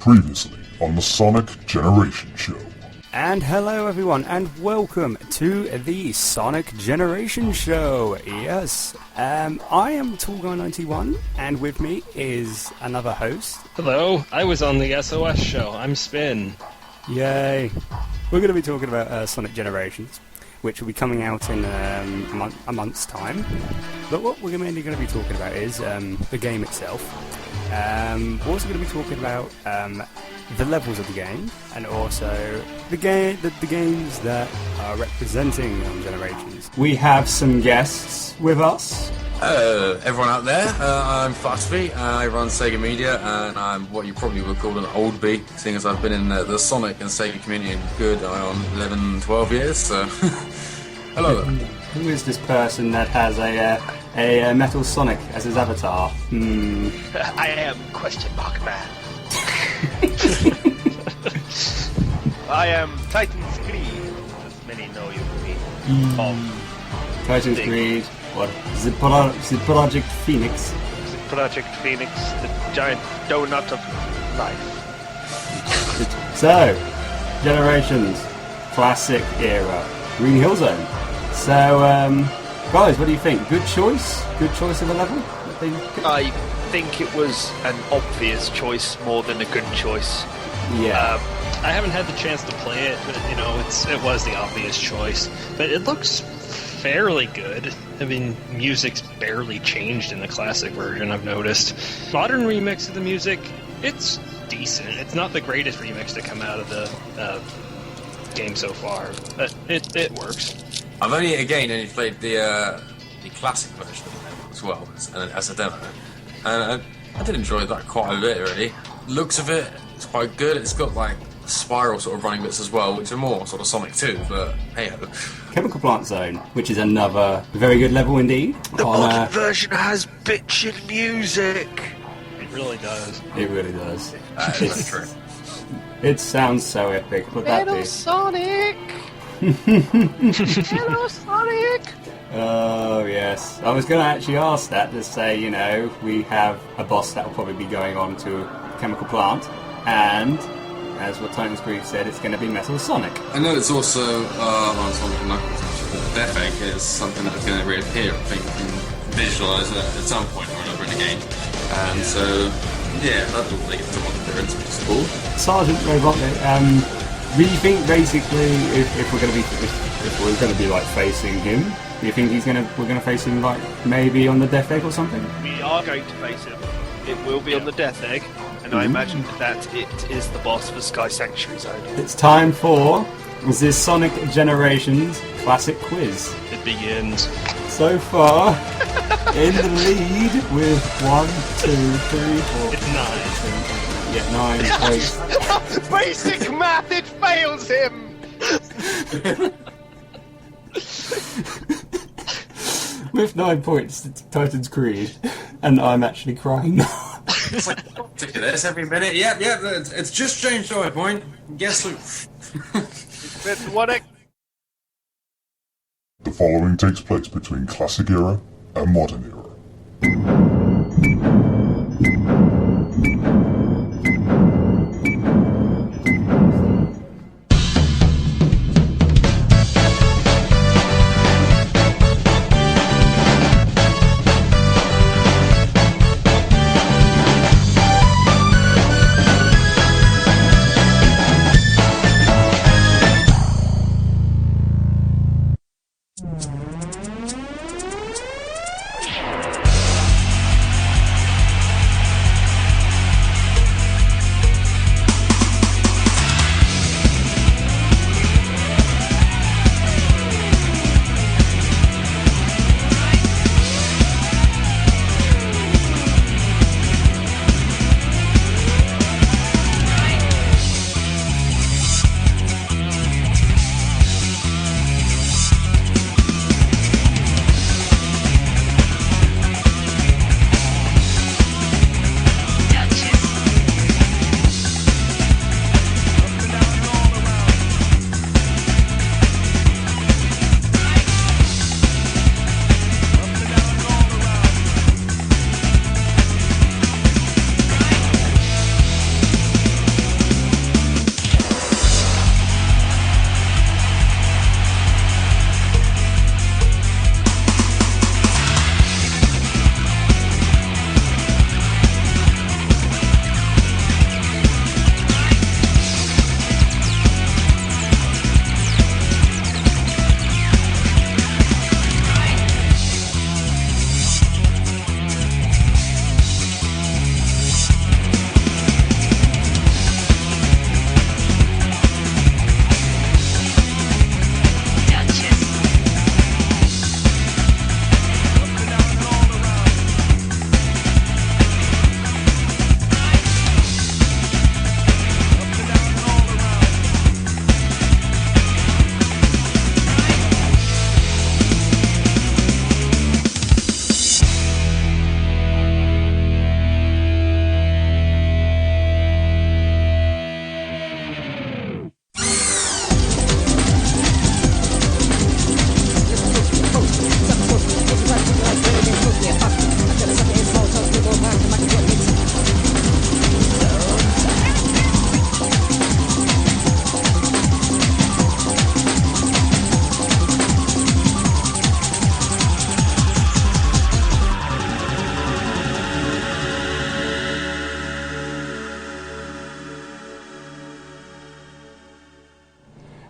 Previously on the Sonic Generation Show. And hello everyone, and welcome to the Sonic Generation Show. Yes, I am Tall Guy 91, and with me is another host. Hello, I was on the SOS show. I'm Spin. Yay! We're going to be talking about Sonic Generations, which will be coming out in a month's time. But what we're mainly going to be talking about is the game itself. We're also going to be talking about the levels of the game, and also the games that are representing Generations. We have some guests with us. Hello, everyone out there. I'm Flatby. I run Sega Media, and I'm what you probably would call an old bee, seeing as I've been in the Sonic and Sega community in good 11, 12 years. So, hello there. Who is this person that has a Metal Sonic as his avatar? I am question mark man. I am Titan's Greed, as many know you to be. Titan's Greed. What? The Project Phoenix. The Project Phoenix, the giant donut of life. So, Generations, classic era, Green Hill Zone. So, guys, what do you think? Good choice? Good choice of a level? I think it was an obvious choice more than a good choice. Yeah. I haven't had the chance to play it, but it was the obvious choice. But it looks fairly good. I mean, music's barely changed in the classic version, I've noticed. Modern remix of the music, it's decent. It's not the greatest remix to come out of the game so far, but it works. I've only played the classic version of the demo as well as a demo, and I did enjoy that quite a bit. Really, looks of it, it's quite good. It's got like spiral sort of running bits as well, which are more sort of Sonic 2, but hey ho. Chemical Plant Zone, which is another very good level indeed. The modern version has bitchin' music. It really does. It really does. That's true. It sounds so epic. Would that be? Sonic. Hello, Sonic! Oh, yes. I was going to actually ask that to say, we have a boss that will probably be going on to a chemical plant, and, as what Titan's Greed said, it's going to be Metal Sonic. I know it's also on Sonic and Knuckles, actually, but Death Egg is something that's going to reappear. I think you can visualise it at some point or another in the game. And so, yeah, that will lead to one appearance, which is cool. Sergeant Robotnik, do you think basically if we're going to be like facing him, do you think we're going to face him like maybe on the Death Egg or something? We are going to face him. It will be on the Death Egg, and I imagine that it is the boss for Sky Sanctuary Zone. It's time for the Sonic Generations Classic Quiz. It begins. So far, in the lead with 1, 2, 3, 4. It's 9. Yeah, 9. Basic math, it fails him! With 9 points, it's Titan's Greed, and I'm actually crying now. Look at this every minute. Yep, it's just changed to a point. Guess who? It's what it... The following takes place between Classic Era and Modern Era.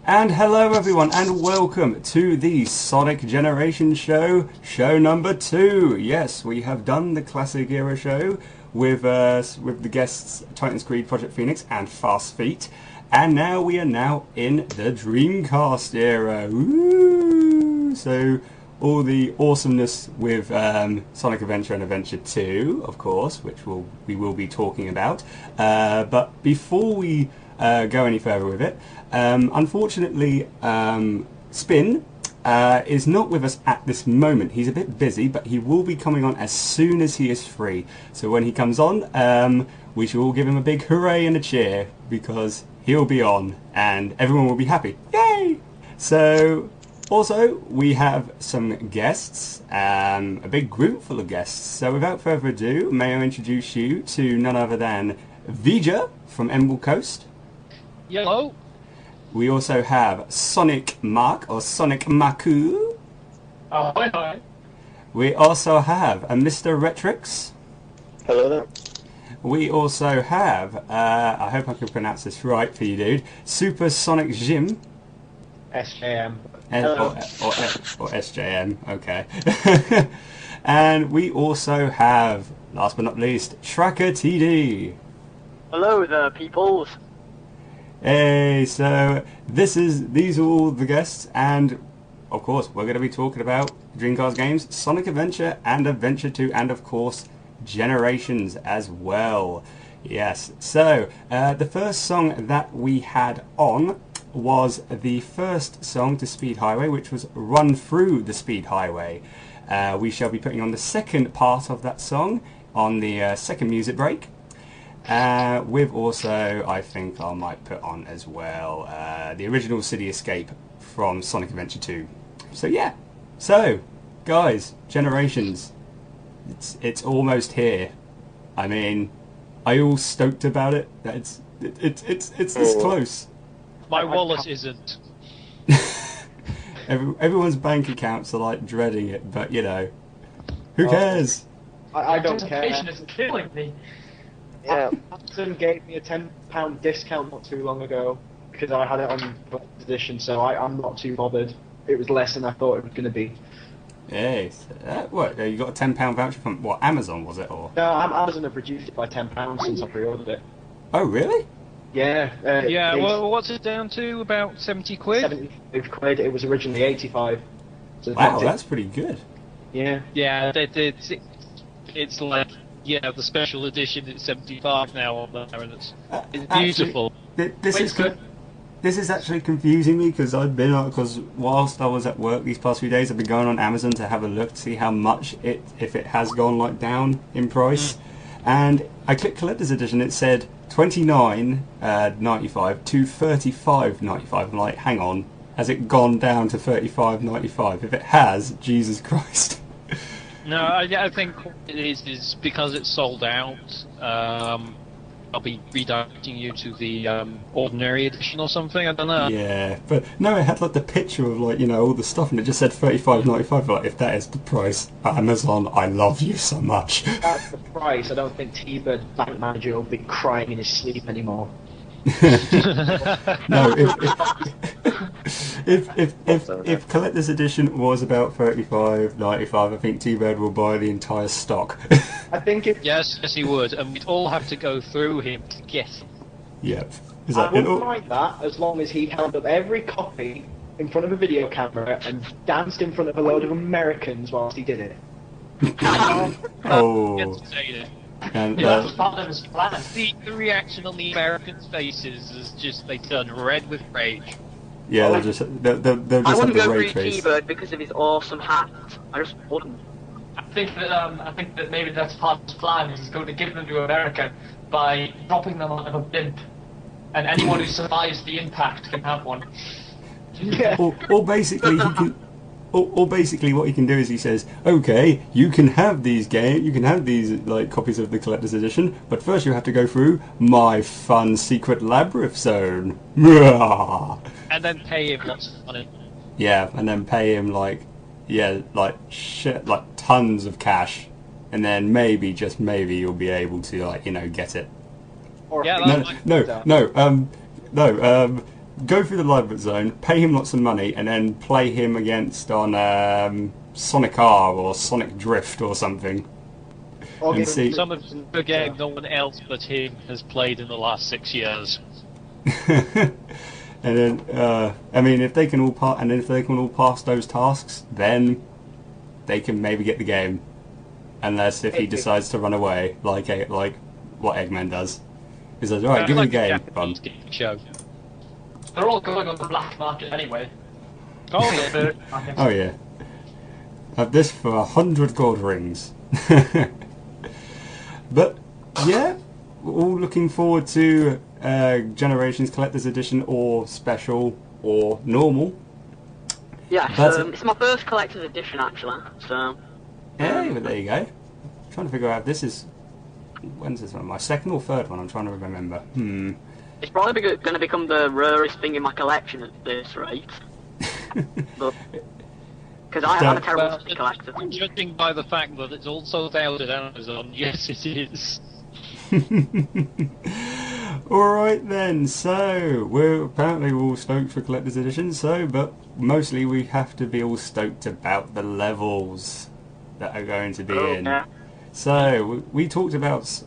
And hello everyone, and welcome to the Sonic Generation Show, show number 2. Yes, we have done the Classic Era Show with the guests Titan's Creed, Project Phoenix, and Fast Feet. And now we are now in the Dreamcast era. Woo! So all the awesomeness with Sonic Adventure and Adventure 2, of course, which we will be talking about. But before we go any further with it, unfortunately, Spin is not with us at this moment. He's a bit busy, but he will be coming on as soon as he is free. So when he comes on, we should all give him a big hooray and a cheer, because he'll be on and everyone will be happy. Yay! So also we have some guests, a big group full of guests. So without further ado, may I introduce you to none other than Vger from Emerald Coast. Hello. We also have Sonic Mark, or Sonic Maku. Oh, hi. We also have a Mr. Retrix. Hello there. We also have, I hope I can pronounce this right for you, dude, Super Sonic Jim. SJM. Or SJM, okay. And we also have, last but not least, Tracker TD. Hello there, peoples. Hey, so these are all the guests, and of course we're going to be talking about Dreamcast games, Sonic Adventure and Adventure 2, and of course Generations as well. Yes, so the first song that we had on was the first song to Speed Highway, which was Run Through the Speed Highway. We shall be putting on the second part of that song on the second music break. With also, I think I might put on as well, the original City Escape from Sonic Adventure 2. So yeah, so guys, Generations, it's almost here. I mean, are you all stoked about it? That it's this close. My wallet isn't. Everyone's bank accounts are like dreading it, but you know, who cares? I don't care. Anticipation is killing me. Yeah, Amazon gave me a £10 discount not too long ago because I had it on collector's edition, so I'm not too bothered. It was less than I thought it was going to be. Hey, what? You got a £10 voucher from what? Amazon was it, or? No, Amazon have reduced it by £10 since I pre-ordered it. Oh really? Yeah. Yeah. Well, what's it down to? About 70 quid. 75 quid. It was originally 85. So Wow, that's pretty good. Yeah. Yeah. It's like, yeah, the special edition is 75 now on there, and it's beautiful. Actually, this is actually confusing me, because whilst I was at work these past few days, I've been going on Amazon to have a look to see how much if it has gone like down in price, and I clicked collector's edition. It said $29.95 to $35.95. I'm like, hang on, has it gone down to $35.95? If it has, Jesus Christ. No, I think what it is because it's sold out. I'll be redirecting you to the ordinary edition or something. I don't know. Yeah, but no, it had like the picture of like, you know, all the stuff, and it just said $35.95. Like, if that is the price, Amazon, I love you so much. That's the price. I don't think T-Bird bank manager will be crying in his sleep anymore. No, if collector's edition was about $35.95, I think T-Bird will buy the entire stock. I think if Yes, he would, and we'd all have to go through him to get him. Yep. I wouldn't mind that as long as he held up every copy in front of a video camera and danced in front of a load of Americans whilst he did it. Oh. Get to say it. And, Yeah, that was part of his plan. The reaction on the Americans' faces is just, they turn red with rage. yeah, they'll just I have wouldn't the go ray for trace. T-Bird because of his awesome hat. I just wouldn't. I think that maybe that's part of his plan. He's going to give them to America by dropping them out of a blimp, and anyone who survives the impact can have one. Yeah. Or basically, he can. Or basically, what he can do is he says, "Okay, you can have these like copies of the collector's edition, but first you have to go through my fun secret labyrinth zone." And then pay him lots of money. Yeah, and then pay him like tons of cash, and then maybe, just maybe, you'll be able to get it. Or Yeah, if he- that might- go through the live zone, pay him lots of money, and then play him against on Sonic R or Sonic Drift or something. And see. Some of the game no one else but him has played in the last 6 years. And then, I mean, if they can all pass those tasks, then they can maybe get the game. Unless if he decides to run away, like what Eggman does. He says, "Alright, give me the game." Fun. Show. They're all going on the black market anyway. Oh yeah. Oh yeah. Have this for 100 gold rings. But yeah, we're all looking forward to Generations Collector's Edition or Special or Normal. Yeah, it's my first collector's edition actually, so... Hey, but there you go. I'm trying to figure out if this is... When's this one? My second or third one? I'm trying to remember. It's probably going to become the rarest thing in my collection at this rate. Because I'm a terrible collector. Judging by the fact that it's also sold out at Amazon, yes it is. Alright then, so we're all stoked for Collector's Edition, but mostly we have to be all stoked about the levels that are going to be in. Yeah. So we talked about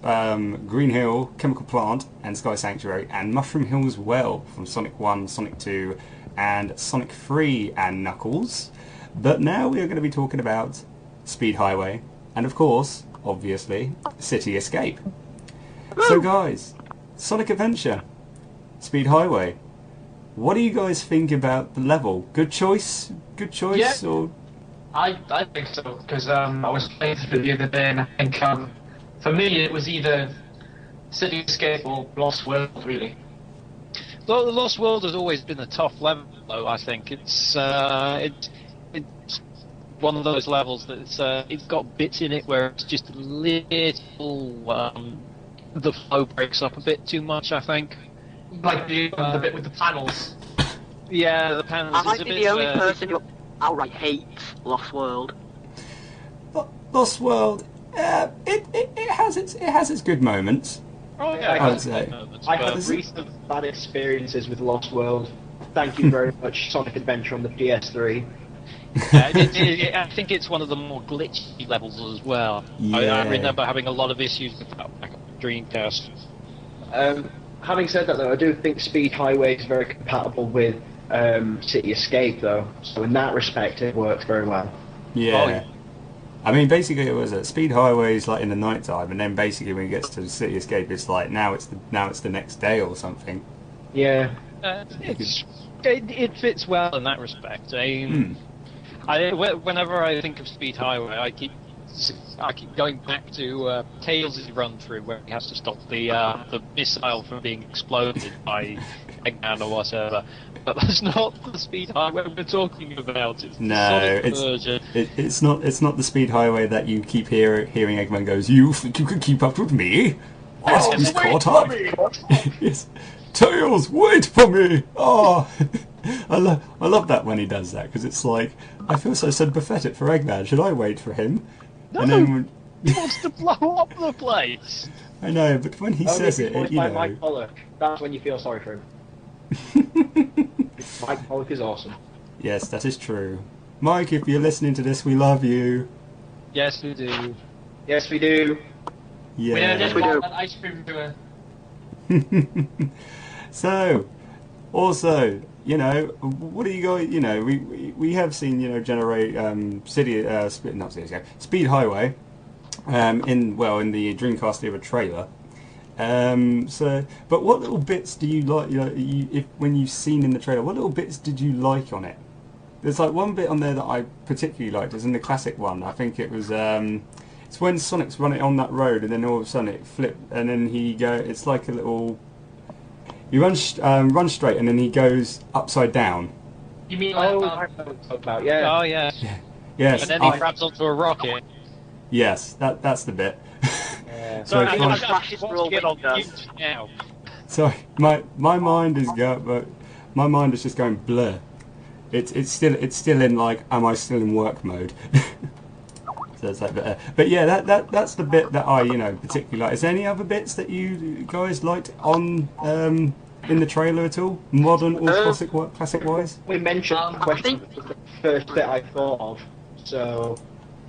Green Hill, Chemical Plant and Sky Sanctuary and Mushroom Hill as well from Sonic 1, Sonic 2 and Sonic 3 and Knuckles. But now we are going to be talking about Speed Highway and of course, obviously, City Escape. So guys, Sonic Adventure, Speed Highway, what do you guys think about the level? Good choice? Yeah. Or... I think so, because I was playing through the other day, and I think for me it was either City Escape or Lost World, really. Well, the Lost World has always been a tough level, though. I think it's one of those levels that's it's got bits in it where it's just a little the flow breaks up a bit too much. I think. Like the bit with the panels. Yeah, the panels. I might be the only person who outright hates Lost World. Lost World, it has its good moments. Oh yeah, I would say. I had recent bad experiences with Lost World. Thank you very much, Sonic Adventure on the PS3. I think it's one of the more glitchy levels as well. Yeah. I remember having a lot of issues with that back on Dreamcast. Having said that, though, I do think Speed Highway is very compatible with City Escape, though. So in that respect, it works very well. Yeah. Oh, yeah. I mean, basically, it was Speed Highway is like in the night time, and then basically when it gets to City Escape, it's like now it's the next day or something. Yeah. It fits well in that respect. Whenever I think of Speed Highway, I keep going back to Tails' run through where he has to stop the missile from being exploded by Eggman or whatever. But that's not the Speed Highway we're talking about. It's the Sonic version. It's not the Speed Highway that you keep hearing Eggman goes, "You think you can keep up with me? Oh, he's caught up." Yes. Tails, wait for me! Oh, I love that when he does that, because it's like, I feel so sympathetic for Eggman. Should I wait for him? No, and then he wants to blow up the place. I know, but when he says it, you know. Mike Pollock, that's when you feel sorry for him. Mike Pollock is awesome. Yes, that is true. Mike, if you're listening to this, we love you. Yes, we do. Yes, we do. Yeah. Yes, we do. That ice cream to So, also, you know, what do you guys? You know, we have seen, you know, Speed Highway, in the Dreamcast Era trailer. But what little bits do you like? You know, when you've seen in the trailer, what little bits did you like on it? There's like one bit on there that I particularly liked. It's in the classic one. I think it was. It's when Sonic's running on that road, and then all of a sudden it flipped, and then it's like a little. He runs straight, and then he goes upside down. You mean I know what you're talking about, yeah. Oh yeah. Yes. And then he grabs onto a rocket. Yes, that's the bit. Yeah. So I from- want to get on YouTube now. Sorry, my mind is my mind is just going blur. It's still in like, am I still in work mode? So it's like, but yeah, that's the bit that I particularly like. Is there any other bits that you guys liked on in the trailer at all? Modern or classic wise? We mentioned the question was the first bit I thought of, so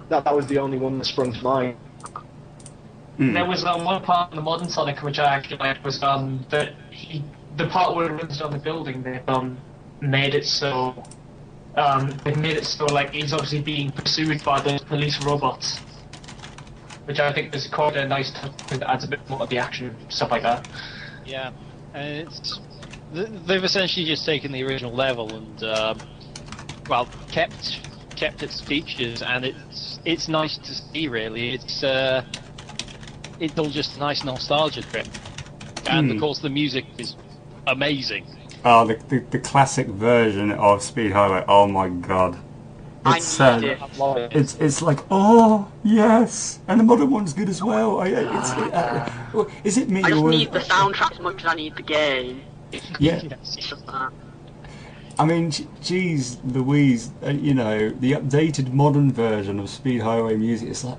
that was the only one that sprung to mind. There was one part in the modern Sonic which I actually liked was that the part where it runs down the building. They've made it so like he's obviously being pursued by the police robots, which I think is quite a nice touch that adds a bit more of the action, stuff like that. Yeah, and they've essentially just taken the original level and kept its features, and it's nice to see. Really, it's all just a nice nostalgia trip, and of course the music is amazing. Oh, the classic version of Speed Highway. Oh my god. It's it's like, oh yes, and the modern one's good as well. Is it me? I just need the soundtrack as much as I need the game. Yeah. It's just that. I mean, geez, Louise, the updated modern version of Speed Highway music. It's like,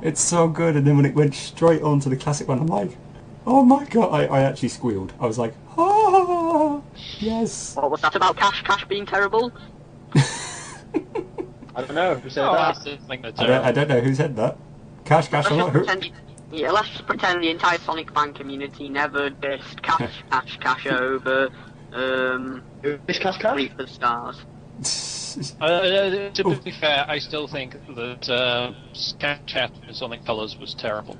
it's so good. And then when it went straight on to the classic one, I'm like, oh my god! I actually squealed. I was like, yes. What was that about Cash being terrible? I don't know who said that. I don't know who said that. Cash. I'm not who. Let's just pretend the entire Sonic fan community never dissed Cash over. Is Cash? Reach for the Stars. To be fair, I still think that Cash in Sonic Colors was terrible.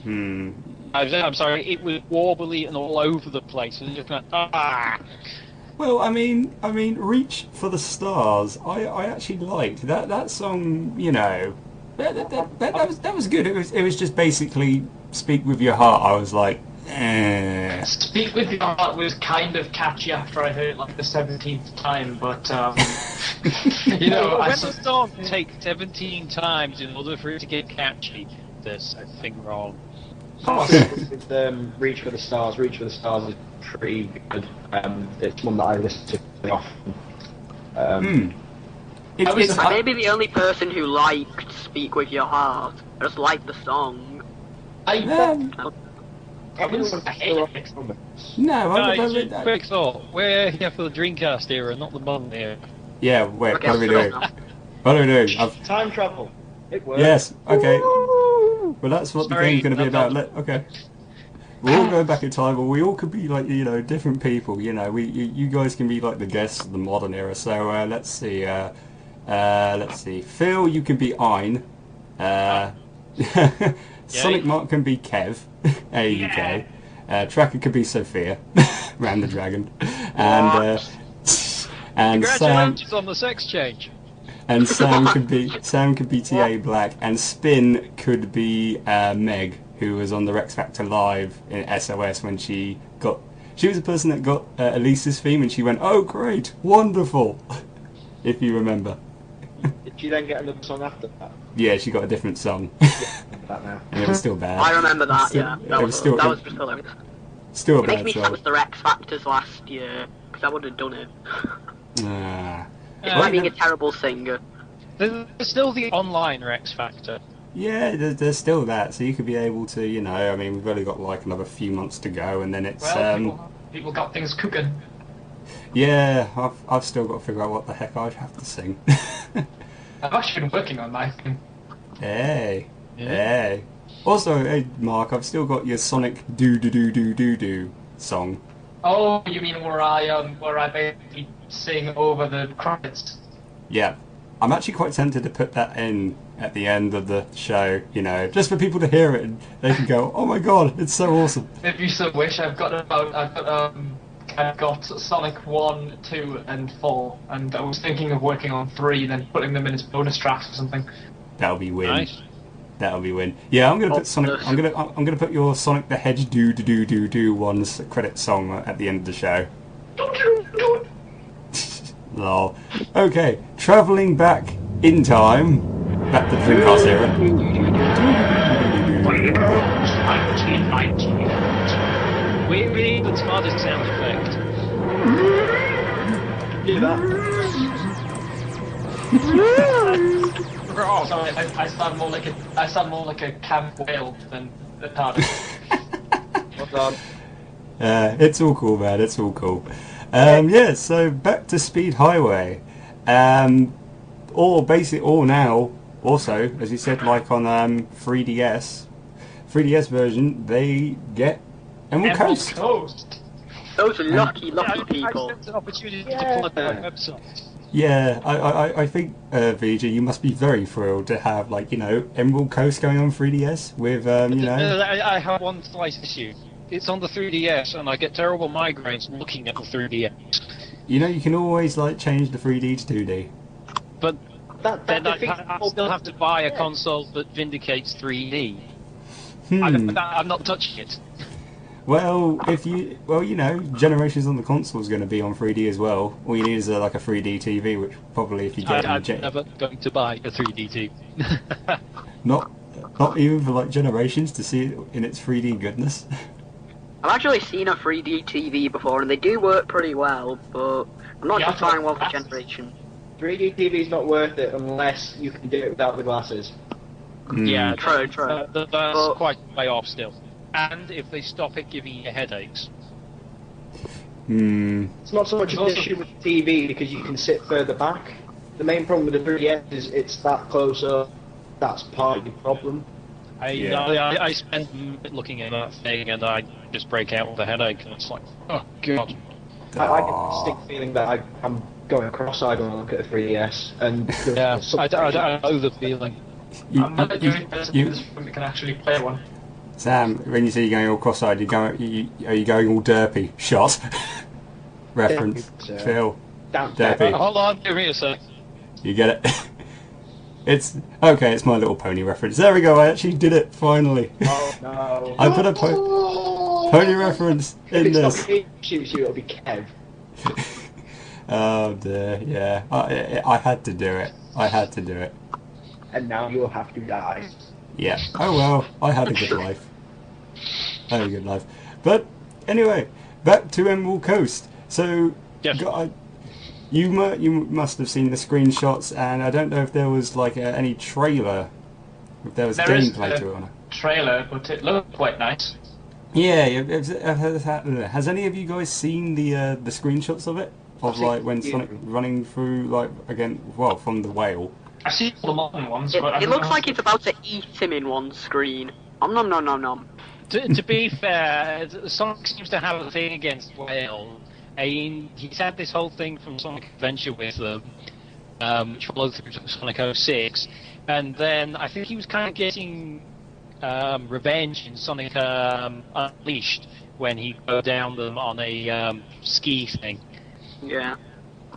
I'm sorry, it was warbly and all over the place, and just like, Well, I mean, Reach for the Stars. I actually liked that song. That was good. It was just basically Speak With Your Heart. I was like, Speak With Your Heart was kind of catchy after I heard it like the 17th time, but when the song takes 17 times in order for it to get catchy, there's something wrong. With Reach for the Stars. Reach for the Stars is pretty good. It's one that I listen to often. I may be the only person who liked Speak With Your Heart. I just liked the song. Quick thought. We're here for the Dreamcast era, not the modern era. Yeah, wait, what are we doing? What are we doing? Time travel. It works. Yes, okay. Well, that's what the game's going to be about. Okay. We're all going back in time, but we all could be like, different people. You guys can be like the guests of the modern era. So let's see. Phil, you can be Ein. Sonic Mark can be Kev. AUK. Tracker could be Sophia. Ram the Dragon. And congratulations on the sex change. And Sam could be TA Black, and Spin could be Meg, who was on the Rex Factor Live in SOS when she was the person that got Elise's theme, and she went, "Oh great, wonderful," if you remember. Did she then get another song after that? Yeah, she got a different song. That now. And it was still bad. I remember that. That was still a it bad makes me song. sad was the Rex Factors last year, because I would have done it. Despite being a terrible singer. There's still the online Rex Factor. Yeah, there's still that, so you could be able to, we've only got like another few months to go, and then it's... people got things cooking. Yeah, I've still got to figure out what the heck I have to sing. I've actually been working on my thing. Hey. Also, hey Mark, I've still got your Sonic do song. Oh, you mean where I basically sing over the credits? Yeah. I'm actually quite tempted to put that in at the end of the show, just for people to hear it and they can go, "Oh my god, it's so awesome." If you so wish, I've got Sonic 1, 2, and 4, and I was thinking of working on 3, then putting them in as bonus tracks or something. That'll be win. Nice. That'll be win. Yeah, I'm gonna put Sonic. I'm gonna put your Sonic the Hedge do one's credit song at the end of the show. Lol. Okay, travelling back in time, back to the Dreamcast era. We need the smartest sound effect. Hear that? Sorry, I sound more like a camp whale than a TARDIS. Well done. It's all cool, man. It's all cool. Yeah, so back to Speed Highway. Or now, also, as you said, like on 3DS version, they get Emerald Coast. Those are lucky people. I an opportunity to plug my website. Yeah, I think, Vger, you must be very thrilled to have, like, you know, Emerald Coast going on 3DS with, you know... I have one slight issue. It's on the 3DS, and I get terrible migraines looking at the 3DS. You know, you can always, like, change the 3D to 2D. But then I still have to buy a console that vindicates 3D. I'm not touching it. Well, you know, Generations on the console is going to be on 3D as well. All you need is like a 3D TV, which probably if you get I'm never going to buy a 3D TV. Not even for like Generations to see it in its 3D goodness. I've actually seen a 3D TV before, and they do work pretty well, but I'm not just buying one for Generation. 3D TV is not worth it unless you can do it without the glasses. Yeah, true. That's quite way off still. And if they stop it giving you headaches. It's not so much an issue with the TV because you can sit further back. The main problem with the 3DS is it's that close up. That's part of the problem. I spend a minute looking at that thing and I just break out with a headache and it's like, oh god. I get a distinct feeling that I'm going cross-eyed when I look at the 3DS. And I know the feeling. I'm not doing this when we can actually play one. Sam, when you say you're going all cross-eyed, are you going all derpy? Shot. Reference. Phil. Derpy. Hold on, give me a sec. You get it? It's My Little Pony reference. There we go, I actually did it, finally. Oh no. I put a pony reference in this. If it's not shoots you, it'll be Kev. Oh dear, yeah. I had to do it. And now you'll have to die. Yeah. Oh well, I had a good life. But anyway, back to Emerald Coast. So, yes. You must have seen the screenshots, and I don't know if there was like any trailer, if there was gameplay to it or not. Trailer, but it looked quite nice. Yeah. Has any of you guys seen the screenshots of it? Of like when Sonic running through from the whale. I've seen all the modern ones, it looks like it's about to eat him in one screen. Nom. To be fair, Sonic seems to have a thing against whales. I mean, he's had this whole thing from Sonic Adventure with them, which followed through to Sonic 06, and then I think he was kind of getting revenge in Sonic Unleashed when he go down them on a ski thing. Yeah.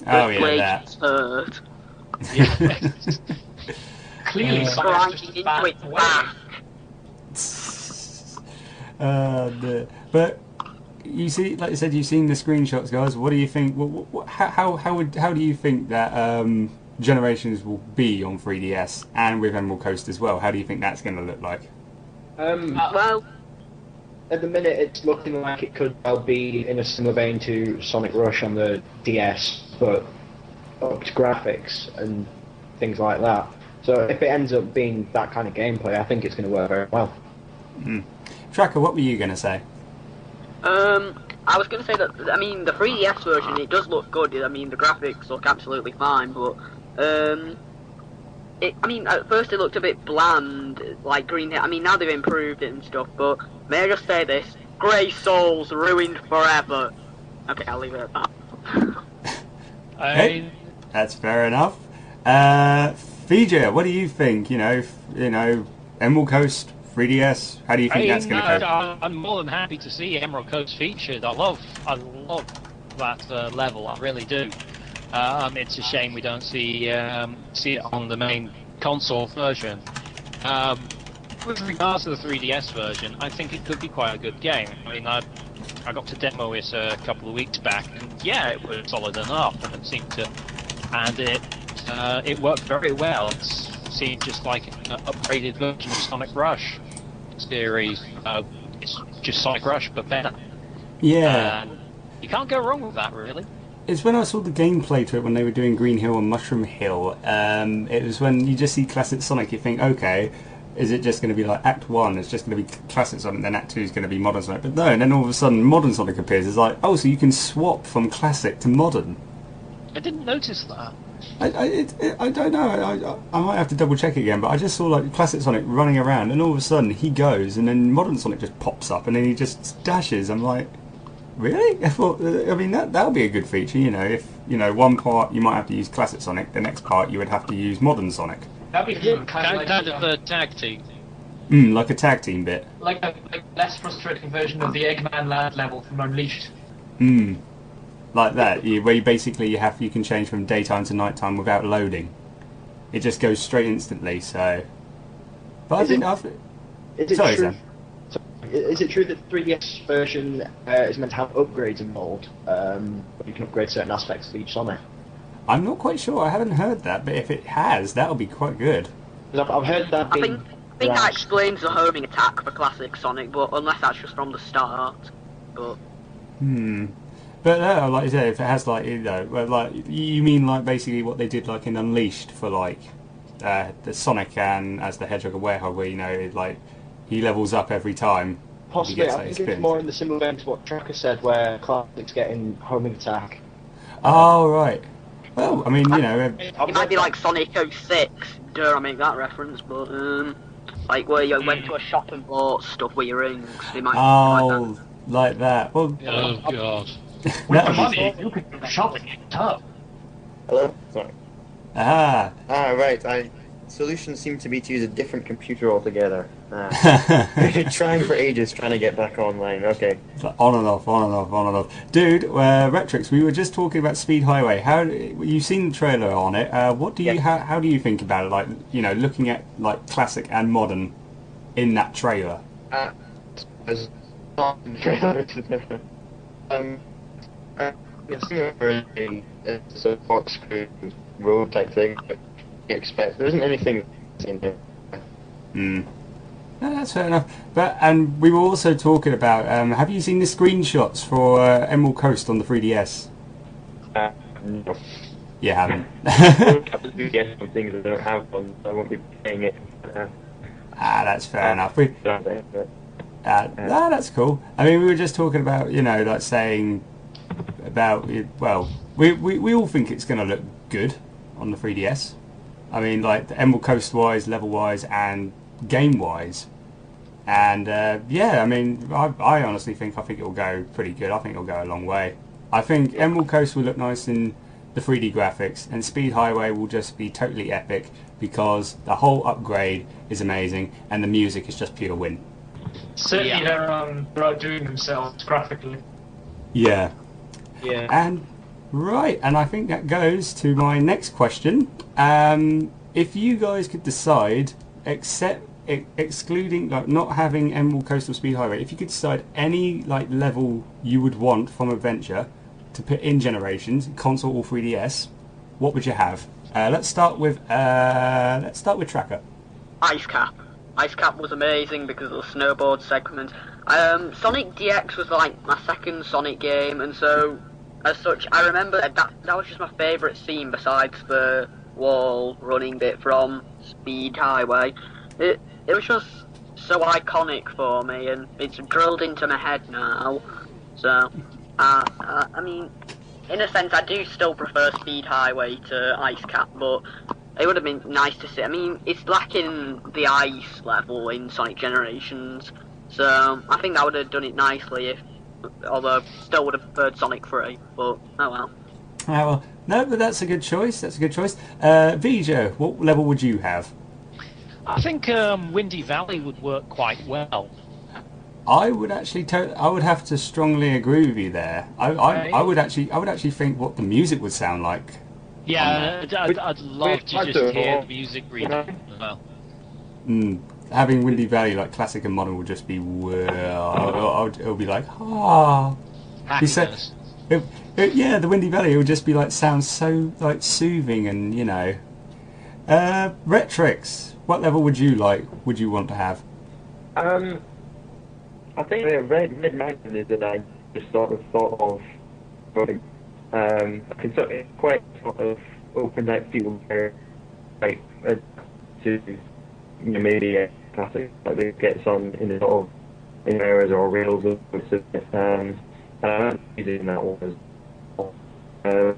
Oh yeah, that. Hurt. Yeah. Clearly, Sonic's just back away. But you see, like I said, you've seen the screenshots, guys. What do you think? How do you think that Generations will be on 3DS and with Emerald Coast as well? How do you think that's going to look like? Well, at the minute, it's looking like it could well be in a similar vein to Sonic Rush on the DS, but upped graphics and things like that. So if it ends up being that kind of gameplay, I think it's going to work very well. Tracker, what were you going to say? I was going to say that, I mean, the 3DS version, it does look good. I mean, the graphics look absolutely fine, but, at first it looked a bit bland, like Green Hill. I mean, now they've improved it and stuff, but may I just say this? Grey Souls ruined forever. Okay, I'll leave it at that. Hey, that's fair enough. Vger, what do you think? You know, Emerald Coast, 3DS. How do you think that's going to go? I'm more than happy to see Emerald Coast featured. I love that level. I really do. It's a shame we don't see it on the main console version. With regards to the 3DS version, I think it could be quite a good game. I mean, I got to demo it a couple of weeks back, and yeah, it was solid enough, and it worked very well. It seemed just like an upgraded version of Sonic Rush series. It's just Sonic Rush, but better. Yeah. You can't go wrong with that, really. It's when I saw the gameplay to it when they were doing Green Hill and Mushroom Hill. It was when you just see classic Sonic, you think, okay, is it just going to be like Act 1 is just going to be classic Sonic, then Act 2 is going to be modern Sonic? But no, and then all of a sudden modern Sonic appears. It's like, oh, so you can swap from classic to modern. I didn't notice that. I don't know. I might have to double check again, but I just saw like classic Sonic running around, and all of a sudden he goes, and then modern Sonic just pops up, and then he just dashes. I'm like, really? I mean, that would be a good feature, you know. If one part you might have to use classic Sonic, the next part you would have to use modern Sonic. That'd be Kind of a tag team. Like a tag team bit. like a less frustrating version of the Eggman Land level from Unleashed. Like that, where you can change from daytime to nighttime without loading. It just goes straight instantly. So, but Is it true that the 3DS version is meant to have upgrades involved? You can upgrade certain aspects of each Sonic. I'm not quite sure. I haven't heard that, but if it has, that'll be quite good. I've heard that. I think that explains the homing attack for classic Sonic, but unless that's just from the start. But But like you say, if it has like like you mean like basically what they did like in Unleashed for like the Sonic and as the Hedgehog and Werehog, where like he levels up every time. Possibly, I think it's more in the similar vein to what Tracker said, where classic's getting homing attack. Oh right. Well, I mean, it might be like Sonic 06. Dare I make that reference? But like where you went to a shop and bought stuff with your rings. They might like that. Well, oh god. With the money, you could go shopping in a tub. Hello? Sorry. Right. Solutions seem to be to use a different computer altogether. Trying for ages, trying to get back online. Okay. On and off. Dude, Retrix, we were just talking about Speed Highway. You've seen the trailer on it. What do you? How do you think about it? Like, looking at like classic and modern in that trailer. As not in the trailer. It's a box screw road type thing. Expect there isn't anything in here. No, that's fair enough. And we were also talking about. Have you seen the screenshots for Emerald Coast on the 3DS? No. You haven't. Yes, some things I don't have on, so I won't be playing it. That's fair enough. That's cool. I mean, we were just talking about, like saying about. Well, we all think it's going to look good on the 3DS. I mean, like the Emerald Coast wise, level wise, and game wise, and I mean, I honestly think it will go pretty good. I think it'll go a long way. I think Emerald Coast will look nice in the 3D graphics, and Speed Highway will just be totally epic because the whole upgrade is amazing, and the music is just pure win. Certainly, they're outdoing themselves graphically. Yeah. Yeah. And I think that goes to my next question. If you guys could decide, excluding like not having Emerald Coast or Speed Highway, if you could decide any like level you would want from Adventure to put in Generations, console or 3DS, what would you have? Let's start with Tracker. Ice Cap. Ice Cap was amazing because of the snowboard segment. Sonic DX was like my second Sonic game, and so as such, I remember that was just my favourite scene besides the wall running bit from Speed Highway. It was just so iconic for me, and it's drilled into my head now. So, I mean, in a sense, I do still prefer Speed Highway to Ice Cap, but it would have been nice to see. I mean, it's lacking the ice level in Sonic Generations, so I think that would have done it nicely although still would have preferred Sonic 3, but oh well. Well, no, but that's a good choice. Vger, what level would you have? I think Windy Valley would work quite well. I would actually, I would have to strongly agree with you there. I would actually think what the music would sound like. Yeah, I'd love to just hear the music read as well. Having Windy Valley like classic and modern would just be it'll be like Happiness. The Windy Valley, it would just be like sounds so like soothing, and Retrix, what level would you want to have? I think the Red Mountain is that I just sort of thought of it's quite sort of open that field where like to maybe classic, like it gets on in the sort of in areas or rails of it, and I'm using that one as well. So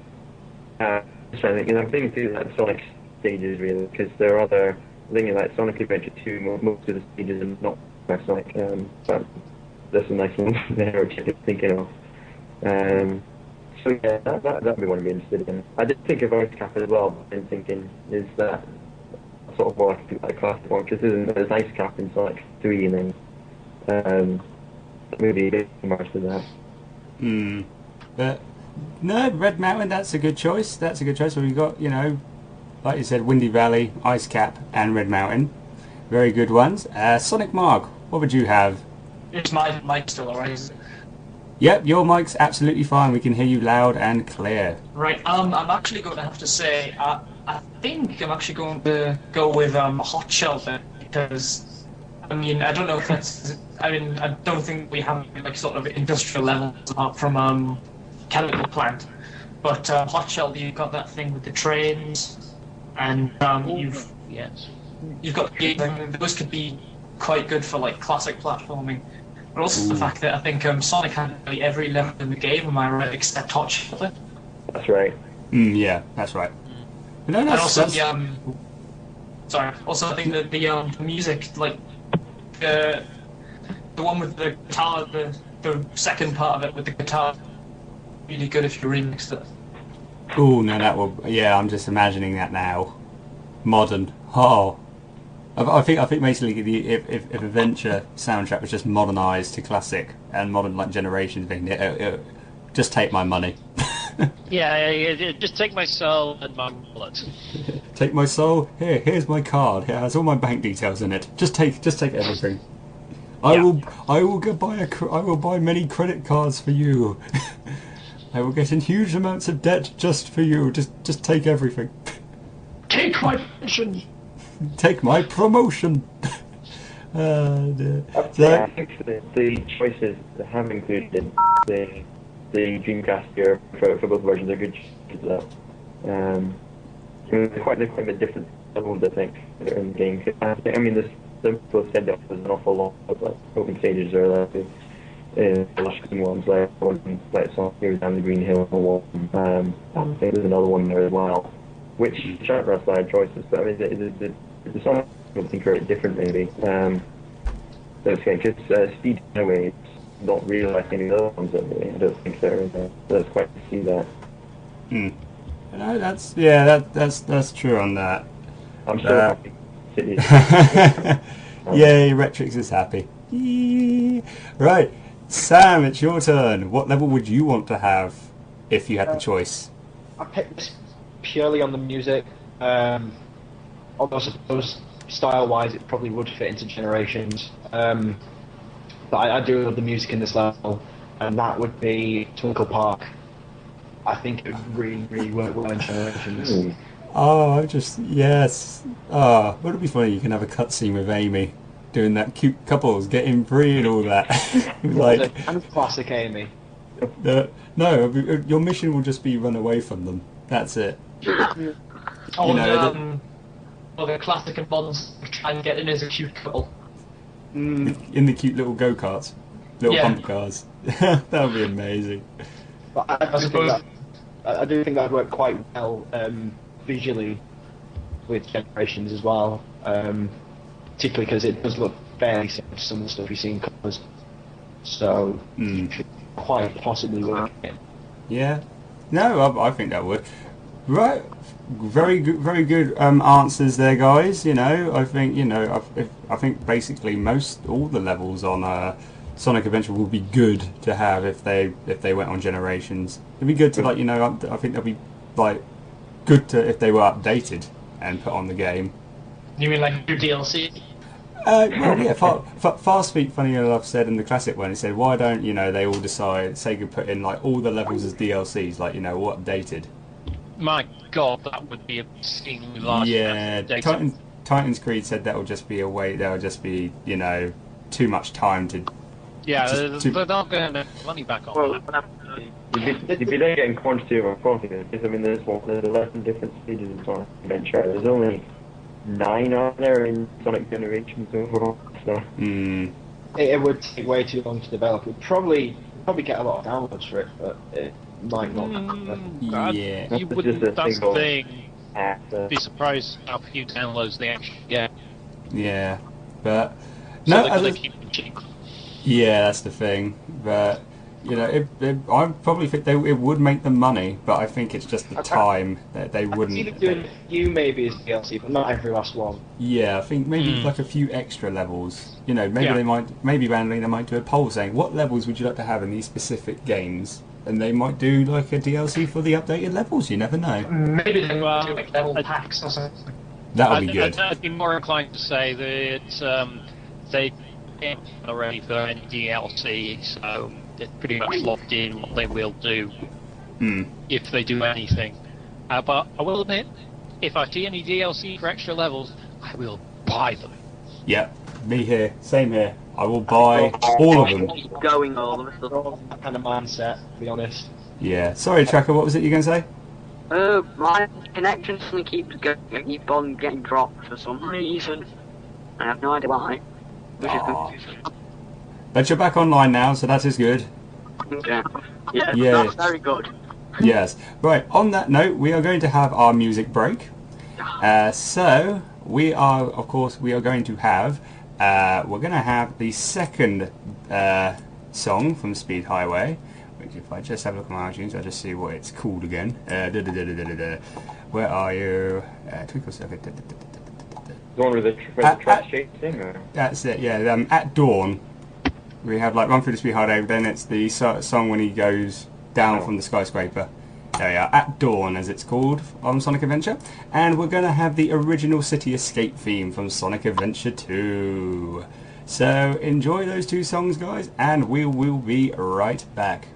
I think, I'm thinking through like the Sonic stages really, because there are other, I think like Sonic Adventure 2, most of the stages are not by Sonic, but there's some nice ones there which I keep thinking of. So yeah, that'd be one I'd be interested in. I did think of Voice Cap as well, but I'm thinking, is that sort of more like a classic one, because there's Ice Cap in Sonic 3 and then maybe a bit more to that. But no, Red Mountain, that's a good choice. That's a good choice. So we've got, like you said, Windy Valley, Ice Cap, and Red Mountain. Very good ones. Sonic Mark, what would you have? Is my mic still alright? Yep, your mic's absolutely fine. We can hear you loud and clear. Right, I'm actually going to have to say, I think I'm actually going to go with Hot Shelter, because, I don't know if that's, I don't think we have, like, sort of industrial levels apart from, chemical plant, but Hot Shelter, you've got that thing with the trains, and you've got those could be quite good for, like, classic platforming. But also the fact that I think Sonic had nearly every level in the game, am I right, except Hot Shelter? That's right. Yeah, that's right. No, and also also I think that the music, like the one with the guitar, the second part of it with the guitar, really good if you remixed it. Oh no, that will. Yeah, I'm just imagining that now. Modern. Oh. I think basically if Adventure soundtrack was just modernised to classic and modern like generations thing, just take my money. Yeah, just take my soul and my wallet. Take my soul. Here's my card. It has all my bank details in it. Just take everything. I will buy many credit cards for you. I will get in huge amounts of debt just for you. Just take everything. Take my pension. Take my promotion. I think the choices that have included the Dreamcast Era for both versions are good choices. They're quite a bit different levels, I think, in the game. Some people have said that there's an awful lot of like open stages or like the lush green ones, like one like Sonic Heroes down the Green Hill one. I think there's another one there as well, which aren't outside choices, but the song I think are different maybe. That's because Speed Highway is not really like any of the other ones that really. I don't think so. So it's quite to see that. No, that's true on that. I'm so happy. Yay, Retrix is happy. Yee. Right, Sam, it's your turn. What level would you want to have if you had the choice? I picked this purely on the music. Although I suppose style-wise it probably would fit into Generations. But I do love the music in this level, and that would be Twinkle Park. I think it would really, really work well in Generations. Oh, yes. Oh, would it be funny? You can have a cutscene with Amy doing that cute couples getting free and all that. Like, and classic Amy. No, your mission will just be run away from them. That's it. The classic and modern try and get in as a cute couple. In the cute little go-karts. Little bumper cars. That would be amazing. But I do think that would work quite well visually with Generations as well. Particularly because it does look fairly similar to some of the stuff you see in colours. So, you could quite possibly work it. Yeah. No, I think that would. Right. Very good answers there, guys. I think I think basically all the levels on Sonic Adventure would be good to have if they went on Generations. It'd be good to I think that'd be like good to if they were updated and put on the game. You mean like new DLC? Well, yeah. Fast Feet, funny enough, said in the classic one, he said, why don't they all decide Sega put in like all the levels as DLCs, like all updated. My God, that would be obscenely large. Yeah, Titans Creed said that would just be too much time to. Yeah, they're not going to money back on that. If you don't get in quantity or quality, because there's 11 different stages of Sonic Adventure. There's only 9 on there in Sonic Generations overall. So It would take way too long to develop. We'd probably get a lot of downloads for it, but it might not happen. Yeah. You wouldn't. That's the thing. Be surprised how few downloads they actually get. Yeah, but So no, they keep it cheap. yeah, that's the thing. But you know, I probably think it would make them money, but I think it's just the time that they wouldn't. Even doing a few maybe as DLC, but not every last one. Yeah, I think maybe like a few extra levels. You know, maybe maybe randomly they might do a poll saying what levels would you like to have in these specific games, and they might do like a DLC for the updated levels. You never know. Maybe they will do like level packs or something. That would be good. I'd be more inclined to say that they ain't already for any DLC, so they're pretty much locked in what they will do if they do anything. But I will admit, if I see any DLC for extra levels, I will buy them. Yep, me here, same here. I will buy all of them. Going all of us. That kind of mindset, to be honest. Yeah. Sorry, Tracker. What was it you were going to say? My connection suddenly keep on getting dropped for some reason. I have no idea why. Which is confusing. But you're back online now, so that is good. Okay. Yeah, Yeah. that's very good. Yes. Right. On that note, we are going to have our music break. So we are, of course, going to have. We're going to have the second song from Speed Highway. Which, if I just have a look at my iTunes, I'll just see what it's called again. Where are you? Twinkle Circuit. The one with the track shape thing, or? That's it. Yeah. At Dawn, we have like Run Through the Speed Highway. Then it's the song when he goes down from the skyscraper. There we are, At Dawn, as it's called on Sonic Adventure. And we're going to have the original City Escape theme from Sonic Adventure 2. So enjoy those two songs, guys, and we will be right back.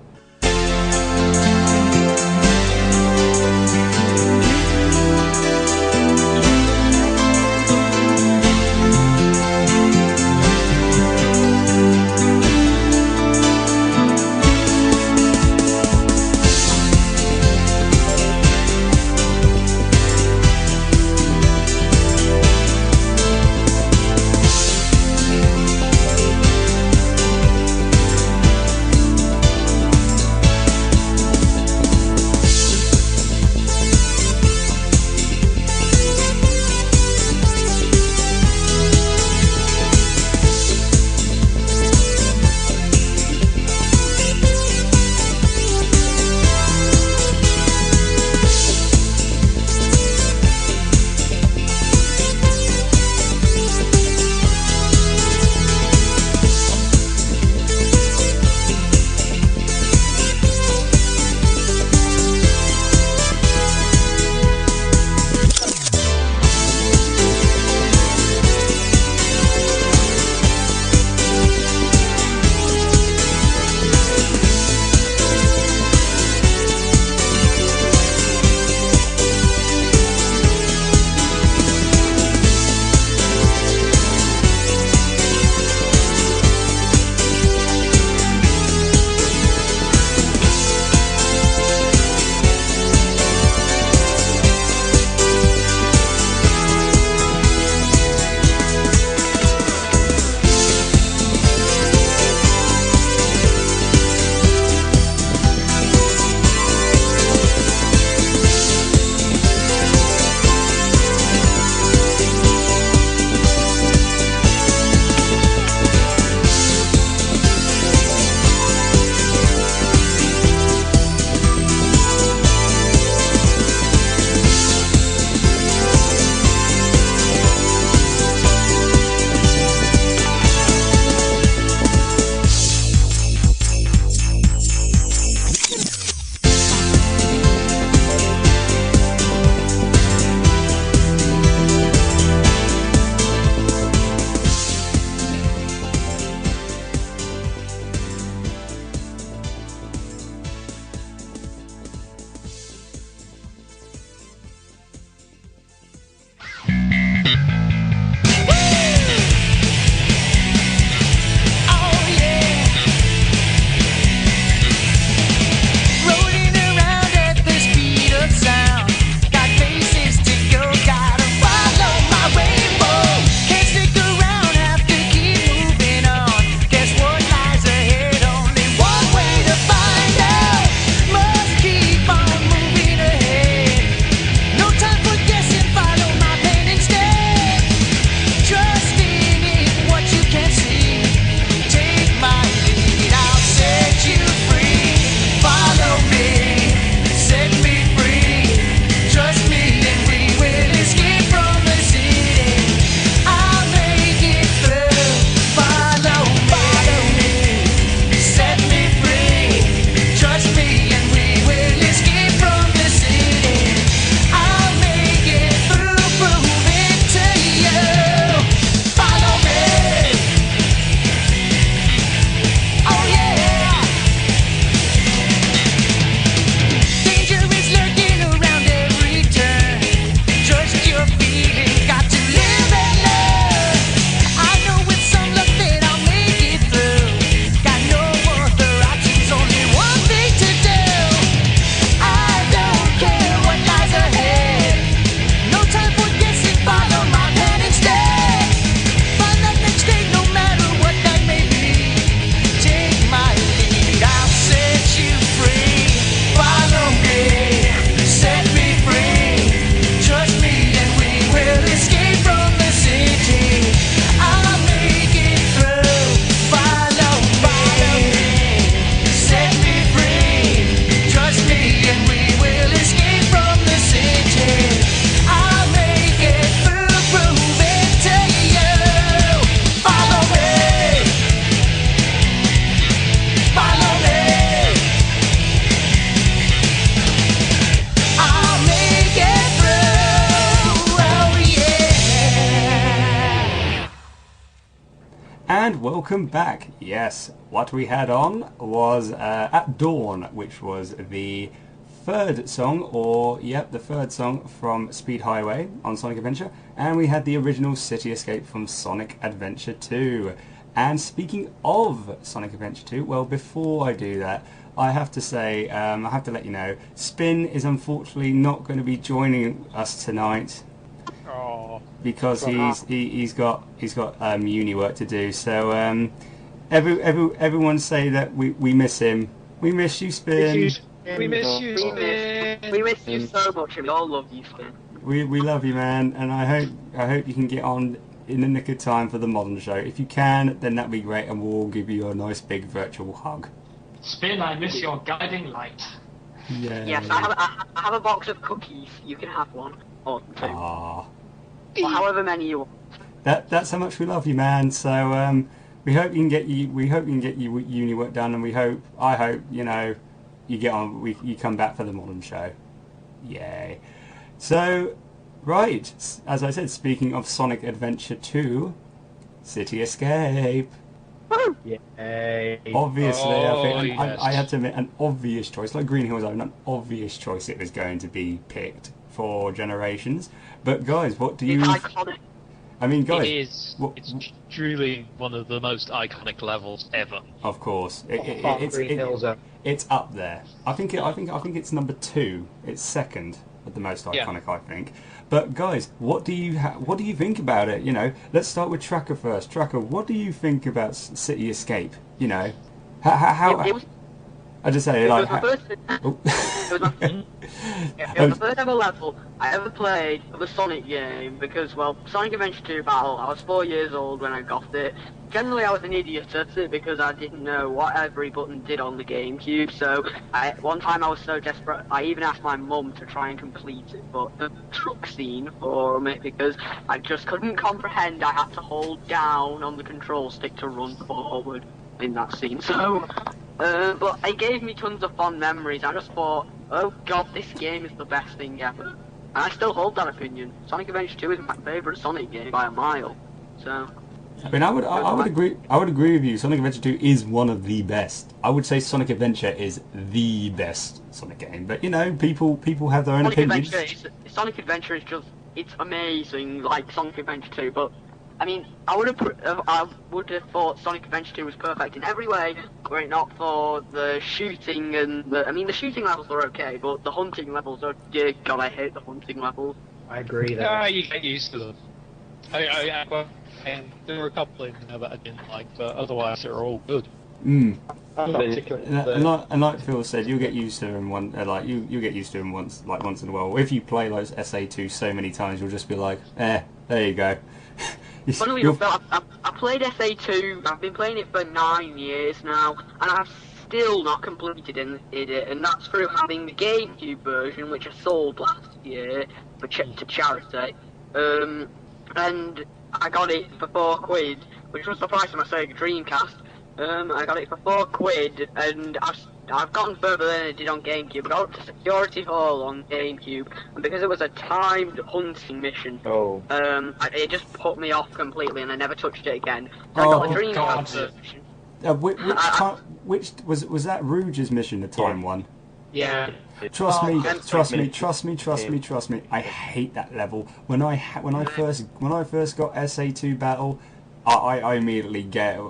And welcome back. Yes, what we had on was At Dawn, which was the third song, the third song from Speed Highway on Sonic Adventure, and we had the original City Escape from Sonic Adventure 2. And speaking of Sonic Adventure 2, well, before I do that, I have to say, I have to let you know, Spin is unfortunately not going to be joining us tonight. Oh. Because he's got uni work to do. So everyone say that we miss him. We miss you, Spin. We miss you, Spin. We miss you so much, and we all love you, Spin. We love you, man, and I hope you can get on in the nick of time for the Modern Show. If you can, then that'd be great, and we'll give you a nice big virtual hug. Spin, I miss your guiding light. Yeah. Yes, I have a box of cookies. You can have one or two. Aww. Or however many you want. That's how much we love you, man. So we hope you can get your uni work done, and I hope you get on. You come back for the Modern Show. Yay! So, right, as I said, speaking of Sonic Adventure 2, City Escape. Yay! Obviously, yes. I had to admit an obvious choice, like Green Hill Zone, an obvious choice. It was going to be picked for Generations. But guys, what do you? It's iconic. I mean, guys, It is. It's truly one of the most iconic levels ever. of course, Green Hill Zone. it's up there. I think it's number 2. It's second at the most iconic, I think. But guys, what do you think about it? Let's start with Tracker first. Tracker, what do you think about City Escape? How I just say It like. was the first ever level I ever played of a Sonic game because, well, Sonic Adventure 2 Battle, I was 4 years old when I got it. Generally, I was an idiot at it because I didn't know what every button did on the GameCube, so one time I was so desperate, I even asked my mum to try and complete it, but the truck scene for it because I just couldn't comprehend I had to hold down on the control stick to run forward in that scene, so... but it gave me tons of fond memories. I just thought, oh god, this game is the best thing ever. And I still hold that opinion. Sonic Adventure 2 is my favourite Sonic game by a mile. So... I mean, I would agree with you. Sonic Adventure 2 is one of the best. I would say Sonic Adventure is the best Sonic game. But, people have their own opinions. Sonic Adventure is just, it's amazing, like Sonic Adventure 2, but... I mean, I would have thought Sonic Adventure 2 was perfect in every way, were it not for the shooting and the shooting levels are okay, but the hunting levels are, dear God, I hate the hunting levels. I agree there. Yeah, you get used to them. And there were a couple in there that I didn't like, but otherwise they're all good. And like Phil said, you'll get used to them you get used to them once in a while. If you play those SA2 so many times, you'll just be like, there you go. Funnily enough, I played SA2, I've been playing it for 9 years now, and I've still not completed it, and that's through having the GameCube version, which I sold last year to charity, and I got it for £4, which was the price of my Sega Dreamcast. I got it for £4, and I've gotten further than it did on GameCube. I got up to Security Hall on GameCube, and because it was a timed hunting mission, it just put me off completely, and I never touched it again. So I got the Dreamcast version. Which was that Rouge's mission, the time one? Yeah. Trust me. I hate that level. When I first got SA2 Battle, I immediately gave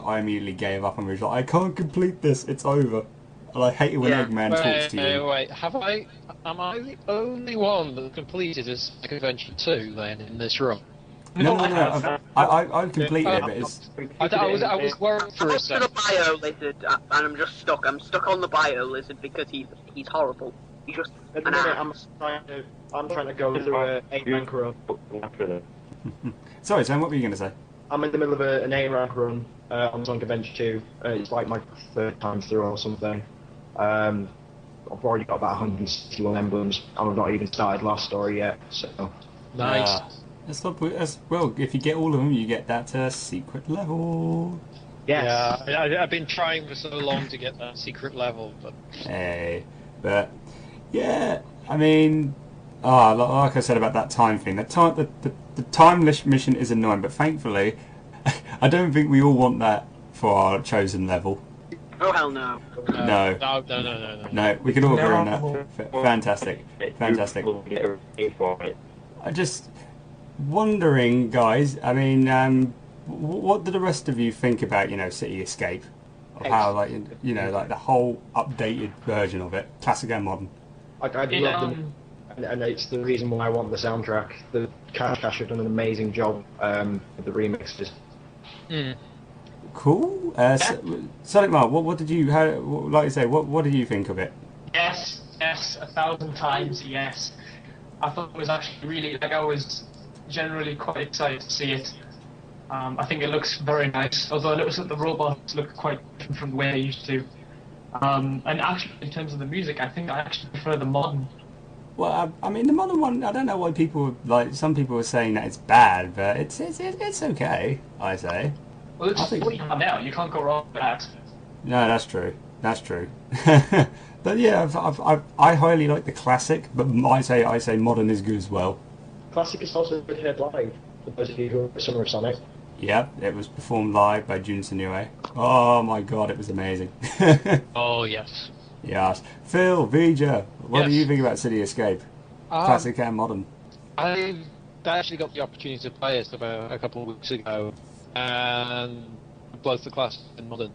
up and was like, I can't complete this. It's over. And I hate it when Eggman talks to you. Wait, am I the only one that completed this Sonic Adventure 2 then in this room? No. I completed it, but it's... I was worried for a second. I'm stuck on the Bio Lizard, and I'm just stuck. I'm stuck on the Bio Lizard because he's horrible. He's just At the minute, I'm trying to go through an 8 rank run. Sorry, Sam, what were you going to say? I'm in the middle of an 8 rank run on Sonic Adventure 2. It's like my 3rd time through or something. I've already got about 161 emblems, and I've not even started last story yet. So nice. Well, if you get all of them, you get that secret level. Yes. Yeah, I've been trying for so long to get that secret level, but... But yeah, I mean, like I said about that time thing, the time mission is annoying, but thankfully, I don't think we all want that for our chosen level. Oh hell no. No. No. No, we can all agree on that. Fantastic. I just wondering, guys. I mean, what do the rest of you think about City Escape? Of how like like the whole updated version of it, classic and modern. I love them, and it's the reason why I want the soundtrack. The Cash have done an amazing job with the remixes. Cool. Sonic Mark, what did you? Like you say, what did you think of it? Yes, 1,000 times yes. I thought it was actually really, I was generally quite excited to see it. I think it looks very nice, although it looks like the robots look quite different from the way they used to. And actually, in terms of the music, I think I actually prefer the modern. Well, I mean, the modern one, I don't know why some people are saying that it's bad, but it's okay, I say. Well, it's what you have now, you can't go wrong with that. No, that's true. But yeah, I highly like the classic, but I say modern is good as well. Classic is also heard live, for those of you who are Summer of Sonic. Yeah, it was performed live by Jun Sanue. Oh my god, it was amazing. Oh, yes. Yes. Phil, Vger, what do Yes. you think about City Escape? Classic and modern. I actually got the opportunity to play it about a couple of weeks ago, and both the classic and modern,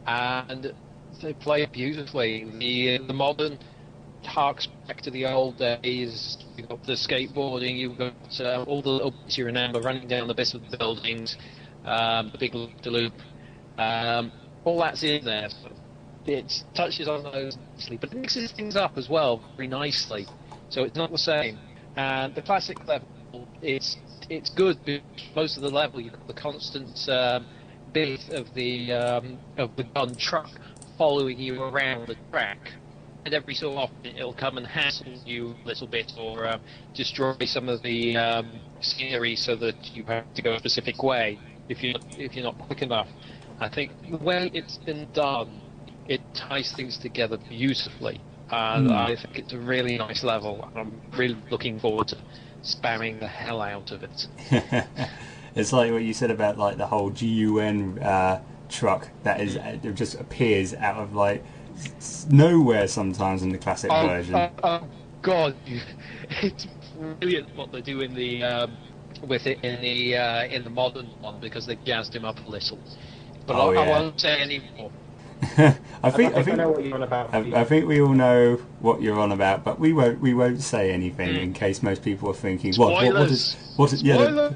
and they play it beautifully. The modern harks back to the old days. You've got the skateboarding, you've got all the little bits you remember running down the bits of the buildings, the big loop-de-loop, all that's in there. So it touches on those nicely, but it mixes things up as well very nicely. So it's not the same. And the classic level, it's good because most of the level you've got the constant bit of the gun truck following you around the track. And every so often it'll come and hassle you a little bit, or destroy some of the scenery so that you have to go a specific way if you're not quick enough. I think the way it's been done, it ties things together beautifully, and I think it's a really nice level. And I'm really looking forward to spamming the hell out of it. It's like what you said about like the whole GUN truck that is it just appears out of like nowhere sometimes in the classic version. Oh God, it's brilliant what they do in the with it in the modern one, because they jazzed him up a little. But I won't say any more. I think I know what you're on about. I think we all know what you're on about, but we won't say anything in case most people are thinking, what is yeah,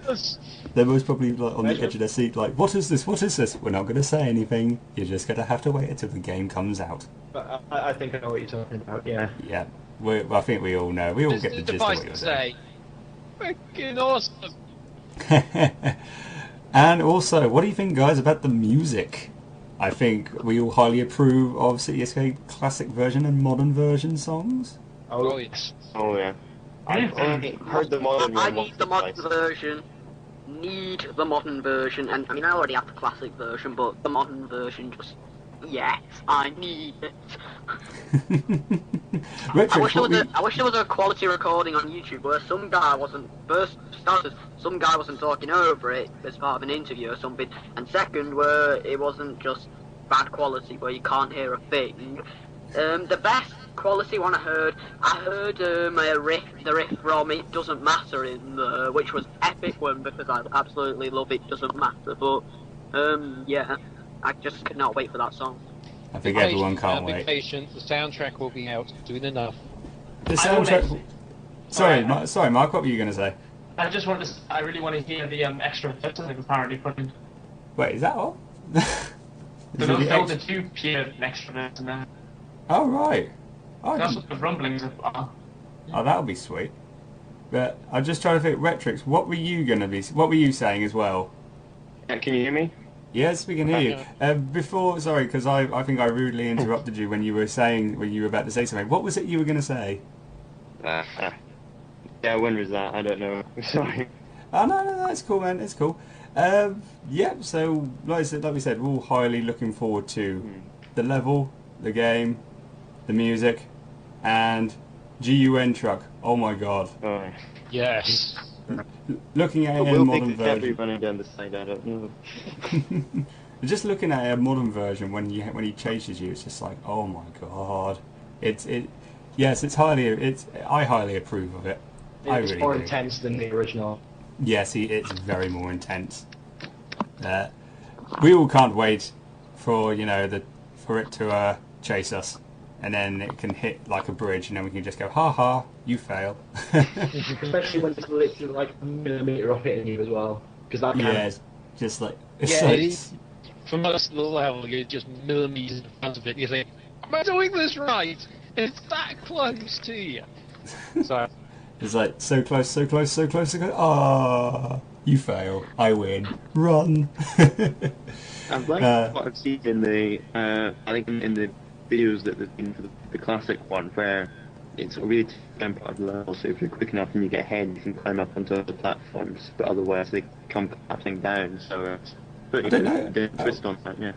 they're most probably like on the edge of their seat, like, what is this? We're not going to say anything. You're just going to have to wait until the game comes out. But I think I know what you're talking about. Yeah. Yeah. I think we all know. We all get the gist of what you're saying. Freaking awesome. And also, what do you think, guys, about the music? I think we all highly approve of City Escape classic version and modern version songs. Oh yes. Oh yeah. I've only heard the modern one. I need the modern version. Need the modern version, and I mean I already have the classic version, but the modern version just yes, I need it. Richard, I wish there was a quality recording on YouTube where some guy wasn't talking over it as part of an interview or something, and second where it wasn't just bad quality where you can't hear a thing. The best quality one I heard the riff from It Doesn't Matter in the, which was epic one because I absolutely love It Doesn't Matter, but yeah, I just could not wait for that song. I think everyone can't wait. Be patient. The soundtrack will be out soon enough. The soundtrack. Sorry, Mark. What were you going to say? I really want to hear the extra bits that they've apparently put in. Wait, is that all? There was a two pure extra bits in there. Oh right. That's what the rumblings are. Oh, that'll be sweet. But I'm just trying to think, Retrix, what were you saying as well? Can you hear me? Yes, we can hear you. Before, sorry, because I think I rudely interrupted you when you were about to say something. What was it you were going to say? Yeah, when was that? I don't know. Sorry. Oh no, that's cool, man. It's cool. Yeah. So, like we said, we're all highly looking forward to the level, the game, the music, and GUN truck. Oh my god. Oh. Yes. looking at But a will modern they kept version. running down the side? I don't know. Just looking at a modern version when he chases you, it's just like, oh my god. Yes, I highly approve of it. I It's really more do. intense than the original. Yes, it's very more intense. We all can't wait for for it to chase us, and then it can hit like a bridge, and then we can just go, ha ha, you fail. Especially when it's literally like a millimetre off hitting you as well. Because that Yeah, it's just like From most of the level, you're just millimeters in front of it. You think, am I doing this right? It's that close to you. So it's like so close, so close, so close. So close. Ah, you fail. I win. Run. I've liked what I've seen in the, I think in the videos that there's been for the classic one, where it's really time part of the level, so if you're quick enough and you get ahead, you can climb up onto the platforms, but otherwise they come collapsing down, so it's pretty good twist on that, yeah.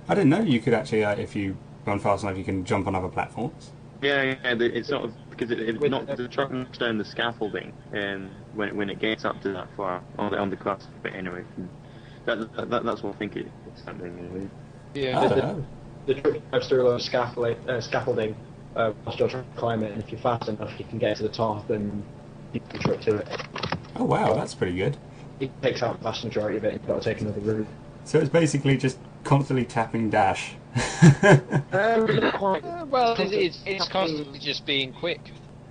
I didn't know you could actually, if you run fast enough, you can jump on other platforms. Yeah, it's sort of, because the truck knocks down the scaffolding, and when it gets up to that far, on the classic bit anyway. That's what I think it's something anyway. yeah, The truck drives through a lot of scaffolding whilst you're trying to climb it, and if you're fast enough, you can get to the top and you can truck to it. Oh wow, that's pretty good. It takes out the vast majority of it, and you've got to take another route. So it's basically just constantly tapping dash. Not quite. well, it's constantly just being quick.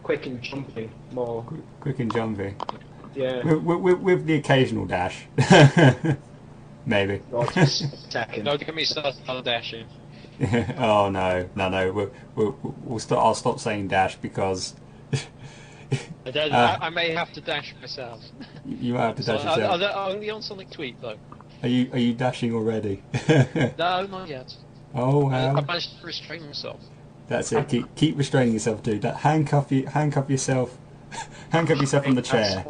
Quick and jumpy, more. Quick and jumpy. Yeah. With the occasional dash. Maybe. Or just a second. Don't get me started on dashing. Oh no. I'll stop saying dash because I may have to dash myself. you have to dash yourself. Only on Sonic Tweet though. Are you dashing already? No, not yet. Oh I wow. managed to restrain myself. That's it. Keep restraining yourself, dude. Handcuff yourself. Handcuff yourself on the chair.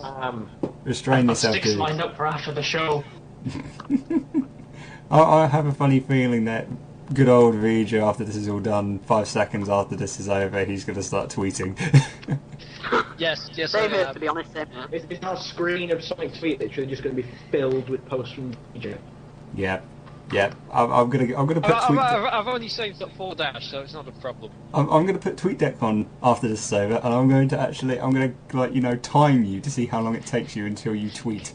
Restrain yourself, Sticks dude. lined up for after the show. I have a funny feeling that good old Vger, after this is all done, 5 seconds after this is over, he's going to start tweeting. Yes, Same I here, have. to be honest. Same here. Is our screen of Sonic Tweet literally just going to be filled with posts from DJ? Yep. I'm gonna put tweet. I've only saved up 4 dash, so it's not a problem. I'm gonna put TweetDeck on after this is over, and I'm going to time you to see how long it takes you until you tweet.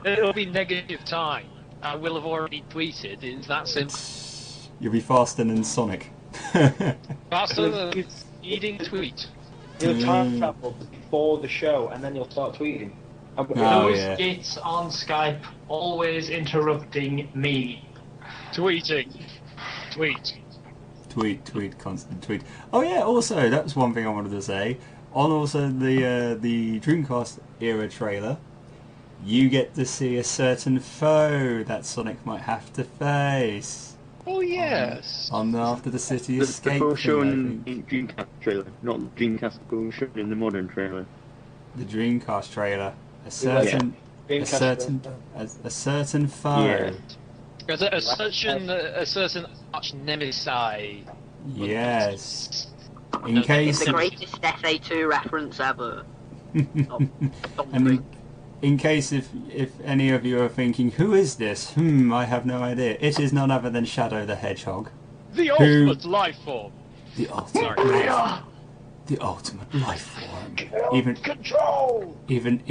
It'll be negative time. I will have already tweeted. It's that simple. You'll be faster than Sonic. Faster than eating tweet. You'll time travel before the show, and then you'll start tweeting. Yeah. It's on Skype, always interrupting me. Tweeting. Tweet, constant tweet. Oh yeah, also, that was one thing I wanted to say. On also the Dreamcast Era trailer, you get to see a certain foe that Sonic might have to face. Oh yes. After the city escape. The full shown thing, I in think. Dreamcast trailer, not the Dreamcast full shown in the modern trailer. The Dreamcast trailer. A certain foe. Yeah. A certain arch nemesis. Yes. In It's case the greatest FA2 reference ever. and in case if any of you are thinking, who is this? I have no idea. It is none other than Shadow the Hedgehog. The ultimate life form. The ultimate life form. Even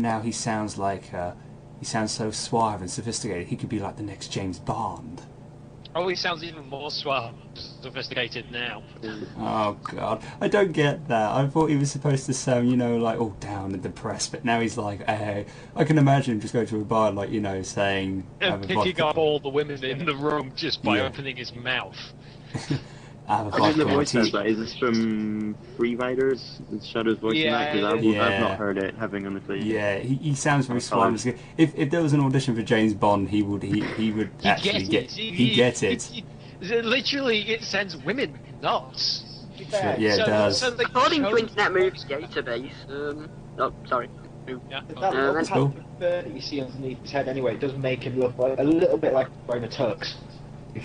now he sounds like he sounds so suave and sophisticated. He could be like the next James Bond. Oh, he sounds even more suave, sophisticated now. Oh god, I don't get that. I thought he was supposed to sound, like all down and depressed, but now he's like, hey. I can imagine him just going to a bar, saying, And picking up all the women in the room just by opening his mouth. I have a I think the vodka voice tea. has that. Is this from Free Riders? Is Shadow's voice in that? Because I've not heard it having on the play. Yeah, he sounds very suave. If there was an audition for James Bond, he would actually get it. Literally, it sends women nuts. Yeah, it does. According to Internet Movie Database, sorry. Yeah. That little cool. bird that you see underneath his head anyway, it does make him look like a little bit like wearing a tux. To be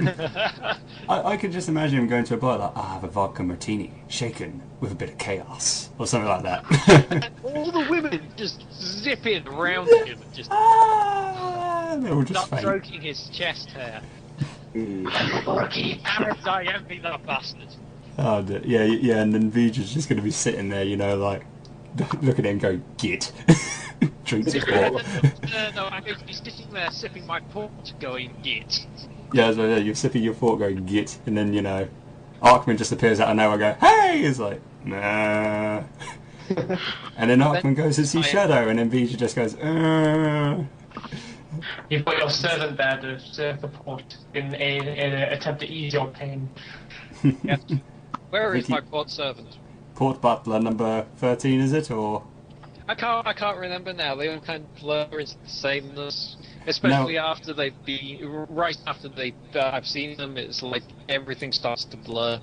fair. I could just imagine him going to a bar like, I have a vodka martini, shaken with a bit of chaos, or something like that. All the women just zipping around him and just They were just not faint. stroking his chest hair. Lucky Arabs, I envy that bastard. Oh, yeah, and then Vger's just going to be sitting there, you know, like, looking at him go, git. Drinks his port. No, I'm going to be sitting there sipping my port going, git. Yeah, so you're sipping your fork going, git, and then, you know, Arkman just appears out of nowhere go, hey! It's like, nah. And then Arkman goes to see Shadow, and then Vger just goes, You've got your servant there to serve the port in an attempt to ease your pain. Yes. Where is my port servant? Port Butler number 13, is it, or? I can't remember now. They all kind of blur into the sameness. Especially after they've been, right after I've seen them, it's like everything starts to blur.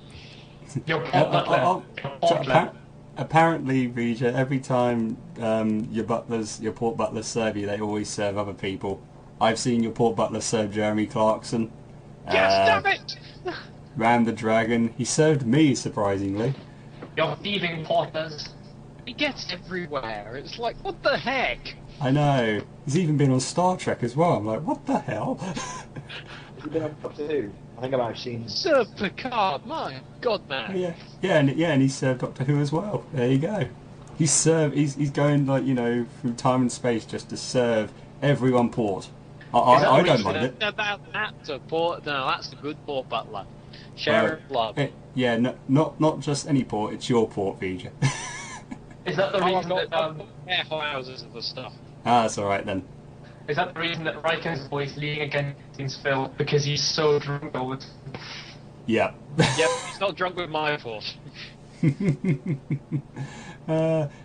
Your port butler. Apparently, Vger, every time your port butlers serve you, they always serve other people. I've seen your port butler serve Jeremy Clarkson. Yes, damn it! Ram the Dragon. He served me, surprisingly. Your thieving porters. He gets everywhere. It's like, what the heck? I know. He's even been on Star Trek as well. I'm like, what the hell? Has he been on Doctor Who? I think I might have seen. Sir Picard, my God, man. And he served Doctor Who as well. There you go. He's going, like, you know, through time and space just to serve everyone port. I don't mind it. That's a port. No, that's a good port butler. Share love. Not just any port. It's your port, Vger. Is that the reason that warehouses of the stuff? That's all right then. Is that the reason that Riker's always leading against Phil because he's so drunk all the time? Yeah. Yep, he's not drunk with my port.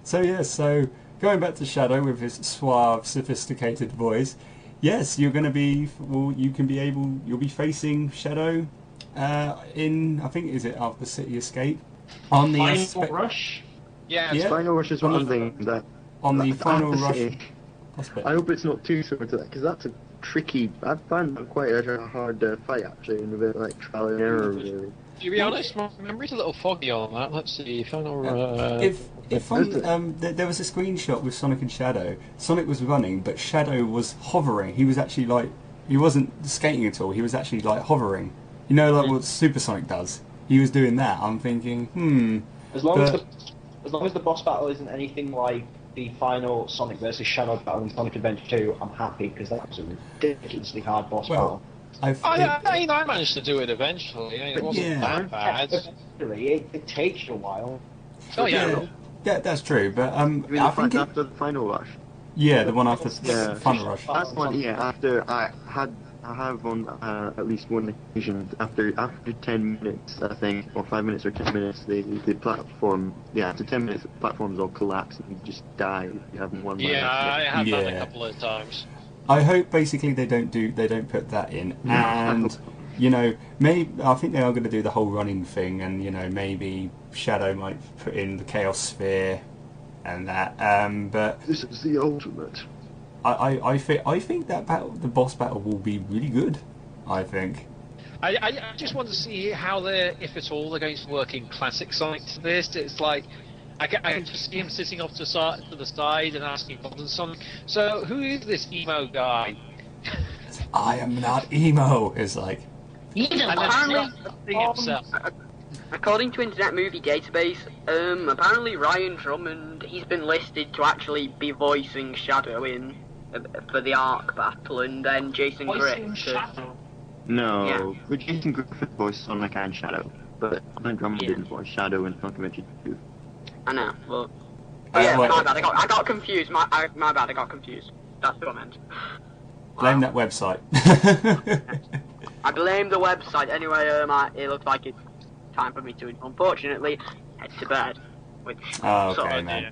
So going back to Shadow with his suave, sophisticated voice. Yes, you're going to be. Well, you'll be facing Shadow in. I think is it after City Escape on the Final Rush. Yeah. Final Rush is one thing that on the Final Rush. I hope it's not too similar to that because that's a tricky. I find that quite a hard fight actually, and a bit like trial and error. Really. To be honest, my memory's a little foggy on that. Let's see. Final. There was a screenshot with Sonic and Shadow. Sonic was running, but Shadow was hovering. He was actually like, he wasn't skating at all. He was actually like hovering. You know, like what Super Sonic does. He was doing that. I'm thinking, As long as the boss battle isn't anything like the final Sonic versus Shadow battle in Sonic Adventure 2, I'm happy because that was a ridiculously hard boss battle. I managed to do it eventually. It wasn't that bad. It takes you a while. Oh yeah. Yeah, that's true. But I think after the Final Rush. Yeah, the one after Final Rush. That's one. Yeah, after I have on at least one occasion after 10 minutes, I think, or 5 minutes or 10 minutes, the platform. Yeah, after 10 minutes, the platforms all collapse and you just die. You haven't won. Yeah, I have that a couple of times. I hope basically they don't put that in, and you know, I think they are going to do the whole running thing, and you know, maybe Shadow might put in the Chaos Sphere and that. But this is the ultimate. I think that the boss battle will be really good. I think. I just want to see how if at all they're going to work in classic Sonic to this. It's like I can just see him sitting off to the side and asking modern Sonic, so who is this emo guy? I am not emo. It's like. According to Internet Movie Database, apparently Ryan Drummond, he's been listed to actually be voicing Shadow in for the Ark battle, and then Jason Griffith. No, but Jason Griffith voiced Sonic and Shadow, but Ryan Drummond didn't voice Shadow in Sonic Adventure 2. I know, but my bad. I got confused. My bad. I got confused. That's what I meant. Blame that website. I blame the website. Anyway, it looks like it's time for me to, unfortunately, head to bed. Man.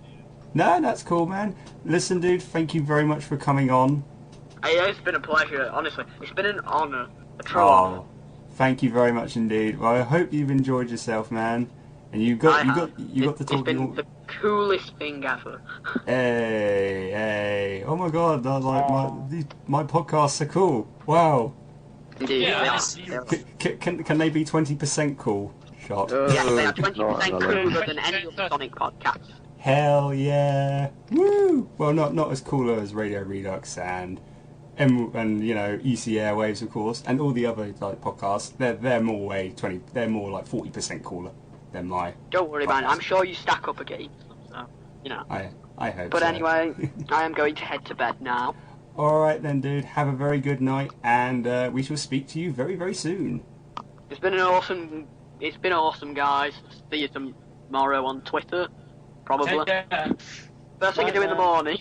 No, that's cool, man. Listen, dude, thank you very much for coming on. It's been a pleasure, honestly. It's been an honour. A true honour. Thank you very much indeed. Well, I hope you've enjoyed yourself, man. And you got to talk. It's been the coolest thing ever. Hey! Oh my God! My podcasts are cool. Wow. Indeed, Yeah, they are. Can they be 20% cool? Shot. Yes, they are 20% cooler than any other Sonic podcast. Hell yeah! Woo! Well, not as cooler as Radio Redux and you know EC Airwaves, of course, and all the other like podcasts. They're more They're more like 40% cooler than my. Don't worry, man. I'm sure you stack up again. So, you know. I hope. But so. Anyway, I am going to head to bed now. All right then, dude. Have a very good night, and we shall speak to you very, very soon. It's been awesome, guys. See you tomorrow on Twitter, probably. First thing you do in the morning.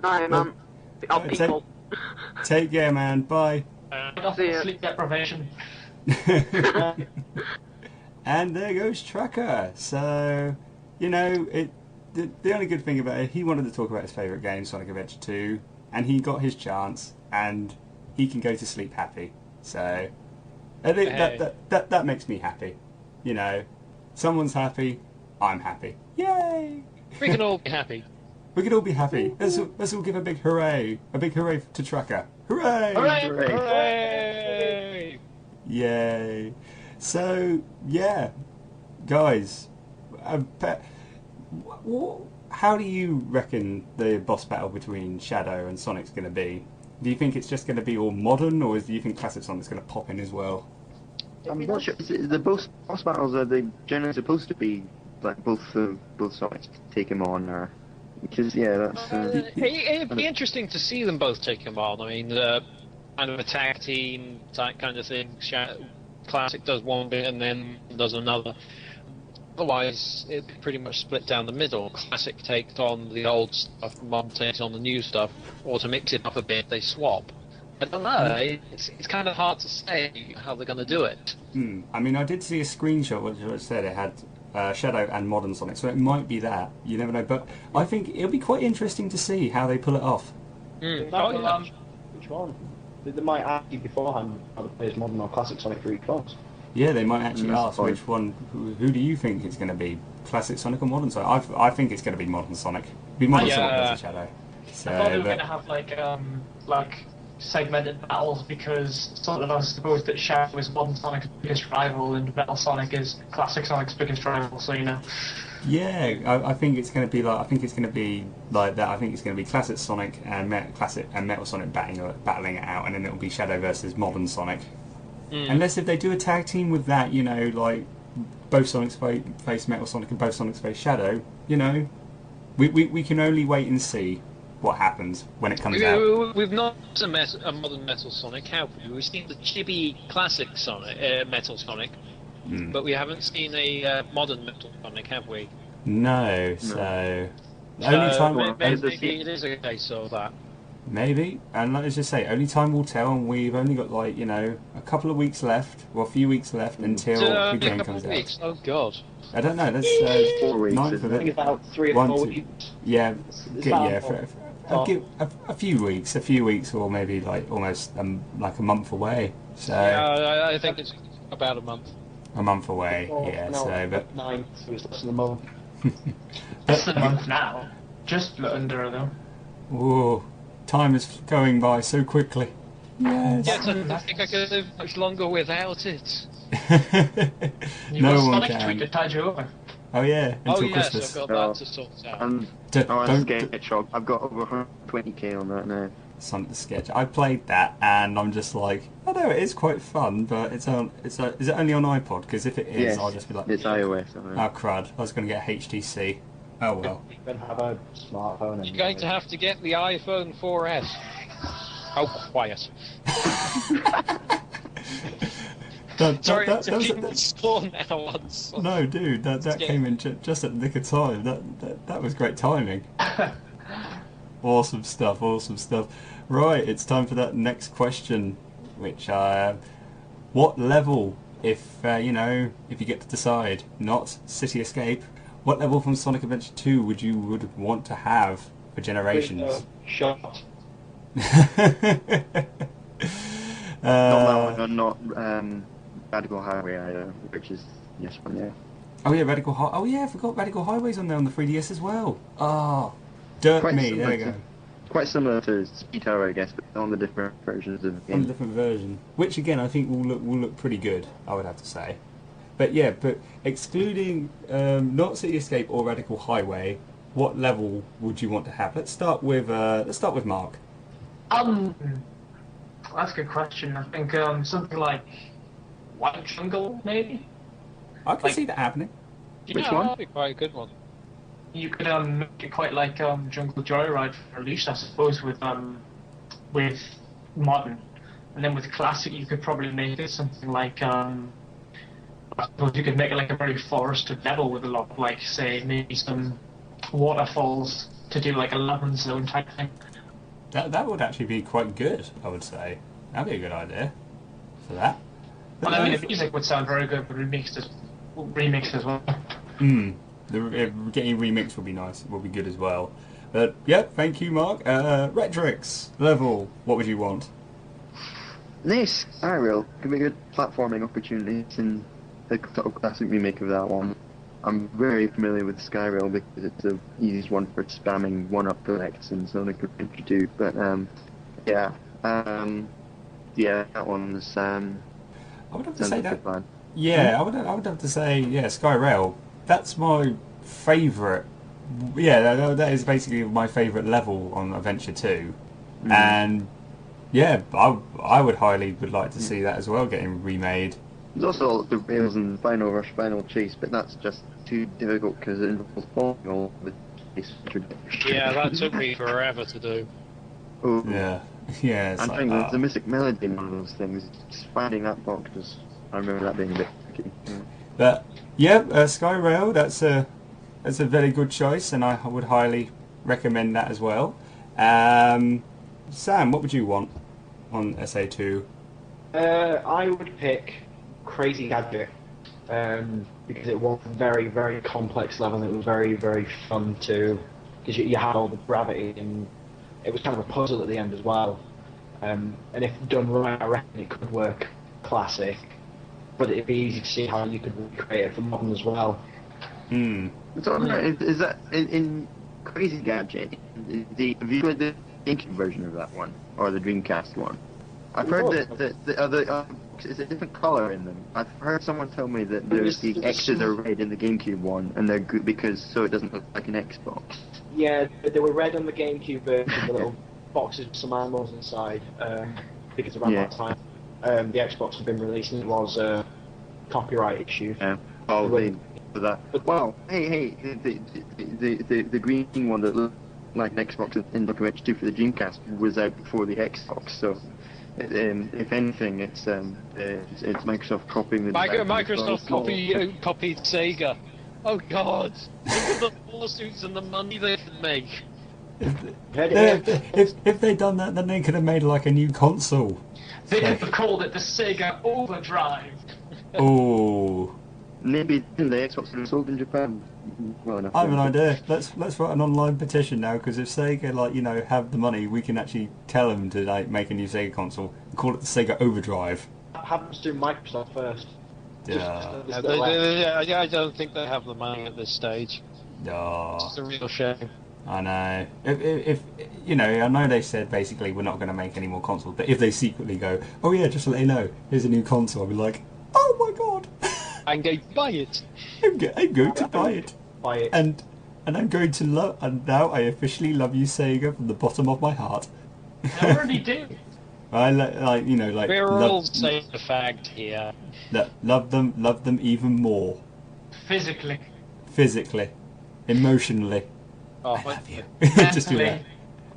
Night, man. People. Take care, man. Bye. See ya. Sleep deprivation. And there goes Trucker. So, you know, the only good thing about it, he wanted to talk about his favourite game, Sonic Adventure 2, and he got his chance, and he can go to sleep happy. So, I think that makes me happy. You know, someone's happy, I'm happy. Yay! We can all be happy. We can all be happy. Let's all give a big hooray to Trucker. Hooray! Hooray! Hooray! Yay! So yeah, guys, how do you reckon the boss battle between Shadow and Sonic's going to be? Do you think it's just going to be all modern, or do you think classic Sonic's going to pop in as well? I'm not sure. The boss battles, are they generally supposed to be like both Sonics take him on, or because that's. It'd be interesting to see them both take him on. I mean, kind of a tag team type kind of thing. Classic does one bit and then does another. Otherwise, it'd be pretty much split down the middle. Classic takes on the old stuff, Mom takes on the new stuff, or to mix it up a bit, they swap. I don't know. It's kind of hard to say how they're going to do it. I mean, I did see a screenshot which said it had Shadow and Modern Sonic, so it might be that. You never know. But I think it'll be quite interesting to see how they pull it off. Which one? They might ask you beforehand how to play as Modern or Classic Sonic for each one. Yeah, they might actually ask which one. Who do you think it's going to be? Classic Sonic or Modern Sonic? I think it's going to be Modern Sonic. Be Modern Sonic versus Shadow. So, I thought they were going to have like segmented battles, because sort of I suppose that Shadow is Modern Sonic's biggest rival and Metal Sonic is Classic Sonic's biggest rival. So you know. Yeah, I think it's going to be like. I think it's going to be like that. I think it's going to be Classic Sonic and Metal Sonic battling it out, and then it'll be Shadow versus Modern Sonic. Unless if they do a tag team with that, you know, like both Sonics face Metal Sonic and both Sonics face Shadow. You know, we can only wait and see what happens when it comes out. We've not seen a modern Metal Sonic, have we? We've seen the chibi Classic Sonic, Metal Sonic. But we haven't seen a modern Metal Sonic, have we? No, so only time. Maybe it is a case of that. Maybe, and let's just say, only time will tell, and we've only got like a couple of weeks left, or a few weeks left until the game comes out. Oh God! I don't know. That's 4 weeks. ninth of it. I think about 3 or 4 weeks. Yeah, a few weeks, or maybe like almost like a month away. So yeah, I think it's about a month. A month away, but 9, so it's less than a month. Less than a month now. Just under though. Whoa, time is going by so quickly. Yes. Yes, I think I could live much longer without it. No one can. Sonic to tide you over. Oh yeah, until yes, Christmas. I've got that to sort out. I've got over 120k on that now. Sonic the Sketch. I played that, and I'm just like, I know it is quite fun, but is it only on iPod? Because if it is, yes, I'll just be like, it's iOS. Oh crud! I was going to get HTC. Oh well. You can have a smartphone. You're going to have to get the iPhone 4S. Oh, quiet. Sorry, it's a few months score now. No, dude, that came in just at the nick of time. That was great timing. Awesome stuff. Right, it's time for that next question, which what level, if you get to decide, not City Escape, what level from Sonic Adventure 2 would want to have for Generations? Shot. Not that one, not Radical Highway either, which is yes one, yeah. Oh yeah, I forgot Radical Highway's on there on the 3DS as well. Ah, dirt Quite me. There similar you go. quite similar to Speed Tower, I guess, but on the different versions of the On a game. different version, which again I think will look pretty good. I would have to say, but yeah, but excluding not City Escape or Radical Highway, what level would you want to have? Let's start with Mark. That's a good question. I think something like White Jungle, maybe. I can see that happening. Yeah, that'd be quite a good one. You could make it quite like Jungle Joyride for Release, I suppose, with modern, and then with classic, you could probably make it something like I suppose you could make it like a very forested level with a lot of, like, say, maybe some waterfalls to do like a Labyrinth Zone type thing. That would actually be quite good, I would say. That'd be a good idea for that. But Well, I mean, the music would sound very good, but remixed as well. Getting remixed would be nice. Would be good as well. But yeah, thank you, Mark. Retrix level. What would you want? Nice, Skyrail could be a good platforming opportunity in the sort of classic remake of that one. I'm very familiar with Skyrail because it's the easiest one for spamming one-up collects and Sonic Adventure 2. But yeah, that one's I would have to sounds say like a that. good plan. Yeah, I would have to say Skyrail. That's my favourite. Yeah, that is basically my favourite level on Adventure 2, and yeah, I would like to see that as well getting remade. There's also the Rails and Final Rush, Final Chase, but that's just too difficult because it involves falling all over the place. Yeah, that took me forever to do. Oh, Yeah, yeah. It's I'm like, thinking there's a Mystic Melody in one of those things. Just finding that box was, I remember that being a bit tricky. But yeah, Skyrail. That's a very good choice, and I would highly recommend that as well. Sam, what would you want on SA2? I would pick Crazy Gadget because it was a very, very complex level and it was very, very fun too because you had all the gravity and it was kind of a puzzle at the end as well. And if done right, I reckon it could work classic, but it'd be easy to see how you could recreate it for modern as well. So, is that in Crazy Gadget? Have you played the GameCube version of that one or the Dreamcast one? I've heard that the other it's a different color in them. I've heard someone tell me that the X's are red in the GameCube one, and they're good because so it doesn't look like an Xbox. Yeah, they were red on the GameCube version, the little boxes with some animals inside, because around that time the Xbox had been released and it was a copyright issue. Yeah. For that. But wow, hey, the green one that looked like an Xbox in Documentary 2 for the Dreamcast was out before the Xbox, so if anything, it's Microsoft copying the design. Microsoft copied Sega. Oh God! Look at the lawsuits and the money they can make. If they'd done that, then they could have made like a new console. They could have called it the Sega Overdrive. Oh. Maybe the Xbox would have sold in Japan well enough. I have an idea. Let's write an online petition now, because if Sega have the money, we can actually tell them to make a new Sega console and call it the Sega Overdrive. That happens to Microsoft first. Yeah. I don't think they have the money at this stage. Oh. It's a real shame. I know. If I know they said basically we're not going to make any more consoles, but if they secretly go, oh yeah, just to let you know, here's a new console, I'll be like, oh my god. I'm going to buy it. I'm going to buy it. And I'm going to love. And now I officially love you, Sega, from the bottom of my heart. I already do. I We're all saying the fact here. Love them even more. Physically, emotionally. Oh, I love you. mentally, Just do that.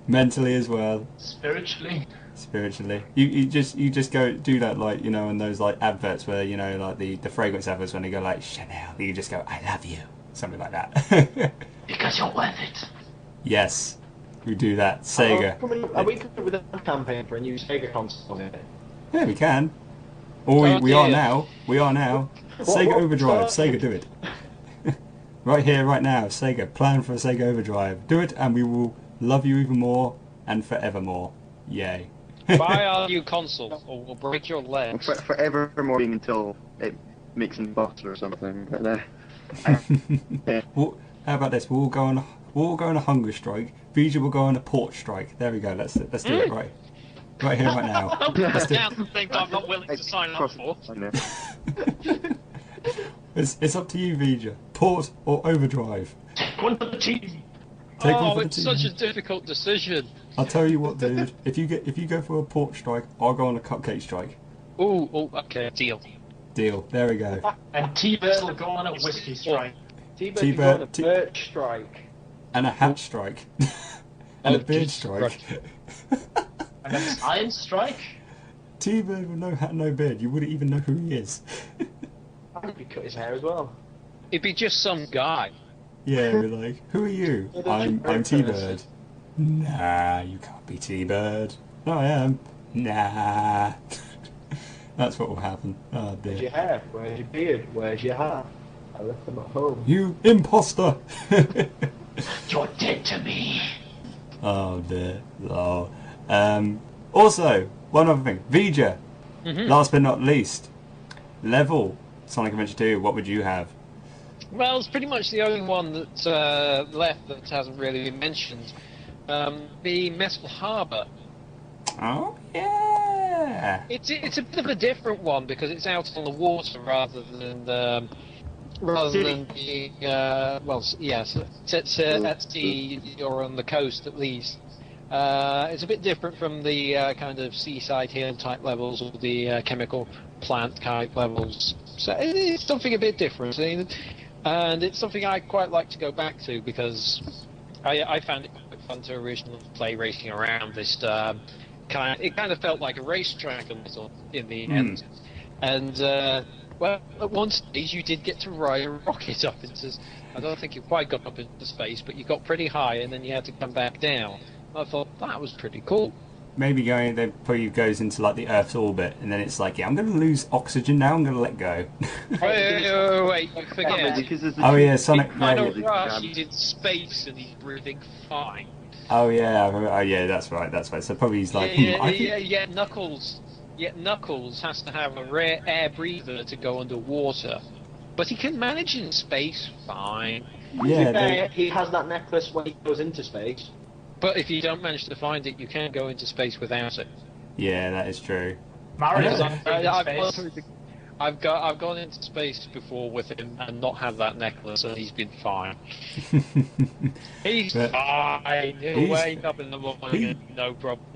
Mentally as well. spiritually. You just go do that in those adverts where the fragrance adverts when they go like Chanel, you just go I love you, something like that. Because you're worth it. Yes, we do that. Sega. Are we coming with a campaign for a new Sega console here? Yeah, we can. Or we are now. We are now. Sega Overdrive. Sega, do it. Right here, right now. Sega, plan for a Sega Overdrive. Do it, and we will love you even more and forevermore. Yay. Buy our new console, or we'll break your legs. Forevermore until it makes an bust or something. But Well, how about this? We'll We'll all go on a hunger strike. Vger will go on a port strike. There we go. Let's do it right here, right now. Let's do Now the thing I'm not willing to sign up for. It's up to you, Vger. Port or overdrive. One for the team. Take one Oh, for the it's team. such a difficult decision. I'll tell you what, dude. If you go for a port strike, I'll go on a cupcake strike. Oh, okay, deal. Deal. There we go. And T-Bird will go on a whiskey strike. T-Bird T-Bird- can go on a T- birch strike. And a hat strike. And a beard Jesus strike. Christ. And then Iron strike. T-Bird with no hat, no beard. You wouldn't even know who he is. I hope he cut his hair as well. It'd be just some guy. Yeah, we're like, who are you? I'm T-Bird. Nah, you can't be T-Bird. No, I am. Nah. That's what will happen. Oh Where's your dear. hair? Where's your beard? Where's your hat? I left them at home. You imposter! You're dead to me. Oh dear. Oh. Also, one other thing. Vger, last but not least, level Sonic Adventure 2, what would you have? Well, it's pretty much the only one that's left that hasn't really been mentioned. The Metal Harbour. Oh, yeah! It's a bit of a different one because it's out on the water rather than being yes, it's at sea or on the coast at least. It's a bit different from the kind of seaside hill type levels or the chemical plant type levels. So it's something a bit different, and it's something I quite like to go back to because I found it quite fun to originally play racing around this. It kind of felt like a racetrack a little in the end, and well, at one stage you did get to ride a rocket up into. I don't think you quite got up into space, but you got pretty high, and then you had to come back down. I thought that was pretty cool. Maybe they probably goes into like the Earth's orbit, and then it's like, yeah, I'm going to lose oxygen now. I'm going to let go. Wait, you forget. Oh yeah, Sonic. Kind of Yeah. rush. He's in space and he's breathing fine. Oh yeah, that's right. So probably he's like, Yet Knuckles has to have a rare air breather to go underwater, but he can manage in space fine. He has that necklace when he goes into space. But if you don't manage to find it, you can go into space without it. Yeah, that is true. Mario's on space. I've gone into space before with him and not had that necklace, and he's been fine. He's fine. He'll wake up in the morning and no problem.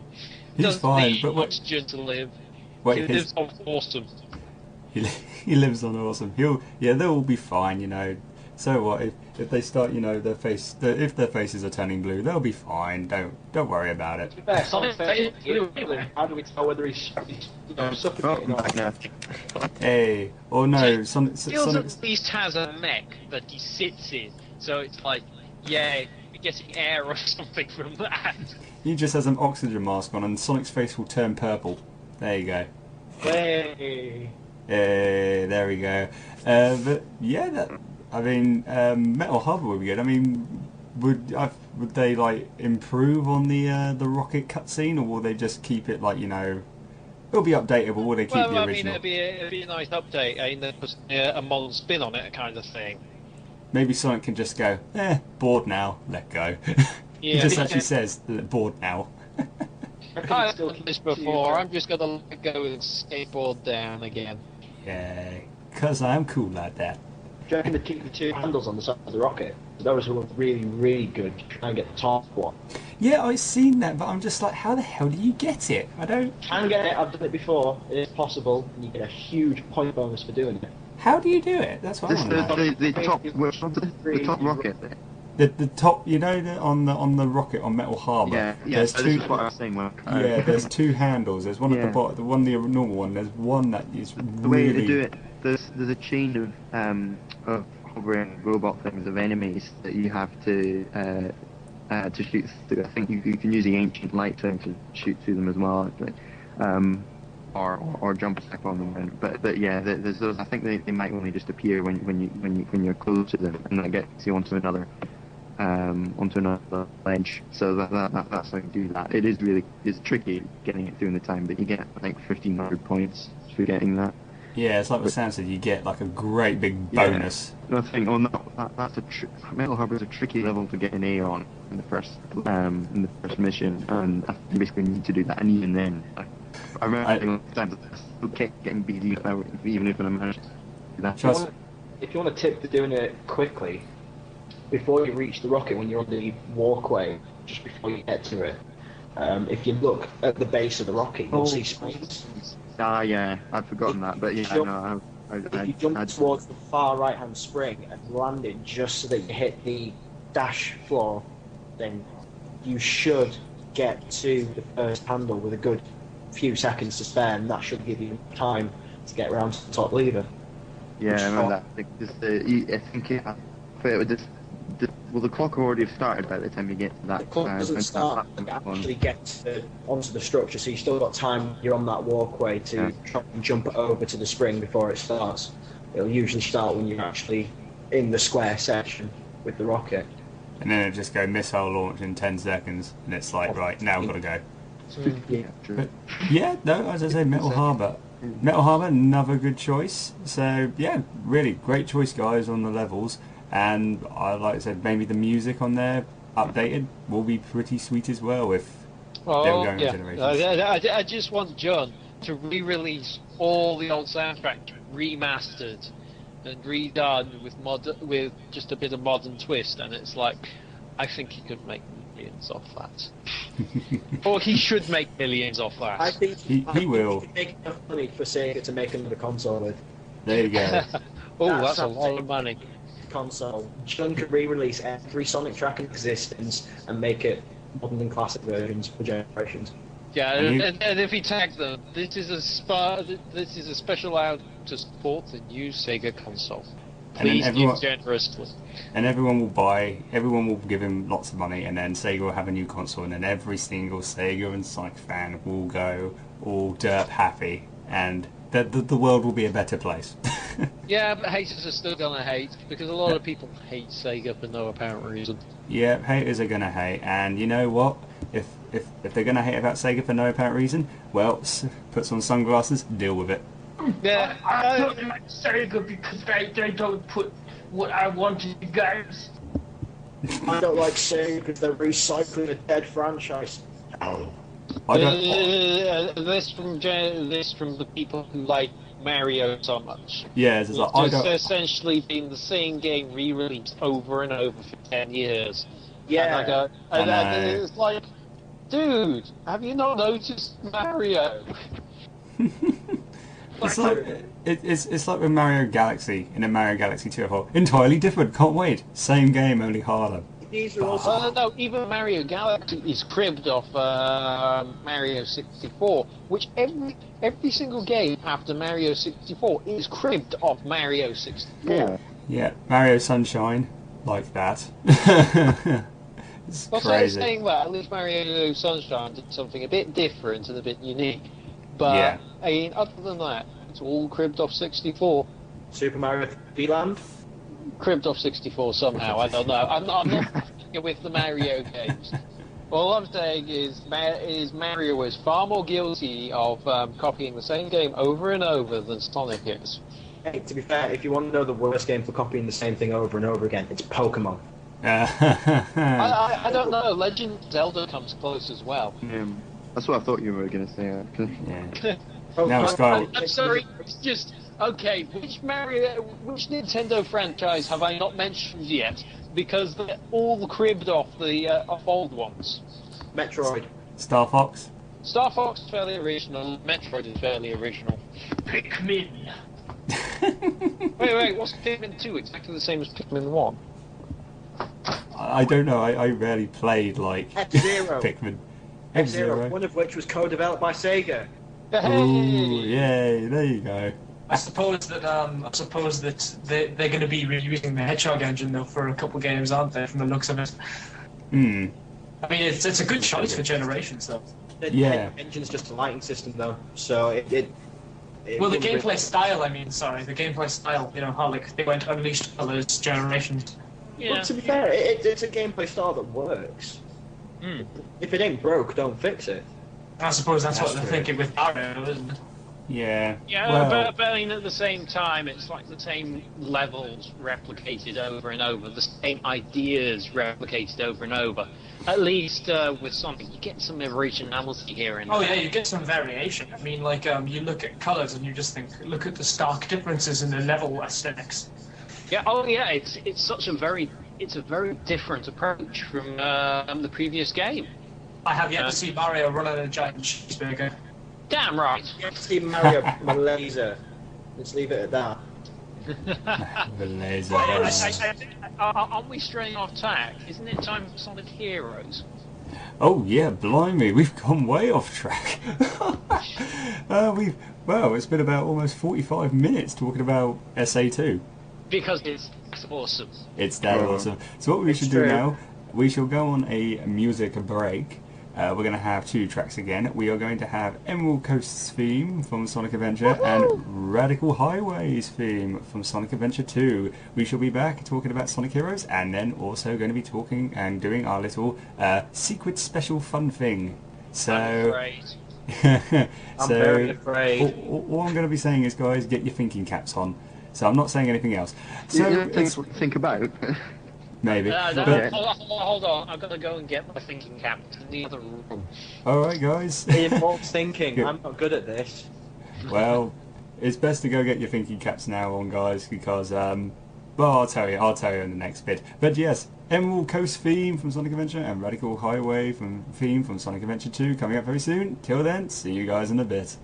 He's Doesn't fine, need but oxygen to live. Wait, He lives on awesome. He lives on awesome. They'll all be fine, So what if they start, if their faces are turning blue, they'll be fine. Don't worry about it. How do we tell whether he's suffocating or not? Hey, or no, Sonic. At least has a mech that he sits in, so it's like, yeah, you're getting air or something from that. He just has an oxygen mask on, and Sonic's face will turn purple. There you go. Hey. Hey, there we go. But yeah, Metal Harbour would be good. I mean, would they like improve on the rocket cutscene, or will they just keep it like it'll be updated, but will they keep the original? It'd be a nice update, and then put a modern spin on it, kind of thing. Maybe Sonic can just go, bored now, let go. He just actually says, bored now. I've done this before. I'm just gonna let go and skateboard down again. Yeah, 'cause I'm cool like that. Do you reckon they keep the two handles on the side of the rocket? Those who look really, really good to try and get the top one. Yeah, I've seen that, but I'm just like, how the hell do you get it? I don't... Can get it, I've done it before, it is possible, and you get a huge point bonus for doing it. How do you do it? That's what I want to know. The top rocket. The top, on the rocket on Metal Harbour. Yeah. There's So two. this is what I was saying. There's two handles. There's one at the bottom, the normal one. There's one that is The way they do it, there's a chain of hovering robot things of enemies that you have to shoot through. I think you can use the ancient light to shoot through them as well, or jump attack on them. But yeah, there's those. I think they might only just appear when you're close to them, and that gets you onto another ledge. So that's how you do that. It's tricky getting it through in the time, but you get I think 1,500 points for getting that. Yeah, it's like what Sam said. You get like a great big bonus. Yeah. I think Metal Harbor is a tricky level to get an A on in the first mission, and I basically need to do that. And even then, I remember times I still kept getting BD even if I managed to do that. If you want a tip for doing it quickly, before you reach the rocket, when you're on the walkway, just before you get to it, if you look at the base of the rocket, you'll see springs. Yeah, I'd forgotten that, but yeah, if you jump towards the far right-hand spring and land it just so that you hit the dash floor, then you should get to the first handle with a good few seconds to spare, and that should give you time to get around to the top lever. Yeah, I remember that. The clock already have started by the time you get to that. The clock doesn't start when you actually get onto the structure, so you still got time. You're on that walkway to try and jump over to the spring before it starts. It'll usually start when you're actually in the square section with the rocket. And then it'll just go missile launch in 10 seconds, and it's like, right, now I've got to go. Yeah, true. But, yeah, no, as I say, Metal Harbor, another good choice. So, yeah, really, great choice, guys, on the levels. And like I said, maybe the music on there, updated, will be pretty sweet as well if they were going on generations. I just want John to re-release all the old soundtrack remastered and redone with just a bit of modern twist, and it's like, I think he could make millions off that. Or he should make millions off that. I think he will. He could make enough money for Sega to make another console with. There you go. That's a lot of money. Console. John could re-release every Sonic track in existence and make it modern and classic versions for generations. Yeah, and if he tags them, this is a special out to support the new Sega console. Please use generously. And everyone will give him lots of money, and then Sega will have a new console, and then every single Sega and Sonic fan will go all derp happy, and the world will be a better place. Yeah, but haters are still gonna hate, because a lot of people hate Sega for no apparent reason. Yeah, haters are gonna hate, and you know what? If they're gonna hate about Sega for no apparent reason, well, put some sunglasses, deal with it. Yeah, I don't like Sega because they don't put what I want in the games. I don't like Sega because they're recycling a dead franchise. This from the people who like Mario so much. Yeah, it's like, essentially been the same game re-released over and over for 10 years. Yeah. And it's like, dude, have you not noticed Mario? It's like with Mario Galaxy in a Mario Galaxy 2 entirely different. Can't wait. Same game, only harder. These are also no, even Mario Galaxy is cribbed off Mario 64, which every single game after Mario 64 is cribbed off Mario 64. Yeah, Mario Sunshine, like that. It's well, crazy. Saying that, at least Mario Sunshine did something a bit different and a bit unique. But I mean, other than that, it's all cribbed off 64. Super Mario 3D Land? Cribbed off 64 somehow, I don't know. I'm not familiar with the Mario games. All I'm saying is Mario is far more guilty of copying the same game over and over than Sonic is. Hey, to be fair, if you want to know the worst game for copying the same thing over and over again, it's Pokemon. I don't know, Legend of Zelda comes close as well. That's what I thought you were going to say. Yeah. Now it's I'm sorry, it's just... Okay, which Nintendo franchise have I not mentioned yet? Because they're all cribbed off the old ones. Metroid. Star Fox. Star Fox is fairly original. Metroid is fairly original. Pikmin. Wait, what's Pikmin 2? Exactly the same as Pikmin 1. I don't know. I rarely played like F-Zero. Pikmin. F-Zero, one of which was co-developed by Sega. Hey! Ooh, yay! There you go. I suppose that they're going to be reusing the Hedgehog engine though for a couple games, aren't they? From the looks of it. Hmm. I mean, it's a good choice for generations though. The engine's just a lighting system though, so it well, the gameplay style. I mean, sorry, the gameplay style. You know how like they went unleashed all those generations. Yeah. Well, to be fair, it's a gameplay style that works. If it ain't broke, don't fix it. I suppose that's what they're thinking with Mario, isn't it? Yeah. Yeah, Well, but I mean, at the same time, it's like the same levels replicated over and over, the same ideas replicated over and over. At least with Sonic, you get some originality here and there. Oh yeah, you get some variation. I mean, like you look at colours and you just think, look at the stark differences in the level aesthetics. Yeah. Oh yeah. It's a very different approach from the previous game. I have yet to see Mario run on a giant cheeseburger. Damn right. You have to see Mario with a laser. Let's leave it at that. the laser. Aren't we straying off tack? Isn't it time for Sonic Heroes? Oh yeah, blimey, we've gone way off track. It's been about almost 45 minutes talking about SA2. Because it's awesome. It's that awesome. So what we should do now, we shall go on a music break. We're going to have 2 tracks again. We are going to have Emerald Coast's theme from Sonic Adventure and Radical Highway's theme from Sonic Adventure 2. We shall be back talking about Sonic Heroes and then also going to be talking and doing our little secret special fun thing. So, I'm afraid. I'm very afraid. All I'm going to be saying is, guys, get your thinking caps on. So I'm not saying anything else. So you don't think about. Maybe. Hold on, I've got to go and get my thinking cap in the other room. Alright, guys. It involves thinking. I'm not good at this. Well, it's best to go get your thinking caps now on, guys, because, well, I'll tell you in the next bit. But yes, Emerald Coast theme from Sonic Adventure and Radical Highway theme from Sonic Adventure 2 coming up very soon. Till then, see you guys in a bit.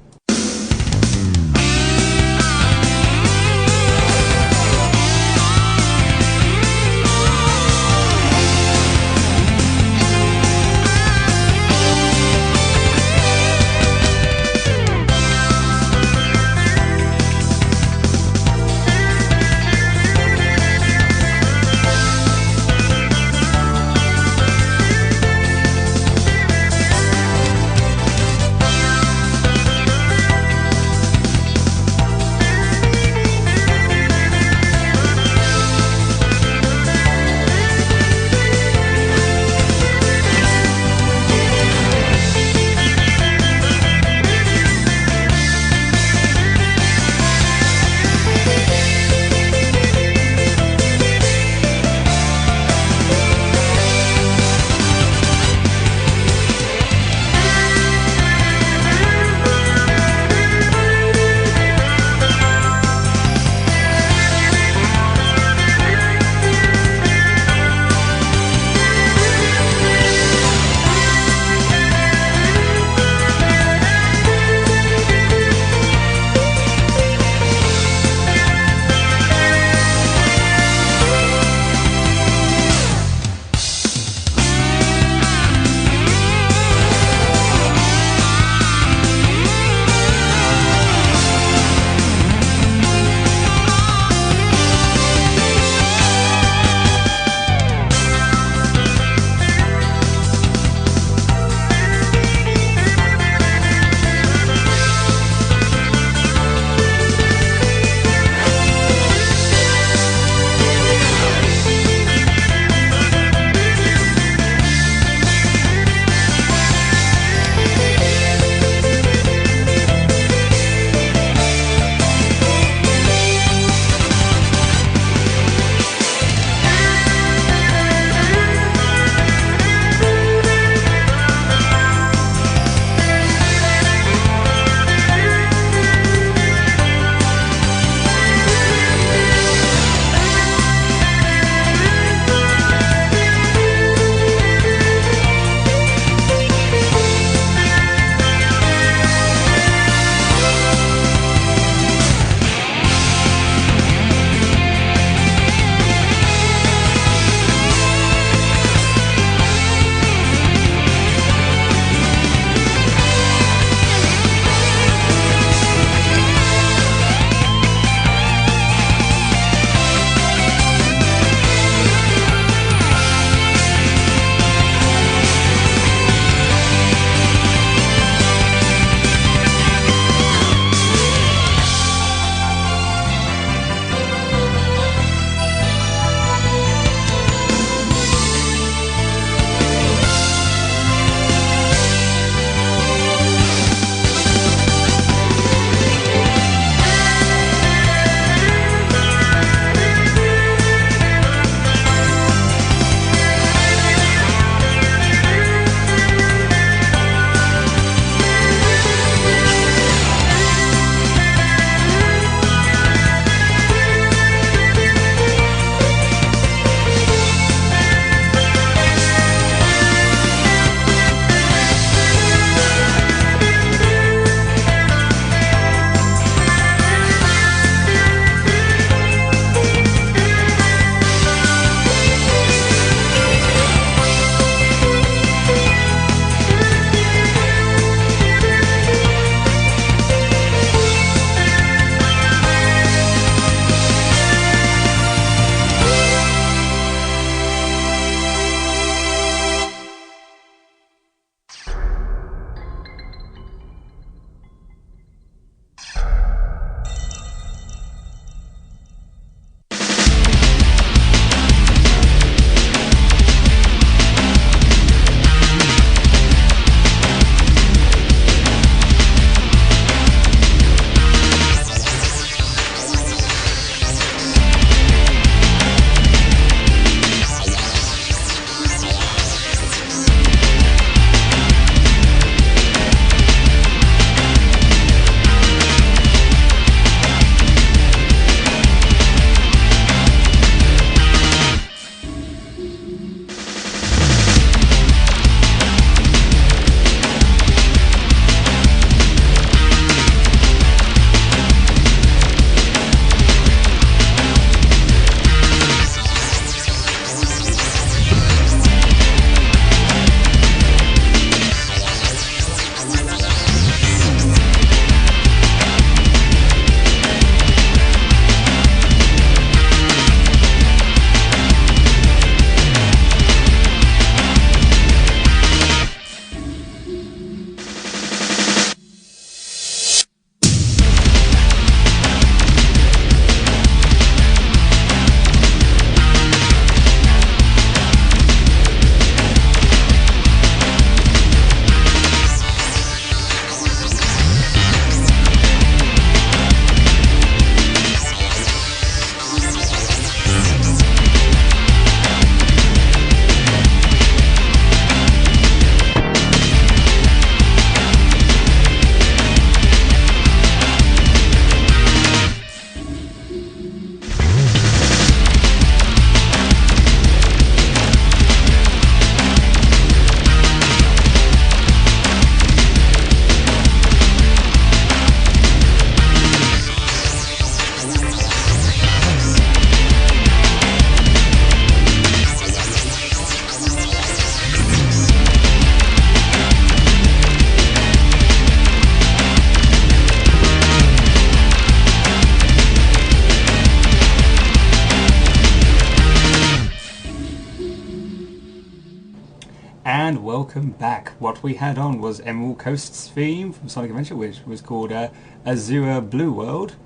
And welcome back. What we had on was Emerald Coast's theme from Sonic Adventure, which was called Azure Blue World.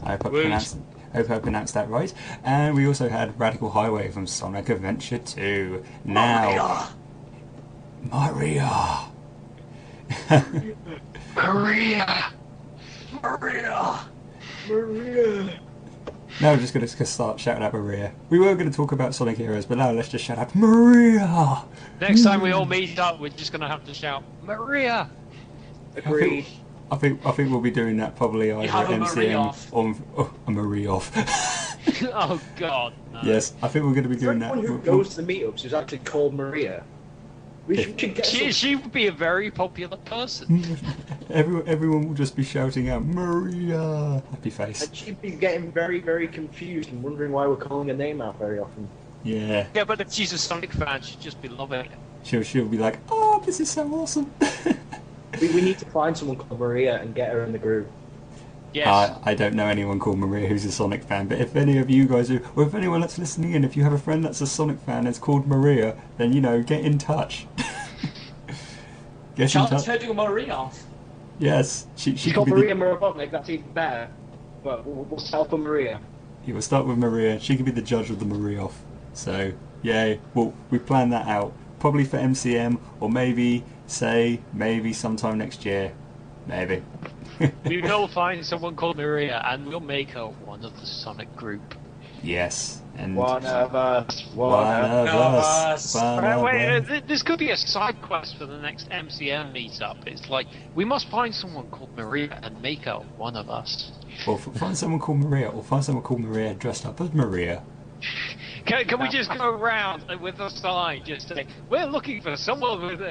I hope I pronounced that right. And we also had Radical Highway from Sonic Adventure 2. Now, Maria. Now we're just going to start shouting out Maria. We were going to talk about Sonic Heroes, but now let's just shout out Maria. Next time we all meet up, we're just going to have to shout Maria. Agreed. I think we'll be doing that probably either at MCM or a Marie off. Oh God. No. Yes, I think we're going to be doing that. Anyone who goes to the meetups is actually called Maria. We should get She would be a very popular person. Everyone will just be shouting out Maria. Happy face. And she'd be getting very, very confused and wondering why we're calling her name out very often. Yeah. Yeah, but if she's a Sonic fan, she'd just be loving it. She'll be like, oh, this is so awesome. We need to find someone called Maria and get her in the group. Yes. I don't know anyone called Maria who's a Sonic fan, but if any of you guys do, or if anyone that's listening in, if you have a friend that's a Sonic fan that's called Maria, then, get in touch. Get in touch. Turning Maria off. Yes. She called Maria Morobotnik, that's even better. But we'll start for Maria. Yeah, we'll start with Maria. She can be the judge of the Maria off. So, yeah, we planned that out. Probably for MCM, or maybe sometime next year. Maybe. We will find someone called Maria, and we'll make her one of the Sonic group. Yes, and one of us. This could be a side quest for the next MCM meetup. It's like, we must find someone called Maria and make her one of us. Or find someone called Maria, or find someone called Maria dressed up as Maria. Can we just go around with a sign, just say, we're looking for someone with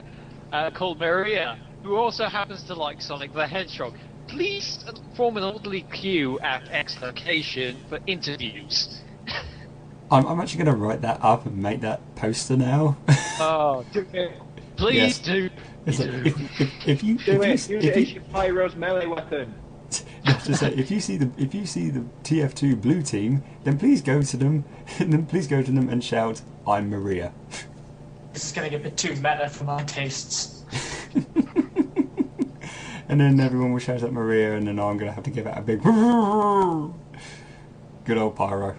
called Maria, who also happens to like Sonic the Hedgehog. Please form an orderly queue at X location for interviews. I'm actually going to write that up and make that poster now. Oh, please do. It's like, if you use your Pyro's melee weapon. Just say, if you see the TF2 blue team, then please go to them. And shout, "I'm Maria." This is getting a bit too meta for my tastes. And then everyone will shout at Maria, and then I'm going to have to give out a big good old pyro.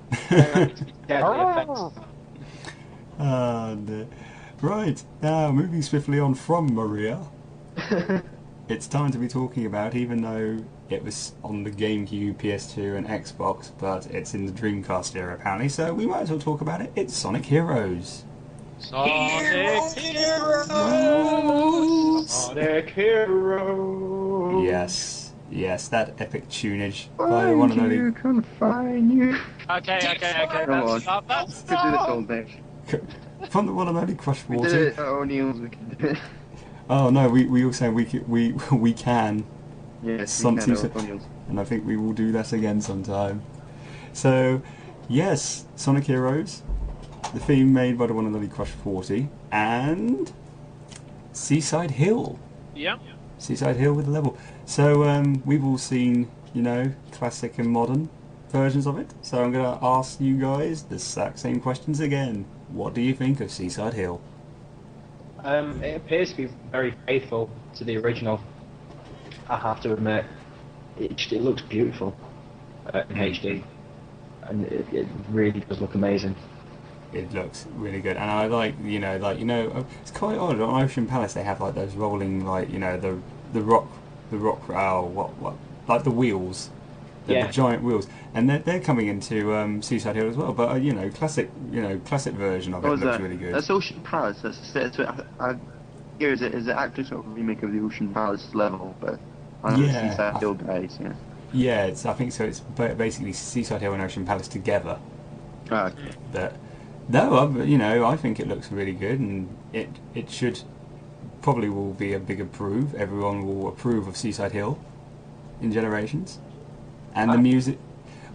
Right, now moving swiftly on from Maria, it's time to be talking about, even though it was on the GameCube, PS2 and Xbox, but it's in the Dreamcast era apparently, so we might as well talk about it. It's Sonic Heroes. Sonic Heroes! Sonic Heroes! Yes, that epic tunage by the one and only... Confine you. Okay, stop that. We could do this all day. From the one and only Crush We 40. did it at O'Neill's, we can do it. Oh no, we all saying we can. Yes, we can at O'Neill's. And I think we will do that again sometime. So, yes, Sonic Heroes, the theme made by the one and only Crush 40, and Seaside Hill. Yeah. Seaside Hill with a level. So we've all seen, classic and modern versions of it. So I'm going to ask you guys the exact same questions again. What do you think of Seaside Hill? It appears to be very faithful to the original. I have to admit, it looks beautiful in HD, and it really does look amazing. It looks really good, and I like, it's quite odd. On Ocean Palace, they have like those rolling, the rock, like the wheels, the giant wheels, and they're coming into Seaside Hill as well. But classic version of it looks really good. That's Ocean Palace. Is it actually sort of a remake of the Ocean Palace level? But I know the Seaside Hill guys. Yeah, I think so. It's basically Seaside Hill and Ocean Palace together. Okay. But no, I think it looks really good, and it should probably will be a big approve. Everyone will approve of Seaside Hill in Generations, and the music.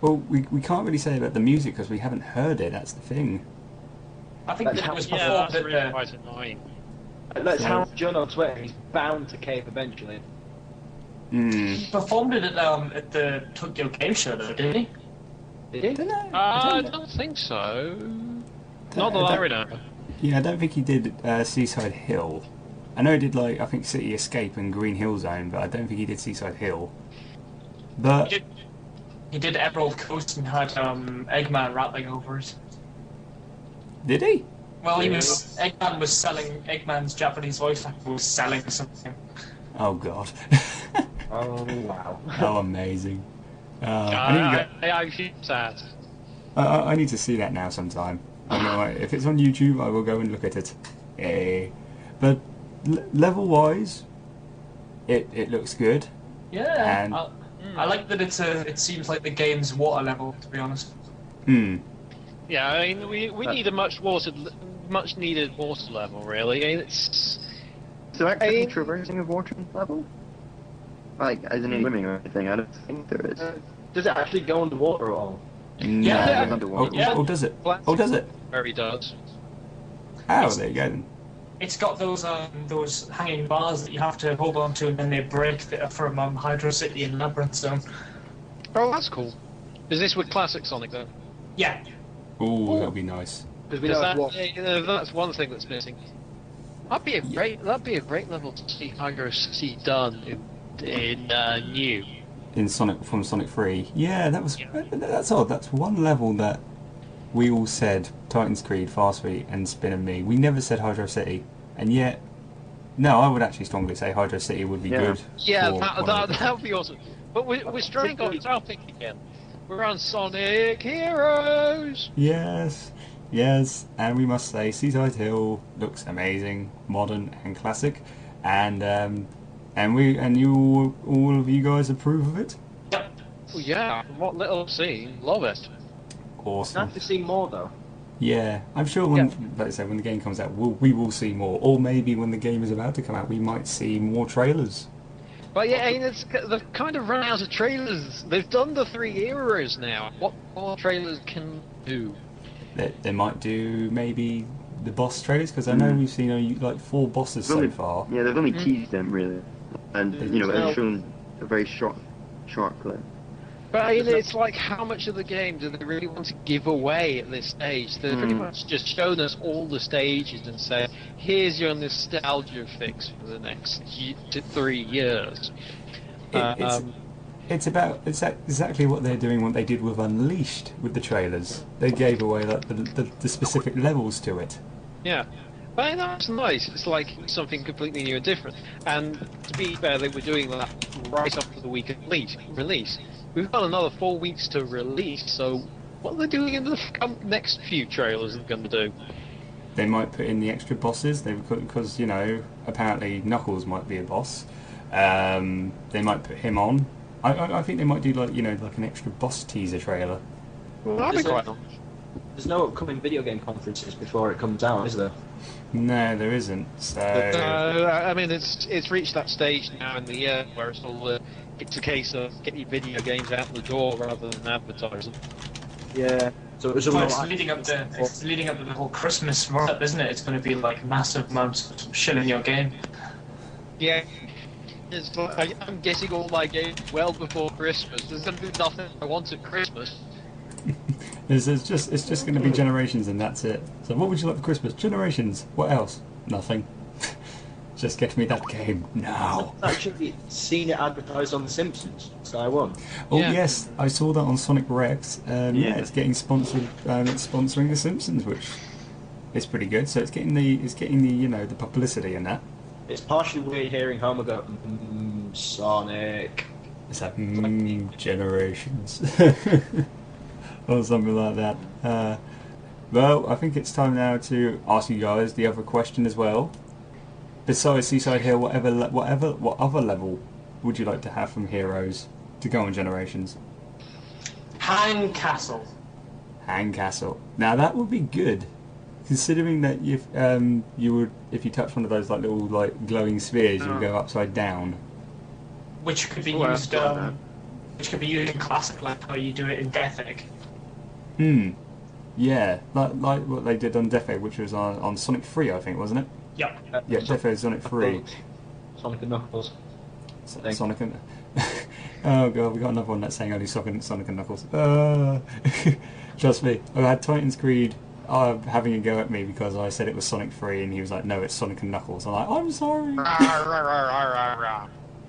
Well, we can't really say about the music because we haven't heard it. That's the thing. I think that was performed that's really quite annoying. Let's have John on Twitter. He's bound to cave eventually. He performed it at the Tokyo Game Show, though, didn't he? Did he? I don't think so. Not that I remember. Yeah, I don't think he did Seaside Hill. I know he did I think City Escape and Green Hill Zone, but I don't think he did Seaside Hill. But he did Emerald Coast and had Eggman rattling over it. Did he? Well, Eggman was selling Eggman's Japanese voice actor was selling something. Oh God. Oh wow. How amazing. I feel sad. I need to see that now sometime. I know if it's on YouTube, I will go and look at it. But level-wise, it looks good. Yeah, and I like that it seems like the game's water level, to be honest. Yeah, I mean, we need a much needed water level, really. I mean, it's... Is there actually traversing of water level? Like, as in swimming or anything? I don't think there is. Does it actually go underwater at all? No. Yeah. Oh, does it? Oh, does it? Very does. Oh, there you go then. It's got those hanging bars that you have to hold on to, and then they break from Hydro City and Labyrinth Zone. Oh, that's cool. Is this with Classic Sonic, then? Yeah. Ooh, that'd be nice. That's one thing that's missing. That'd be a great level to see Hydro City done in new. In from Sonic 3. Yeah, that's odd. That's one level that we all said Titan's Creed, Fast Feet and Spin and Me. We never said Hydro City, and yet, no, I would actually strongly say Hydro City would be good. Yeah, that would be awesome. But we're straying off topic again. We're on Sonic Heroes. Yes, and we must say Seaside Hill looks amazing, modern and classic, and all of you guys approve of it. Well, yeah, from what little I've seen, love it. Awesome. Nice to see more though. Yeah, I'm sure when the game comes out, we will see more. Or maybe when the game is about to come out, we might see more trailers. But yeah, I mean, they've kind of run out of trailers. They've done the 3 eras now. What more trailers can do? They might do maybe the boss trailers, because I know we've seen like 4 bosses so far. Yeah, they've only teased them really, and they've shown a very short clip. But I mean, it's like, how much of the game do they really want to give away at this stage? They've pretty much just shown us all the stages and said, here's your nostalgia fix for the next 3 years. It's exactly what they're doing, what they did with Unleashed with the trailers. They gave away like the specific levels to it. Yeah. But that's nice. It's like something completely new and different. And to be fair, they were doing that right after the week of release. We've got another 4 weeks to release, so what are they doing in the next few trailers they're going to do? They might put in the extra bosses, because, apparently Knuckles might be a boss. They might put him on. I think they might do like an extra boss teaser trailer. Well, that'd be quite nice. There's no upcoming video game conferences before it comes out, is there? No, there isn't. So I mean, it's reached that stage now in the year where it's a case of get your video games out the door rather than advertising. Yeah. So it's leading up to the whole Christmas run-up, isn't it? It's going to be like massive amounts of shilling your game. Yeah. I'm getting all my games well before Christmas. There's going to be nothing I want at Christmas. It's just going to be Generations and that's it. So what would you like for Christmas? Generations. What else? Nothing. Just get me that game now. I've actually seen it advertised on The Simpsons, Sky One. Oh yes, I saw that on Sonic Rex. Yeah, it's getting sponsored. It's sponsoring The Simpsons, which is pretty good. So it's getting the the publicity in that. It's partially weird hearing Homer go, Sonic. It's like Generations. Or something like that. Well, I think it's time now to ask you guys the other question as well. Besides Seaside Hill, what other level would you like to have from Heroes to go on Generations? Hang Castle. Hang Castle. Now that would be good, considering that if you touch one of those like little like glowing spheres, you would go upside down. Which could be used. Which could be used in Classic, like how you do it in Death Egg. Yeah, like what they did on Death Egg, which was on Sonic 3, I think, wasn't it? Yep. Yeah, Death Egg Sonic 3. Sonic and Knuckles. Sonic and... Oh god, we got another one that's saying only Sonic and Knuckles. Trust me, I've had Titan's Creed, having a go at me because I said it was Sonic 3, and he was like, no, it's Sonic and Knuckles. I'm like, I'm sorry.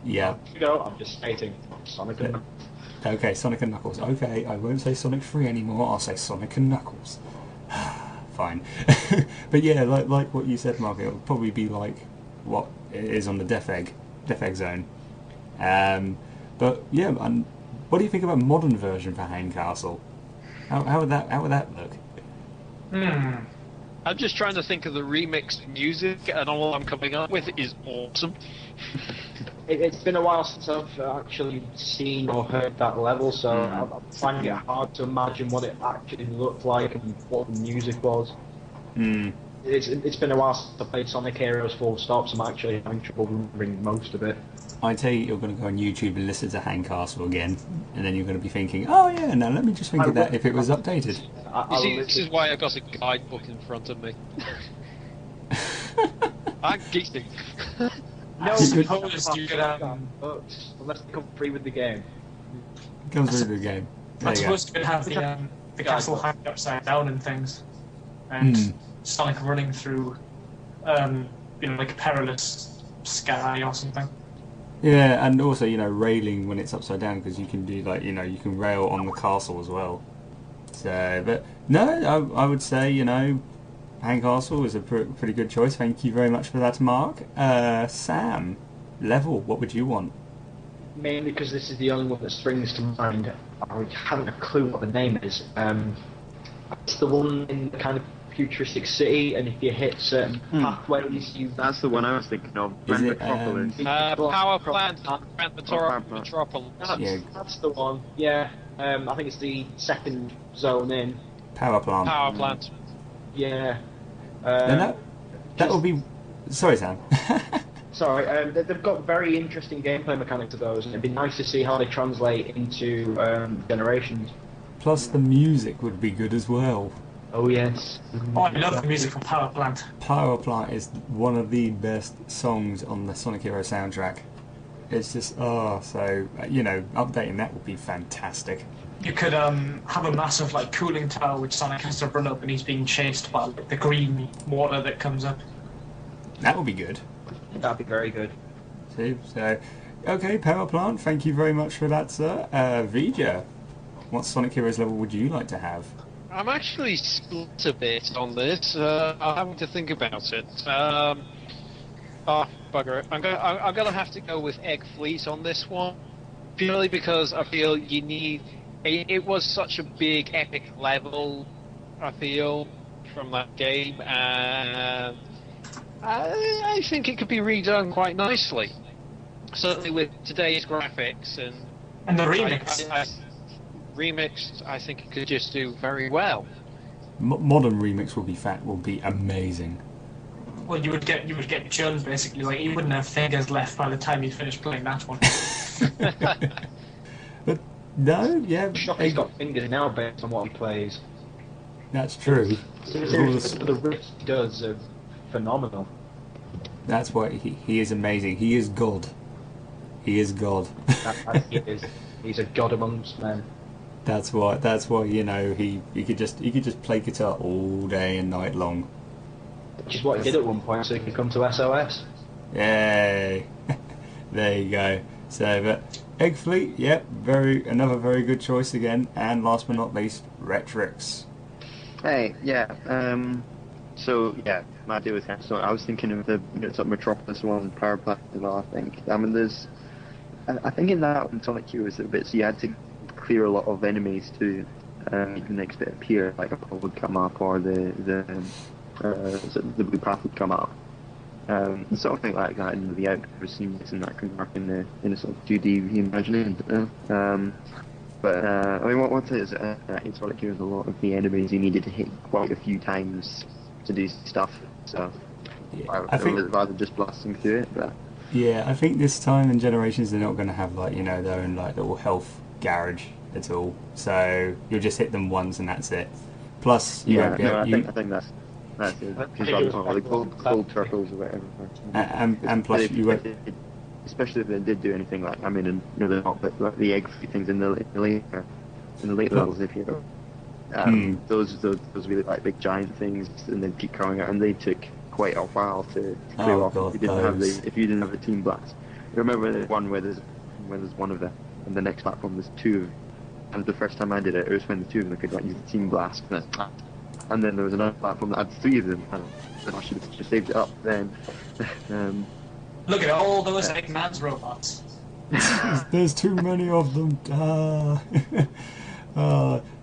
Yeah. No, I'm just stating Sonic and Knuckles. Okay, Sonic and Knuckles. Okay, I won't say Sonic 3 anymore, I'll say Sonic and Knuckles. Fine. But yeah, like what you said, Mark, it'll probably be like what it is on the Death Egg Zone. But yeah, and what do you think about a modern version for Hang Castle? How would that look? I'm just trying to think of the remixed music, and all I'm coming up with is awesome. It's been a while since I've actually seen or heard that level, so I'm finding it hard to imagine what it actually looked like and what the music was. It's been a while since I played Sonic Heroes full stop, so I'm actually having trouble remembering most of it. I tell you, you're going to go on YouTube and listen to Hang Castle again, and then you're going to be thinking, oh yeah, now let me just think of that if it was updated. You see, this is why I got a guidebook in front of me. I'm geeking. No, suppose you could books, unless they come free with the game. It comes through the game. I suppose you could have the castle hanging upside down and things, and Sonic running through, like a perilous sky or something. Yeah, and also, railing when it's upside down, because you can do, you can rail on the castle as well. So, but, no, I would say, Hang Castle is a pretty good choice. Thank you very much for that, Mark. Sam, level, what would you want? Mainly because this is the only one that springs to mind. I haven't a clue what the name is. It's the one in the kind of futuristic city, and if you hit certain pathways, That's the one I was thinking of. Is it, Metropolis. Power Plant, Metropolis. That's the one, yeah. I think it's the second zone in. Power Plant. Power Plant. Yeah. Then that would be... Sorry, Sam. Sorry, they've got very interesting gameplay mechanics of those, and it'd be nice to see how they translate into Generations. Plus the music would be good as well. Oh yes. Oh, I love the music from Power Plant. Power Plant is one of the best songs on the Sonic Hero soundtrack. It's just, updating that would be fantastic. You could have a massive cooling tower which Sonic has to run up, and he's being chased by the green water that comes up. That would be good. That'd be very good. See, so, okay, Power Plant, thank you very much for that, sir. Vger, what Sonic Heroes level would you like to have? I'm actually split a bit on this. I'm having to think about it. Bugger it. I'm gonna have to go with Egg Fleet on this one, purely because I feel you need. It was such a big, epic level. I feel from that game, and I think it could be redone quite nicely. Certainly with today's graphics and the remix. Remixed, I think it could just do very well. Modern remix will be amazing. Well, you would get Jun basically. He wouldn't have fingers left by the time you finished playing that one. But no, yeah. He's got fingers now based on what he plays. That's true. Seriously, the riffs he does are phenomenal. That's why he is amazing. He is God. He is God. He is. He's a god amongst men. That's why he could just play guitar all day and night long. Which is what he did at one point, so he could come to SOS. Yay! There you go. So, but Egg Fleet, yep, another very good choice again. And last but not least, Retrix. Hey, yeah. So yeah, my deal with that. So I was thinking of the Metropolis one, Power Plant as well. I think. I think in that one, Sonic Q was a bit. So you had to clear a lot of enemies to make the next bit appear, like a pole would come up or the blue path would come up. Something like that in the outdoor scenes, and that can work in a sort of 2D reimagining. But I mean, one thing is in Sonic Heroes, a lot of the enemies you needed to hit quite a few times to do stuff. So yeah, I think rather just blasting through it. But yeah, I think this time in Generations they're not going to have their own little health garage at all. So you'll just hit them once and that's it. Plus, I think that's it. Because gold turtles or whatever. And plus you won't. Especially if they did do anything like, they're not, but like the egg things in the later levels, if you know. Those really like big giant things, and then keep growing out, and they took quite a while to clear off God, if you didn't have the team blast. I remember the one where there's one of them, and the next platform there's two of them. And the first time I did it was when the two of them could use the team blast, and then there was another platform that had three of them, and I should have just saved it up then. Look at all those Eggman's robots. There's too many of them.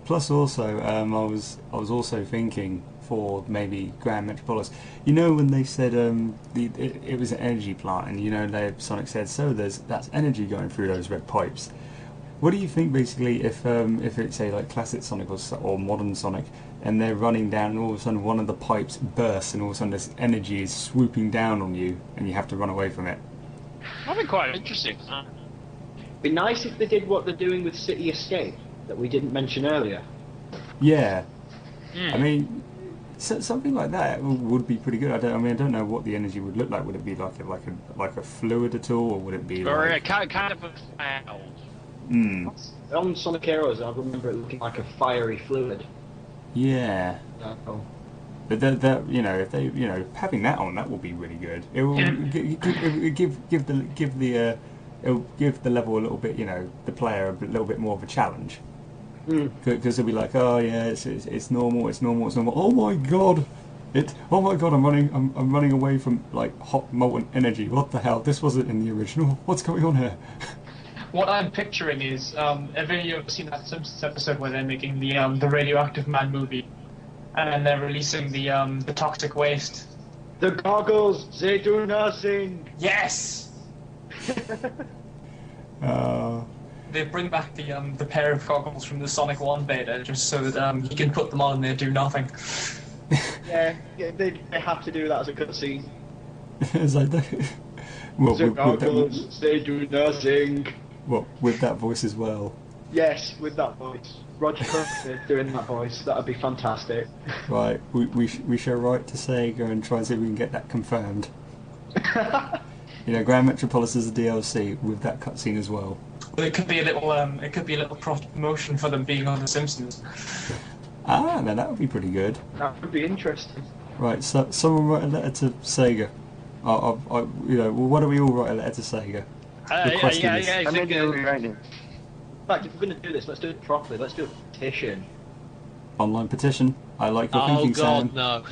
Plus, also, I was also thinking for maybe Grand Metropolis. You know when they said it was an energy plant, and Sonic said, so that's energy going through those red pipes. What do you think basically if it's a like classic Sonic or modern Sonic, and they're running down, and all of a sudden one of the pipes bursts, and all of a sudden this energy is swooping down on you, and you have to run away from it? That'd be quite interesting. Be nice if they did what they're doing with City Escape that we didn't mention earlier. Yeah, I mean, something like that would be pretty good. I don't know what the energy would look like. Would it be like a fluid at all, or would it be or like kind of a cloud? On Sonic Heroes, I remember it looking like a fiery fluid. Yeah. But that if they having that on, that will be really good. It will give the level a little bit, the player a little bit more of a challenge. Because they'll be like, oh yeah, it's normal. Oh my god, I'm running away from like hot molten energy. What the hell? This wasn't in the original. What's going on here? What I'm picturing is, have you ever seen that Simpsons episode where they're making the Radioactive Man movie, and they're releasing the toxic waste? The goggles, they do nothing. Yes. They bring back the pair of goggles from the Sonic 1 beta just so that you can put them on and they do nothing. yeah, they have to do that as a cutscene. It's like the goggles, they do nothing. What, with that voice as well? Yes, with that voice. Roger Clemens doing that voice, that would be fantastic. Right, we shall write to Sega and try and see if we can get that confirmed. Grand Metropolis is a DLC with that cutscene as well. Well, it could be a little cross promotion for them being on The Simpsons. Now that would be pretty good. That would be interesting. Right, so someone write a letter to Sega. Why don't we all write a letter to Sega? Yeah. I'm making it right now. In fact, if we're going to do this, let's do it properly. Let's do a petition. Online petition. I like your thinking, Sam. No.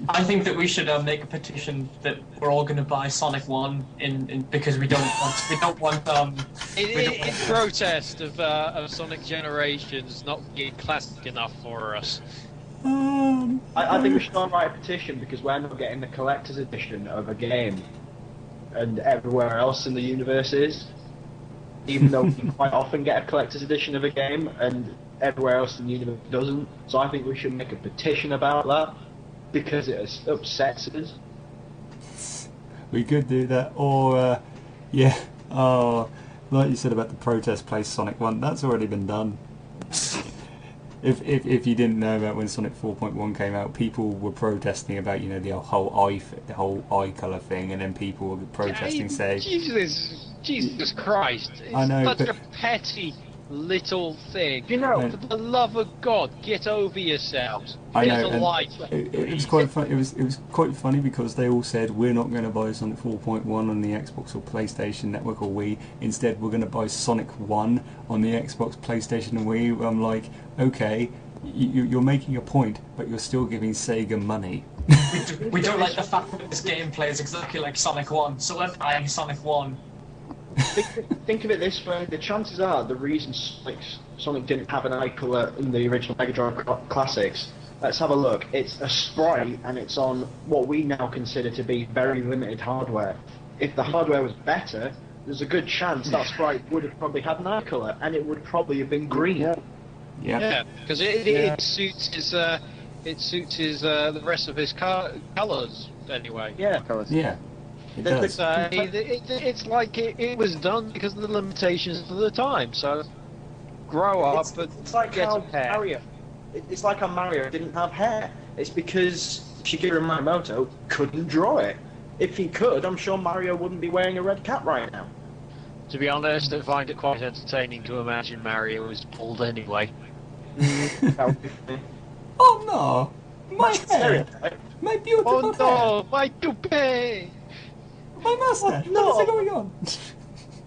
I think that we should make a petition that we're all going to buy Sonic 1 in because we don't want in protest of Sonic Generations not being classic enough for us. I think we should all write a petition because we're not getting the collector's edition of a game, and everywhere else in the universe is. Even though we quite often get a collector's edition of a game, and everywhere else in the universe doesn't. So I think we should make a petition about that because it upsets us. We could do that, or like you said about the protest place Sonic 1, that's already been done. If you didn't know about when Sonic 4.1 came out, people were protesting about the whole eye colour thing, and then people were protesting saying, Jesus Christ! It's I know, such a petty little thing. For the love of God, get over yourselves. I Get know, a life. It was quite fun. It was quite funny because they all said we're not going to buy Sonic 4.1 on the Xbox or PlayStation Network or Wii. Instead, we're going to buy Sonic 1 on the Xbox, PlayStation, and Wii. I'm like, okay, you're making a point, but you're still giving Sega money. We don't like the fact that this game plays exactly like Sonic 1, so we're buying Sonic 1. Think of it this way: the chances are the reason Sonic didn't have an eye colour in the original Mega Drive classics. Let's have a look. It's a sprite, and it's on what we now consider to be very limited hardware. If the hardware was better, there's a good chance that sprite would have probably had an eye colour, and it would probably have been green. Yeah, because it suits his the rest of his colours anyway. Yeah. Yeah. It does. It's like it was done because of the limitations of the time. So grow up, it's like get how a hair. Mario. It's like how Mario didn't have hair. It's because Shigeru Miyamoto couldn't draw it. If he could, I'm sure Mario wouldn't be wearing a red cap right now. To be honest, I find it quite entertaining to imagine Mario was bald anyway. That would be funny. Oh no! My hair! My beautiful Oh hair! no, my toupee! My mustache! Oh, no. What is going on?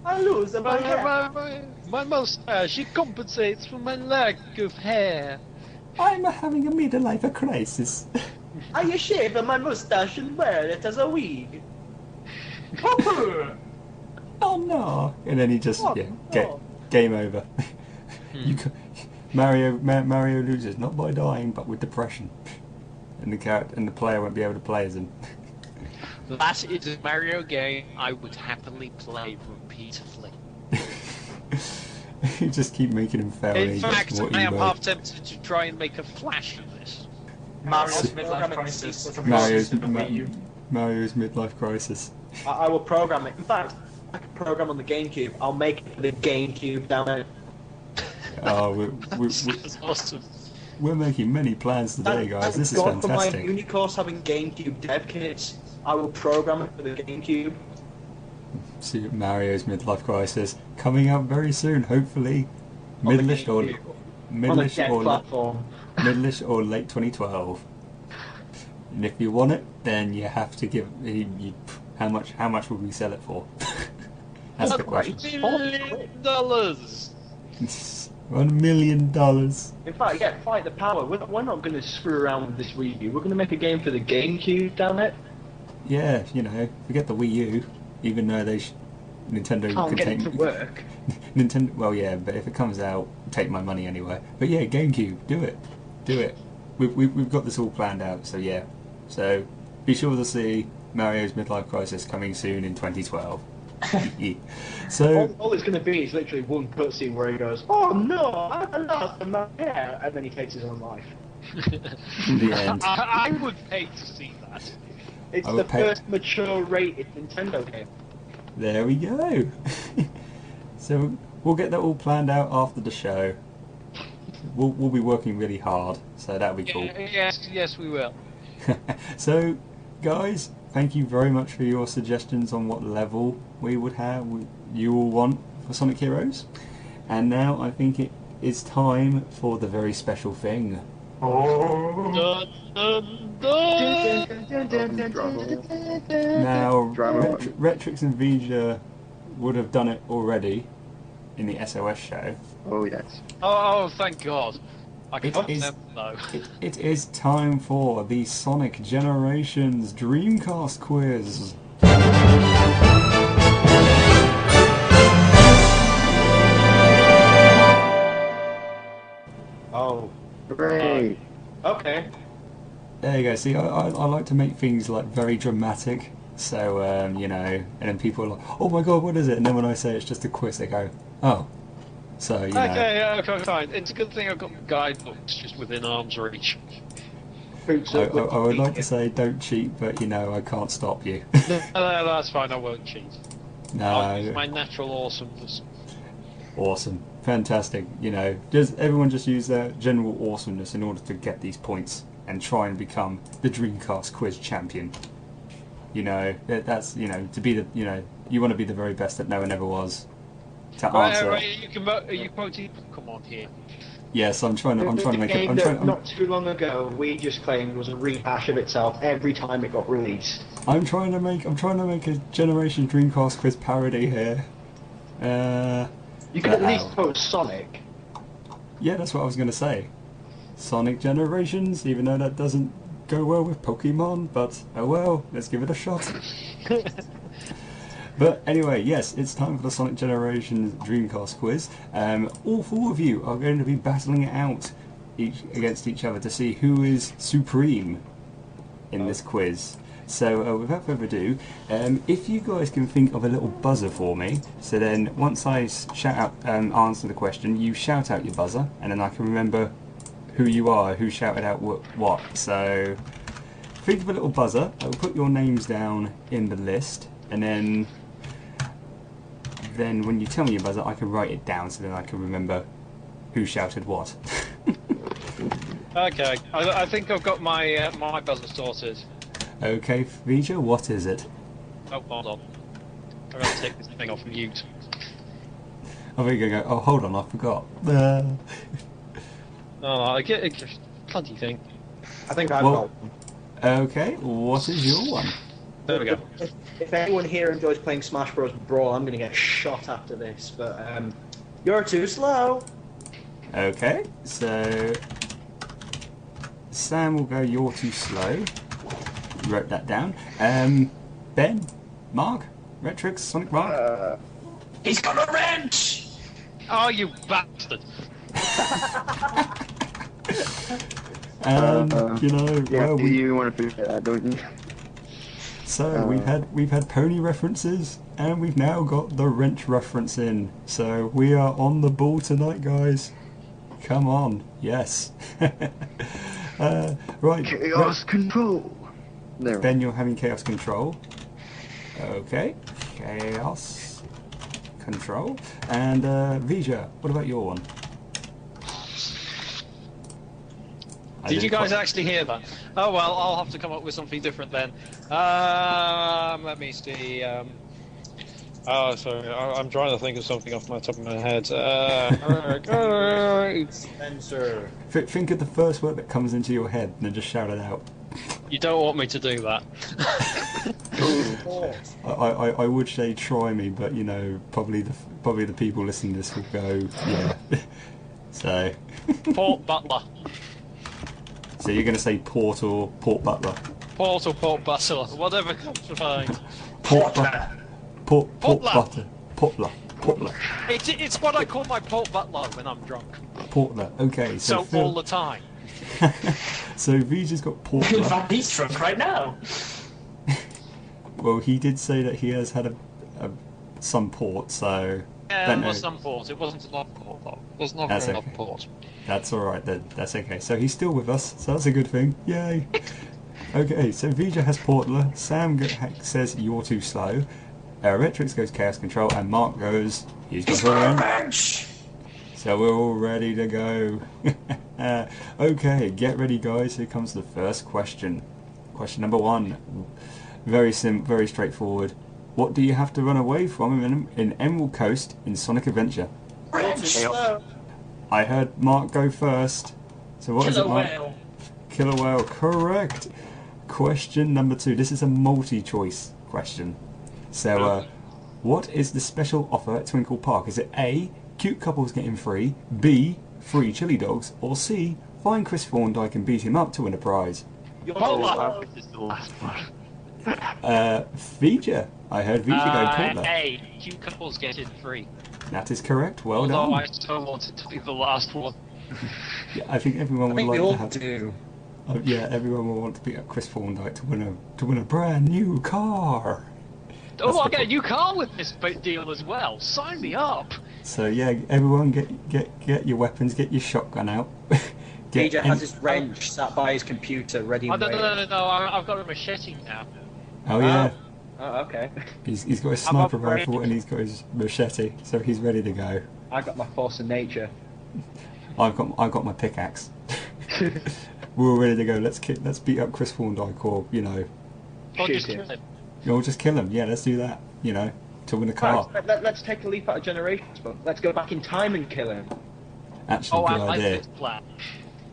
I lose my hair. My mustache, it compensates for my lack of hair. I'm having a midlife crisis. I shave my mustache and wear it as a wig. Oh no! And then he just Oh, no. game over. Mario loses not by dying but with depression, and the player won't be able to play as him. That is a Mario game I would happily play repeatedly. You just keep making him fail. In fact, I am half tempted to try and make a flash of this. Mario's midlife crisis. Mario's midlife crisis. I will program it. In fact, I can program on the GameCube. I'll make it for the GameCube down there. Oh, That's awesome. we're making many plans today, guys. This is For my fantastic. uni course having GameCube dev kits, I will program it for the GameCube. Super Mario's midlife crisis coming out very soon, hopefully On the middleish or GameCube. On a dev platform. middleish or late 2012. And if you want it, then you have to give how much would we sell it for? That's the question. $1 million. $1 million. In fact, yeah, fight the power. We're not going to screw around with this Wii U. We're going to make a game for the GameCube, damn it. Yeah, forget the Wii U, even though Nintendo Can't can get take it to work. Nintendo. Well, yeah, but if it comes out, take my money anyway. But yeah, GameCube, do it. We've got this all planned out. So yeah, so be sure to see Mario's midlife crisis coming soon in 2012. So all it's going to be is literally one cutscene where he goes, "Oh no, I lost my hair," and then he takes his own life. the end. I would pay to see that. It's the first mature rated Nintendo game. There we go. So we'll get that all planned out after the show. We'll be working really hard, so that'll be cool. Yes, we will. So, guys, thank you very much for your suggestions on what level we would have, you all want for Sonic Heroes. And now I think it is time for the very special thing. Dun, dun, dun. Now, Retrix and Vger would have done it already in the SOS show. Oh, yes. Oh, thank God. I It can't is- remember though. It is time for the Sonic Generations Dreamcast quiz. Oh. Hooray! Okay. There you go. See, I like to make things like very dramatic. So, and then people are like, "Oh my God, what is it?" And then when I say it's just a quiz, they go, "Oh." So, Okay, fine. It's a good thing I've got guidebooks just within arm's reach. I would like to say don't cheat, but I can't stop you. No, that's fine. I won't cheat. I'll use my natural awesomeness. Awesome, fantastic. Everyone just use their general awesomeness in order to get these points and try and become the Dreamcast quiz champion. That's to be the you want to be the very best that no one ever was. To answer. Are you quoting? Come on here. Yes, I'm trying to make it. Not too long ago, we just claimed was a rehash of itself every time it got released. I'm trying to make a Generation Dreamcast quiz parody here. You could at least quote Sonic. Yeah, that's what I was going to say. Sonic Generations, even though that doesn't go well with Pokemon, but oh well, let's give it a shot. But anyway, yes, it's time for the Sonic Generations Dreamcast quiz. All four of you are going to be battling it out against each other to see who is supreme in this quiz. So without further ado, if you guys can think of a little buzzer for me, so then once I shout out answer the question, you shout out your buzzer, and then I can remember who you are, who shouted out what. So think of a little buzzer. I will put your names down in the list, and then when you tell me your buzzer, I can write it down, so then I can remember who shouted what. Okay, I think I've got my my buzzer sorted. Okay, Vger, what is it? Oh, hold on. I've got to take this thing off mute. I think I go, oh, hold on, I forgot. Oh, I get a bloody thing. I think I've Well- got one. Okay, what is your one? There we go. If anyone here enjoys playing Smash Bros. Brawl, I'm going to get shot after this, but you're too slow. Okay, so Sam will go, you're too slow. Wrote that down. Ben, Mark, Retrix, Sonic Mark. He's got a wrench! Oh, you bastard! You know, Yeah, well, you want to figure that, don't you? so we've had pony references, and we've now got the wrench reference in. So we are on the ball tonight, guys. Come on, yes. Right, Chaos control. There. Ben, you're having chaos control. Okay, chaos control. And Vger, what about your one? I Did you didn't guys quite- actually hear that? Oh well, I'll have to come up with something different then. Let me see. Oh, sorry, I'm trying to think of something off my top of my head. Spencer. Think of the first word that comes into your head, and then just shout it out. You don't want me to do that. I would say try me, but you know, probably the people listening to this will go, yeah. So Port Butler. so you're going to say Port or Port Butler? Port or Port Butler. Whatever comes to mind. Port Portler. Butter. Portler. It's what I call my Port Butler when I'm drunk. Portler. Okay, so So all the time. so Vger's got In Portler. fact, he's drunk right now. Well, he did say that he has had some port, so Yeah, don't it was know. some port. It wasn't enough port though. It was not That's enough okay. port. That's all right then. That's okay. So he's still with us, so that's a good thing. Yay. Okay, so Vger has Portler. Sam says you're too slow. Retrix goes chaos control, and Mark goes he's got a wrench. So we're all ready to go. Okay, get ready, guys. Here comes the first question. Question number 1. Very very straightforward. What do you have to run away from in Emerald Coast in Sonic Adventure? I heard Mark go first. So what is it, Killer Mark? whale. Killer whale, correct. Question number 2. This is a multi-choice question. So, what is the special offer at Twinkle Park? Is it A, cute couples getting free, B, free chili dogs, or C, find Chris Thorndike and beat him up to win a prize? This is the last one. Vger. I heard Vger go Portler. Hey, two couples get in free. That is correct. Well Although done. I still wanted to be the last one. Yeah, I think everyone would I think like we all to have. do. Yeah, everyone will want to beat up Chris Thorndike to win a brand new car. Oh, I'll get a new car with this deal as well. Sign me up. So yeah, everyone get your weapons, get your shotgun out. Vger has his wrench sat by his computer, ready Oh, and no, waiting. no, I've got a machete now. Oh yeah, Oh, okay. he's got his I'm sniper up rifle ready. and he's got his machete, so he's ready to go. I got my force of nature. I've got my pickaxe. We're all ready to go. Let's beat up Chris Thorndike, or Or Shoot just him. kill him. or just kill him. Yeah, let's do that. To win a car. Right, let's take a leap out of generations, but let's go back in time and kill him. Actually, Oh, I good like idea. this plan.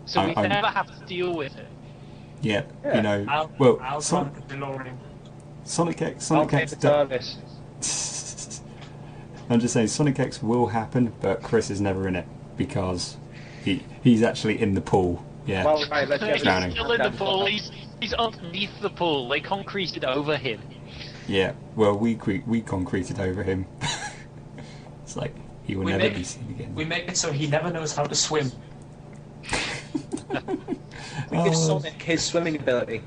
So we I'm- never have to deal with it. Yeah, Yeah, I'll Sonic drive the DeLorean. X. I'll take the TARDIS. I'm just saying, Sonic X will happen, but Chris is never in it because he's actually in the pool. Yeah. Well, right, let's He's get Drowning. still in the pool. He's underneath the pool. They concreted over him. Yeah. Well, we concreted over him. It's like he will We never make- be seen again. We make it so he never knows how to swim. We give Oh. Sonic his swimming ability.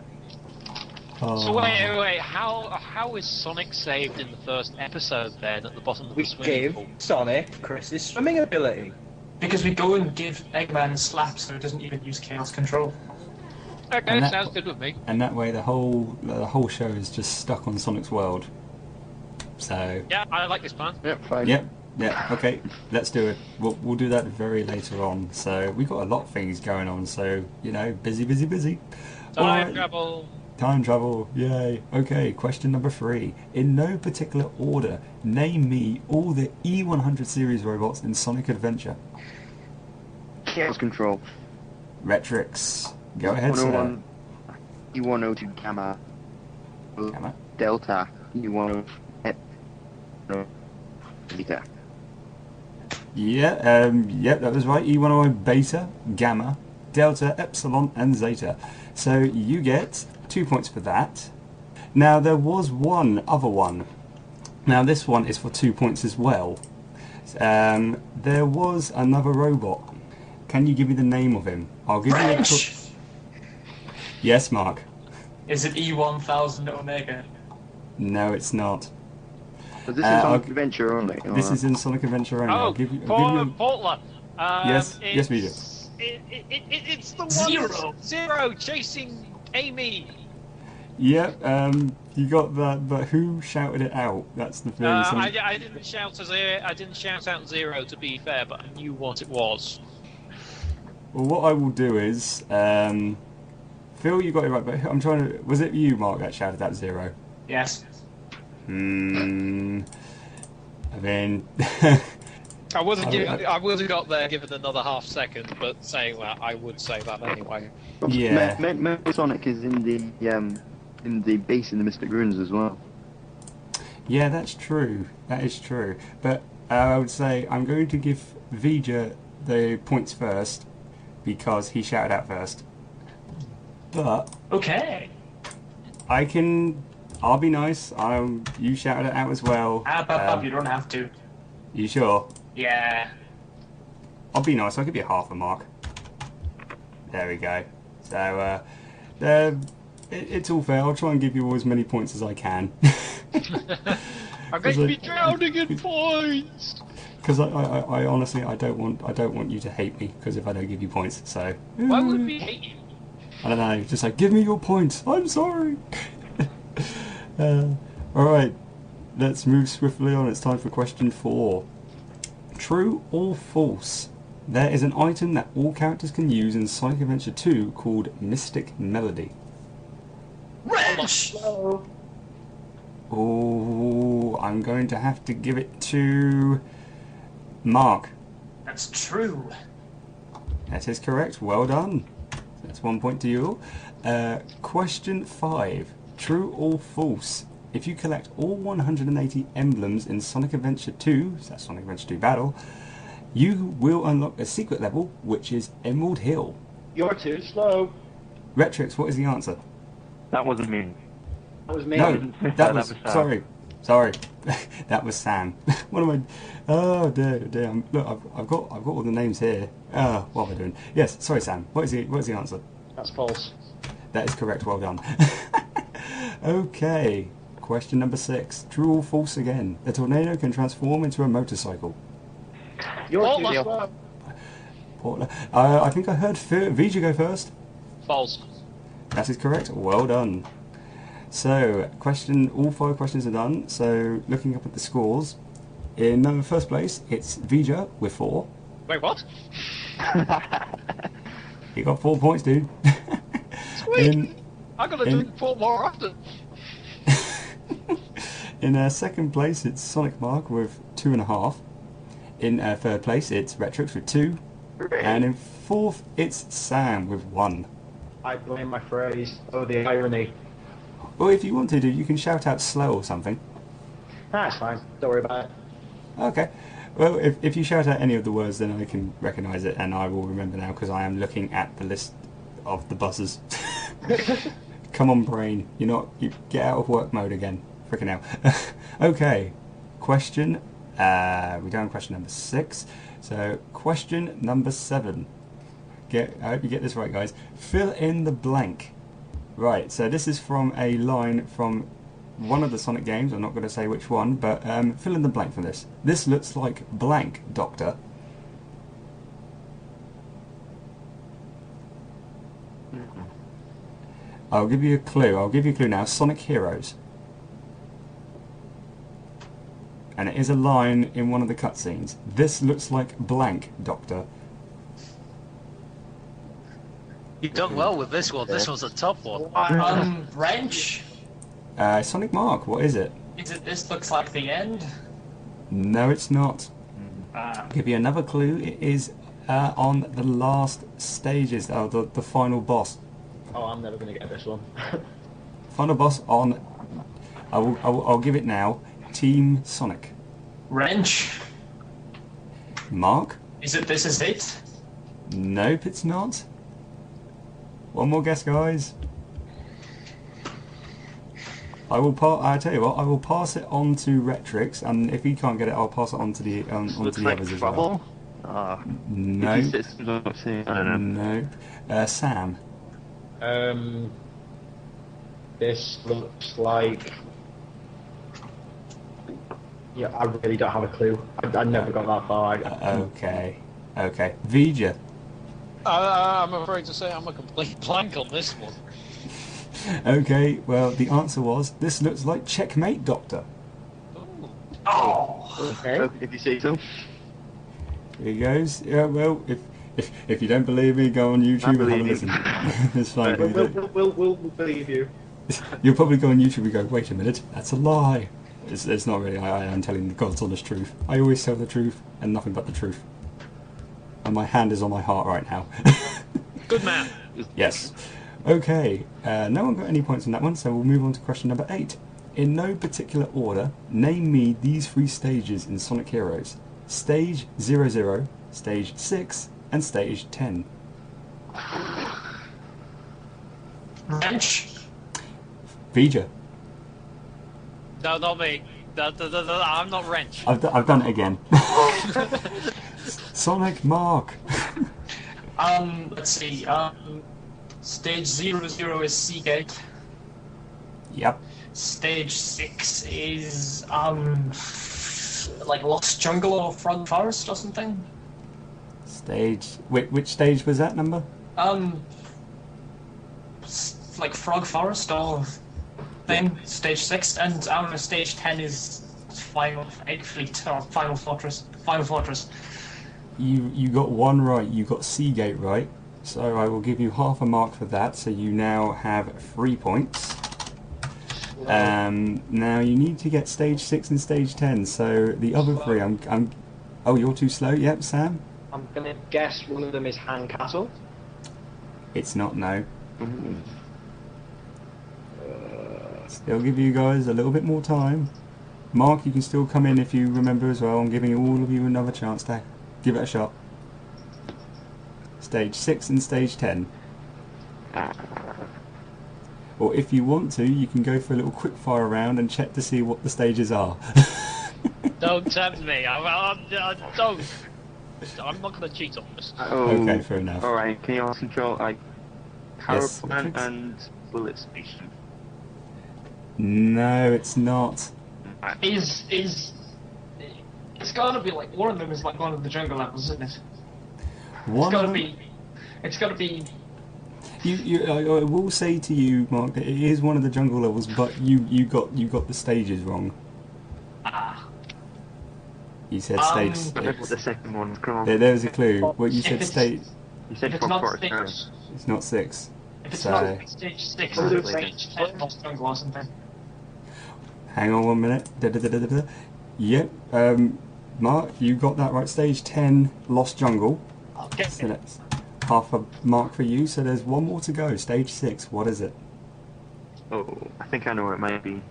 So wait. How is Sonic saved in the first episode then at the bottom of We the swimming give pool? Sonic Chris's swimming ability. Because we go and give Eggman slaps so he doesn't even use chaos control. Okay, And that- sounds good with me. And that way, the whole show is just stuck on Sonic's world. So. Yeah, I like this plan. Yeah, fine. Yep. Yeah. Okay. Let's do it. We'll do that very later on. So we've got a lot of things going on. So busy. Time Alright. travel. Time travel, yay. Okay, question number 3. In no particular order, name me all the E100 series robots in Sonic Adventure. Chaos control. Retrix, go ahead, sir. E102 Gamma. Gamma. Delta. E102 Zeta. Yeah, that was right. E101 Beta, Gamma, Delta, Epsilon, and Zeta. So you get 2 points for that. Now there was one other one. Now this one is for 2 points as well. There was another robot. Can you give me the name of him? I'll give French! you Yes, Mark. Is it E1000 Omega? No, it's not. Is this in Sonic Adventure only? This is in Sonic Adventure only. I'll give you, Portler. Yes, Vger. It's the one Zero. Zero chasing Amy. Yep, you got that, but who shouted it out? That's the thing. I didn't shout out Zero, to be fair, but I knew what it was. Well, what I will do is, Phil, you got it right, but I'm trying to. Was it you, Mark, that shouted out Zero? Yes. I mean, I would have got there given another half second, but saying that, I would say that anyway. Yeah. Metal Sonic is in the base in the Mystic Ruins as well. Yeah, that's true. That is true. But I would say I'm going to give Vger the points first because he shouted out first. But Okay. I'll be nice. You shouted it out as well. You don't have to. You sure? Yeah. I'll be nice. I'll give you half a mark. There we go. So, it's all fair. I'll try and give you as many points as I can. I'm going to be drowning in points. Because I honestly I don't want you to hate me because if I don't give you points, so. Why would we hate you? I don't know. Just like give me your points. I'm sorry. All right. Let's move swiftly on. It's time for question 4. True or false? There is an item that all characters can use in Sonic Adventure 2 called Mystic Melody. Wrench! Oh, I'm going to have to give it to Mark. That's true. That is correct. Well done. That's 1 point to you. Question 5. True or false? If you collect all 180 emblems in Sonic Adventure 2, so that's Sonic Adventure 2 Battle, you will unlock a secret level, which is Emerald Hill. You're too slow. Retrix, what is the answer? That wasn't me. That was me. No, that was Sam. Sorry. That was Sam. What am I? Oh dear. Look, I've got all the names here. What am I doing? Yes, sorry, Sam. What is the answer? That's false. That is correct. Well done. Okay. Question number 6. True or false again? The tornado can transform into a motorcycle. You're too slow. Portler. I think I heard Vger go first. False. That is correct. Well done. So, all 5 questions are done. So, looking up at the scores, in first place, it's Vger with 4. Wait, what? You got 4 points, dude. Sweet! I'm going to do 4 more often. In second place, it's Sonic Mark with 2.5. In third place, it's Retrix with 2. And in fourth, it's Sam with 1. I blame my phrase. Oh, the irony. Well, if you want to do, you can shout out slow or something. That's fine. Don't worry about it. Okay. Well, if you shout out any of the words, then I can recognise it, and I will remember now because I am looking at the list of the buzzers. Come on, brain. You get out of work mode again. Freaking hell. Okay. Question. We're down to question number 6. So, question number 7. I hope you get this right, guys. Fill in the blank. Right, so this is from a line from one of the Sonic games. I'm not going to say which one, but fill in the blank for this. This looks like blank, Doctor. I'll give you a clue. I'll give you a clue now. Sonic Heroes. And it is a line in one of the cutscenes. This looks like blank, Doctor. You've done well with this one. This was a tough one. Wrench? Sonic Mark, what is it? This looks like the end? No, it's not. I'll give you another clue. It is on the last stages, the final boss. Oh, I'm never going to get this one. Final boss on. I'll give it now. Team Sonic. Wrench. Mark? Is it This Is It? Nope, it's not. One more guess, guys. I tell you what, I will pass it on to Retrix, and if he can't get it, I'll pass it on to the Looks the like others trouble. as well. No. I don't know. No. Sam. This looks like... Yeah, I really don't have a clue. I never got that far. Okay. Vger. I'm afraid to say I'm a complete blank on this one. Okay, well, the answer was, this looks like Checkmate, Doctor. Oh! Okay. If you say so. Here he goes. Yeah, well, if you don't believe me, go on YouTube and have a listen. It's fine. We'll believe you. You'll probably go on YouTube and go, wait a minute, that's a lie. It's not really. I am telling the God's honest truth. I always tell the truth and nothing but the truth. And my hand is on my heart right now. Good man. Yes. Okay. No one got any points on that one, so we'll move on to question number 8. In no particular order, name me these 3 stages in Sonic Heroes. Stage 00, Stage 6, and Stage 10. Wrench. Vger. No, not me. I'm not Wrench. I've done it again. Sonic Mark. Let's see. Stage 00 is Seagate. Yep. Stage 6 is like Lost Jungle or Frog Forest or something. Stage. Which stage was that number? Like Frog Forest or thing. Stage 6, and Stage 10 is Final Egg Fleet or Final Fortress. Final Fortress. You got one right. You got Seagate right. So I will give you half a mark for that. So you now have 3 points. Now you need to get Stage 6 and Stage 10. So the other 3, I'm. Oh, you're too slow. Yep, Sam. I'm gonna guess one of them is Han Castle. It's not. No. Still give you guys a little bit more time. Mark, you can still come in if you remember as well. I'm giving all of you another chance to give it a shot. Stage 6 and Stage 10. Or if you want to, you can go for a little quick fire round and check to see what the stages are. Don't tempt me. Don't. I'm not going to cheat on this. Okay, fair enough. Alright, can you also control like power Yes, plant Matrix? and bullet station? No, it's not. It's gotta be like one of them is like one of the jungle levels, isn't it? One of them- It's gotta be. I will say to you, Mark, that it is one of the jungle levels, but you got the stages wrong. You said stage. I think the second one's wrong. There's a clue. What you said stage. You said If it's Frog not Forest. six, It's not 6. if it's So not Stage 6, it's Stage 10 Lost Jungle or something. hang on 1 minute. Da-da-da-da-da. Yep. Mark, you got that right. Stage 10, Lost Jungle. Okay. So that's half a mark for you. So there's one more to go. Stage 6. What is it? Oh, I think I know what it might be.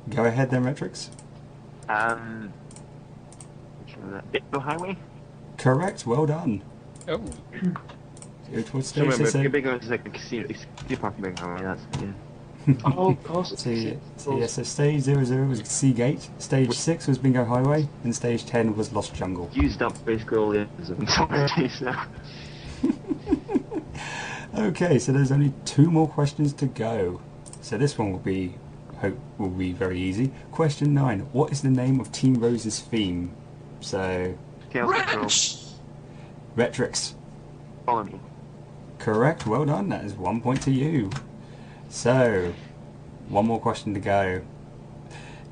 Go ahead then, Retrix. Which one is that? Big Highway? Correct. Well done. Oh. Which was So stage 6? remember, Big Highway is like a casino. It's Park Big Highway, that's yeah. Oh, of course. So stage 00 was Seagate, stage 6 was Bingo Highway, and stage 10 was Lost Jungle. Used up basically all the others in some case now. Okay, so there's only 2 more questions to go. So this one will be very easy. Question 9. What is the name of Team Rose's theme? So Chaos Control. Retrix. Follow me. Correct, well done, that is 1 point to you. So, one more question to go.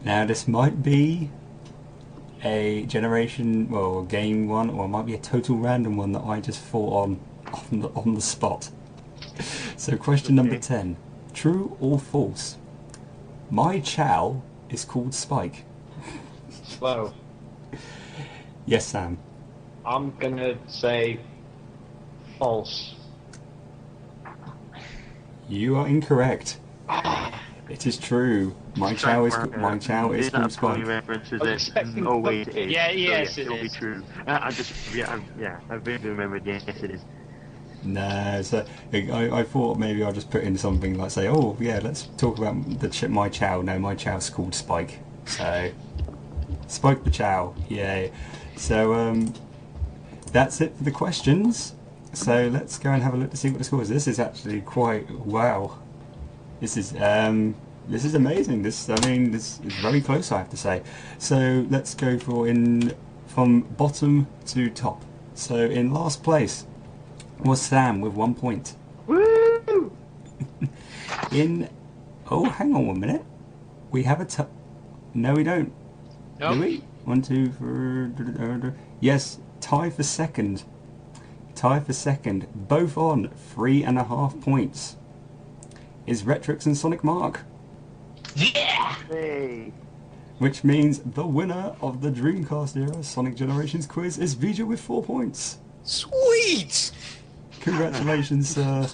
Now this might be a game one, or it might be a total random one that I just thought on the spot. So question number 10. True or false? My Chow is called Spike. Slow. Yes, Sam. I'm gonna say false. You are incorrect. It is true. My chow is called Spike. References it. Oh wait, it is. Yeah, yes, it'll it be is. true. I vaguely remembered. Yes, it is. No, so I thought maybe I'll just put in something like say, oh yeah, let's talk about my chow. No, my chow's called Spike. So Spike the chow, yay. So that's it for the questions. So let's go and have a look to see what the score is. This is actually quite wow. This is amazing. This is very close, I have to say. So let's go from bottom to top. So in last place was Sam with 1 point. Woo! Hang on 1 minute. We have a no, we don't. Nope. Do we? 1, 2, 3. Yes, tie for second. Both on 3.5 points. Is Retrix and Sonic Mark. Yeah! Hey. Which means the winner of the Dreamcast Era Sonic Generations quiz is Vger with 4 points. Sweet! Congratulations, sir.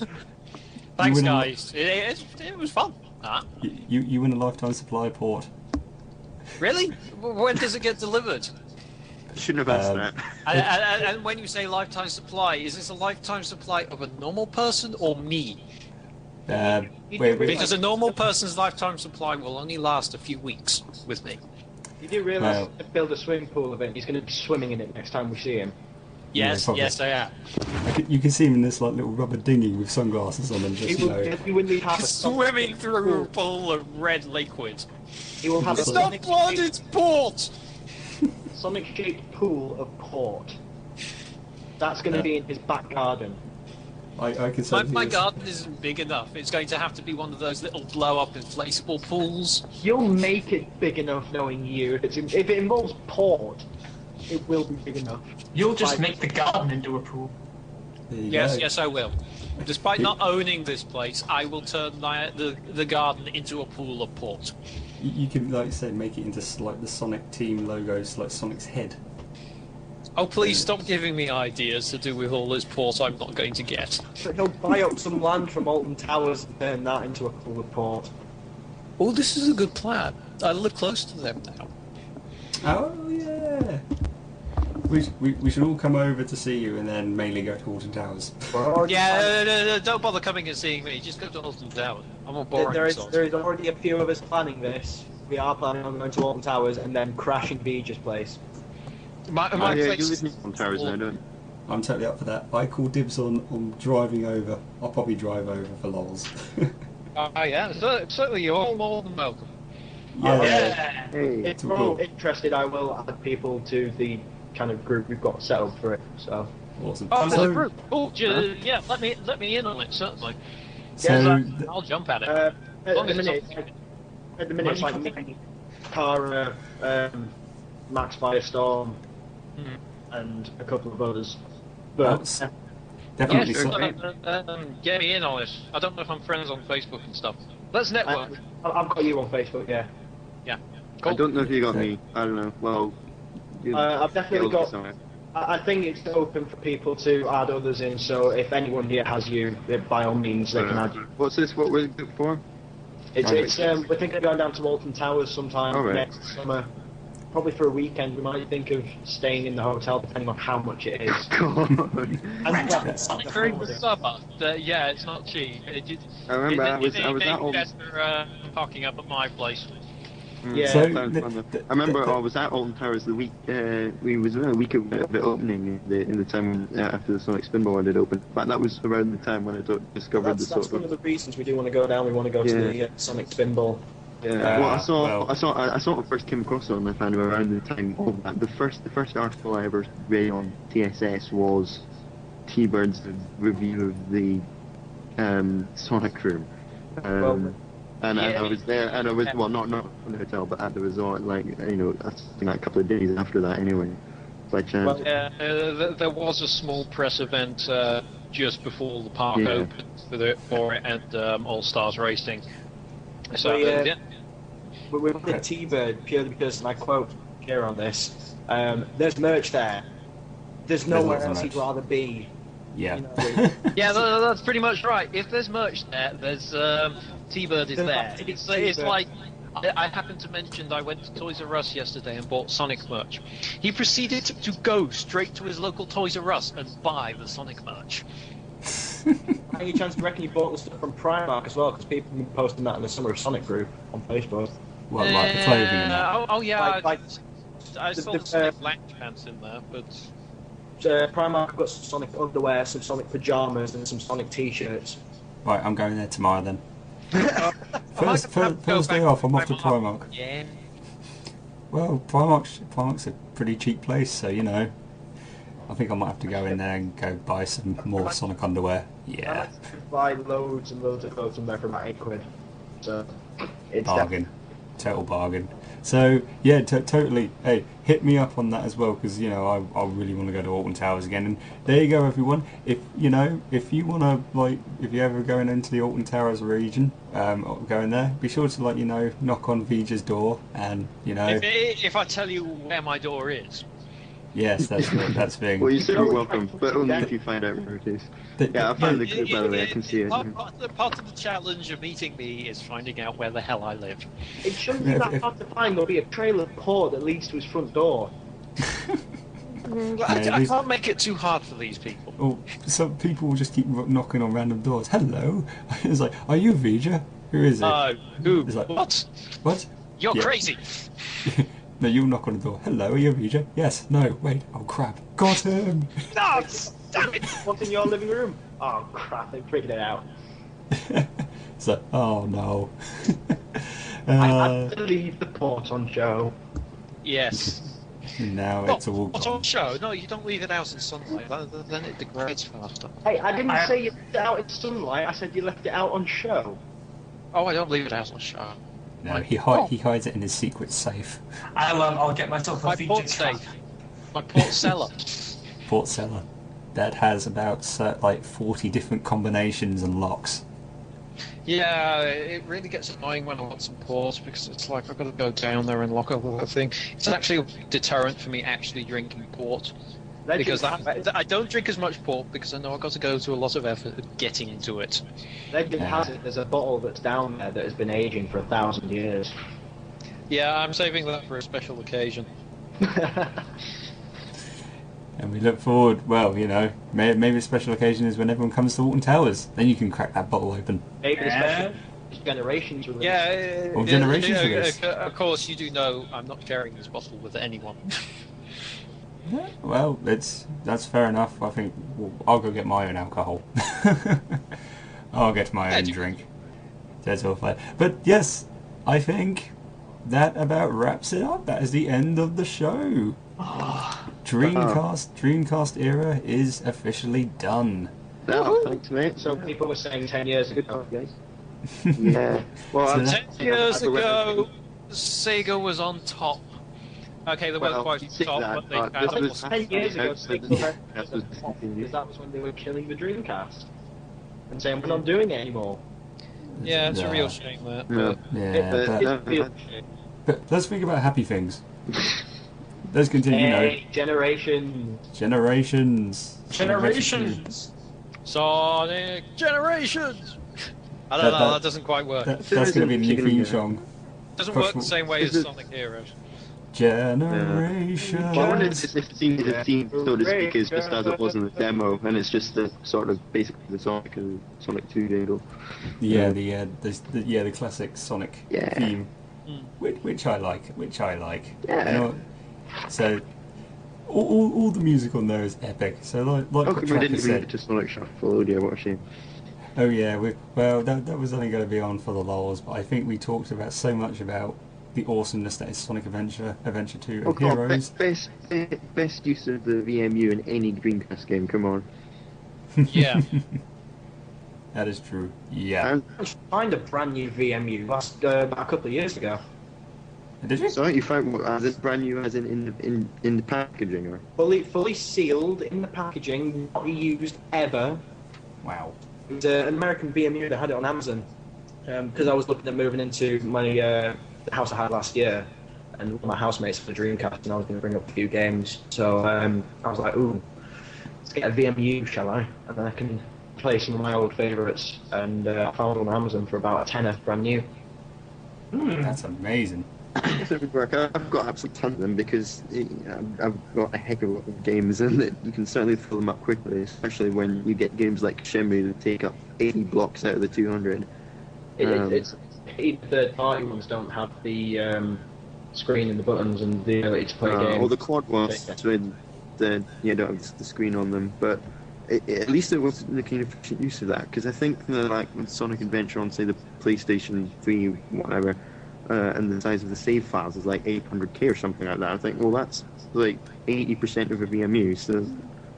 Thanks, win guys. It was fun. You win a lifetime supply of port. Really? When does it get delivered? Shouldn't have asked that. And when you say lifetime supply, is this a lifetime supply of a normal person or me? Wait. Because a normal person's lifetime supply will only last a few weeks with me. You do realise to build a swimming pool of it, he's going to be swimming in it next time we see him. Yes, Yeah, yes, I am. You can see him in this like little rubber dinghy with sunglasses on and just He will have a Swimming through a pool of red liquid. He will have It's a not blood, it's port! Sonic-shaped pool of port. That's going to be in his back garden. I can say My garden isn't big enough. It's going to have to be one of those little blow-up inflatable pools. You'll make it big enough, knowing you. If it involves port, it will be big enough. You'll just make the garden into a pool. Yes, I will. Despite not owning this place, I will turn the garden into a pool of port. You can, like you say, make it into like the Sonic team logos, like Sonic's head. Oh, please stop giving me ideas to do with all this port I'm not going to get. But he'll buy up some land from Alton Towers and turn that into a pool of port. Oh, this is a good plan. I live close to them now. Oh yeah. We should all come over to see you and then mainly go to Alton Towers. Yeah, don't bother coming and seeing me. Just go to Alton Towers. I'm not boring. There is already a few of us planning this. We are planning on going to Alton Towers and then crashing Vger's place. My you place live in Alton Towers now, don't you? I'm totally up for that. I call dibs on driving over. I'll probably drive over for lols. Yeah, certainly you're all more than welcome. Yeah. Hey. If we're all interested, I will add people to the kind of group we've got set up for it. So Awesome. Oh, there's a group. Oh, yeah, let me in on it, certainly. So I'll jump at it. At the minute, it's like me, Cara, Max Firestorm, and a couple of others. But definitely. Get me in on it. I don't know if I'm friends on Facebook and stuff. Let's network. I've got you on Facebook, yeah. Yeah. I don't know if you got me. I don't know. Well, I've definitely got. I think it's open for people to add others in. So if anyone here has you, by all means, they can add you. What's this? What was it for? It's we're thinking of going down to Alton Towers sometime next summer. Probably for a weekend. We might think of staying in the hotel, depending on how much it is. During the summer, yeah, it's not cheap. I remember I was at all. Parking up at my place. Yeah. So, I remember I was at Alton Towers the week. We was a week of the opening in the time after the Sonic Spinball ended open. But that was around the time when I discovered the sort That's one of the reasons we do want to go down. We want to go to the Sonic Spinball. Yeah. Well, I sort of first came across it on my fan around the time of that. The first article I ever read on TSS was T-Bird's review of the Sonic Room. And I was there, and I was not in the hotel, but at the resort, like something like a couple of days after that, anyway, by chance. Well, there was a small press event just before the park opened for it and All Stars Racing. So we went to T-Bird purely because, and I quote here on this, there's merch there. there's nowhere else he'd rather be. Yeah. You know, Yeah, that's pretty much right. If there's merch there, there's T-Bird is there. It's like I happened to mention that I went to Toys R Us yesterday and bought Sonic merch. He proceeded to go straight to his local Toys R Us and buy the Sonic merch. Any chance you reckon you bought the stuff from Primark as well? Because people have been posting that in the Summer of Sonic group on Facebook. What, like the clothing and that? Oh yeah, I the- saw the, the Sonic black pants in there, but Primark have got some Sonic underwear, some Sonic pajamas, and some Sonic t-shirts. Right, I'm going there tomorrow then. First go day back off, to I'm off to Primark. Primark. Yeah. Well, Primark's a pretty cheap place, so you know. I think I might have to go in there and go buy some more Sonic underwear. I Yeah, like to buy loads and loads of clothes from there for about £8. So it's bargain, total bargain. So yeah, totally. Hey, hit me up on that as well, because you know I really want to go to Alton Towers again. And there you go, everyone. If you want to if you ever going into the Alton Towers region, going there, be sure to knock on Vger's door, and If I tell you where my door is. Yes, that's being. Well, you're certainly welcome, but only if you find out where it is. Yeah, I found the group, by the way, I can see it. Part of the challenge of meeting me is finding out where the hell I live. It shouldn't be that hard to find. There'll be a trailer port that leads to his front door. I can't make it too hard for these people. Oh, some people will just keep knocking on random doors. Hello, it's like, are you Vger? Who is it? Who? It's like, what? What? You're Yeah. crazy. No, you'll knock on the door. Hello, are you Vger? Yes. No. Wait. Oh crap. Got him. No, damn it. What's in your living room? Oh crap! They figured it out. So, oh no. I had to leave the port on Joe. Yes. Now it's all What's gone. on show? No, you don't leave it out in sunlight. Then it degrades faster. Hey, I didn't say you left it out in sunlight. I said you left it out on show. Oh, I don't leave it out on show. No, he hides it in his secret safe. I'll get myself a My feature port safe. My port cellar. Port cellar. That has about 40 different combinations and locks. Yeah, it really gets annoying when I want some ports because it's like I've got to go down there and lock up the thing. It's actually a deterrent for me actually drinking port. Because I don't drink as much port because I know I've got to go to a lot of effort of getting into it. Legend has it there's a bottle that's down there that has been aging for 1,000 years. Yeah, I'm saving that for a special occasion. And we look forward, well, maybe a special occasion is when everyone comes to Alton Towers. Then you can crack that bottle open. Maybe the special Generations release. Yeah, Or Generations release. Of course, you do know I'm not sharing this bottle with anyone. Well, that's fair enough. I think I'll go get my own alcohol. I'll get my own drink. That's all fine. But yes, I think that about wraps it up. That is the end of the show. Dreamcast era is officially done. Oh, thanks, mate. So people were saying 10 years ago. Yeah. Well, 10 years ago, Sega was on top. Okay, they weren't quite top, but they kind of was 10 years ago. That was Because that was when they were killing the Dreamcast and saying we're not doing it anymore. Yeah, it's a real shame that. But let's think about happy things. Let's continue. Generations. Sonic Generations. I don't know. That doesn't quite work. That's going to be the new theme song. Doesn't work the same way as Sonic Heroes. Generation. Well, I wonder if the theme, so to speak, is just as it was in the demo, and it's just the sort of basically the Sonic 2 jingle. Yeah, the classic Sonic theme, which I like. Yeah. So all the music on there is epic. So like How what come we Tracker didn't read said. it to Sonic Shuffle audio? What a shame. Oh yeah, that was only going to be on for the lols, but I think we talked about so much about the awesomeness that is Sonic Adventure 2, and Heroes. Best use of the VMU in any Dreamcast game. Come on. Yeah. That is true. Yeah. I find a brand new VMU about a couple of years ago. Did you? So you found as in brand new, as in the packaging, or Fully sealed in the packaging, not reused ever. Wow. It was an American VMU that had it on Amazon because I was looking at moving into my the house I had last year, and one of my housemates for the Dreamcast, and I was going to bring up a few games. So I was like, ooh, let's get a VMU, shall I? And then I can play some of my old favourites. And I found one on Amazon for about a tenner, brand new. That's amazing. If it would work, I've got absolute tons of them because I've got a heck of a lot of games and you can certainly fill them up quickly, especially when you get games like Shenmue that take up 80 blocks out of the 200. It's third-party ones don't have the screen and the buttons and the ability to play games. Or the quad ones, when you don't have the screen on them, but at least it was making efficient use of that, because I think like with Sonic Adventure on, say, the PlayStation 3, whatever, and the size of the save files is like 800k or something like that. I think, well, that's like 80% of a VMU, so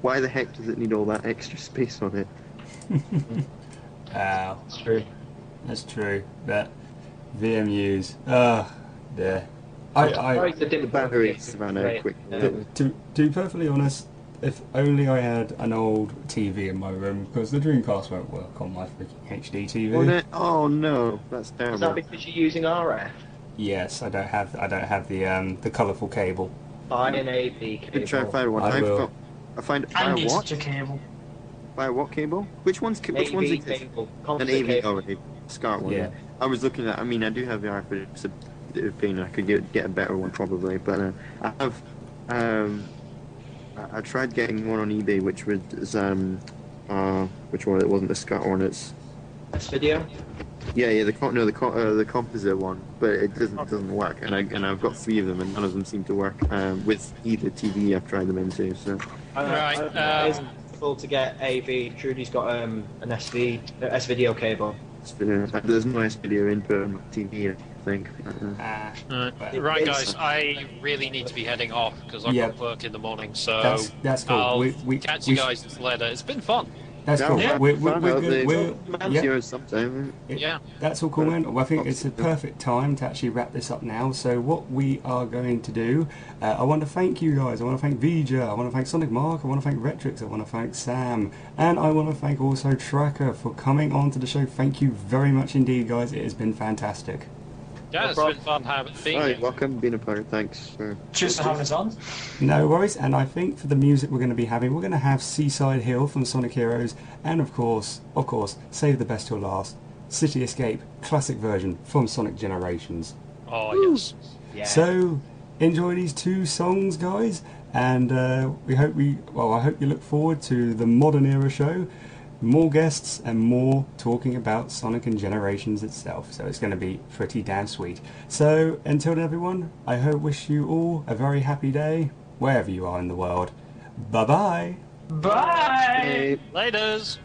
why the heck does it need all that extra space on it? That's true. That's true. But VMUs, yeah. The batteries ran out quick. To be perfectly honest, if only I had an old TV in my room, because the Dreamcast won't work on my freaking HD TV. Oh no, that's terrible. Is that because you're using RF? Yes, I don't have the colourful cable. Buy an AV cable. Try fire one. I find fire what? Cable. Fire what cable? Which one's exist? Cable. An AV. Oh, a SCART one. Yeah. I was looking at. I mean, I do have the RF, but it's a bit of pain. I could get a better one probably, but I have. I tried getting one on eBay, which was which one? It wasn't the SCART one. It's video. Yeah, the composite one, but it doesn't work, and I've got 3 of them, and none of them seem to work with either TV I've tried them into. So It's possible to get AV. Trudy's got an S-video cable. There's no S-video input on TV, I think. Right, guys, I really need to be heading off because I've got work in the morning. So that's cool. I'll catch you guys later. It's been fun. That's cool. Yeah, We're good. Sometime. Yeah. That's all cool, man. I think it's a perfect time to actually wrap this up now. So what we are going to do, I want to thank you guys. I want to thank Vger. I want to thank Sonic Mark. I want to thank Retrix. I want to thank Sam. And I want to thank also Tracker for coming on to the show. Thank you very much indeed, guys. It has been fantastic. Yeah, it's been fun being here. Welcome, being a part. Thanks. Cheers for having us on. No worries, and I think for the music we're going to be having, we're going to have Seaside Hill from Sonic Heroes, and of course, save the best till last, City Escape classic version from Sonic Generations. Oh yes. Yeah. So enjoy these 2 songs, guys, and I hope you look forward to the Modern Era show. More guests and more talking about Sonic and Generations itself, so it's going to be pretty damn sweet. So until then, everyone, I wish you all a very happy day wherever you are in the world. Bye bye. Bye. Laters.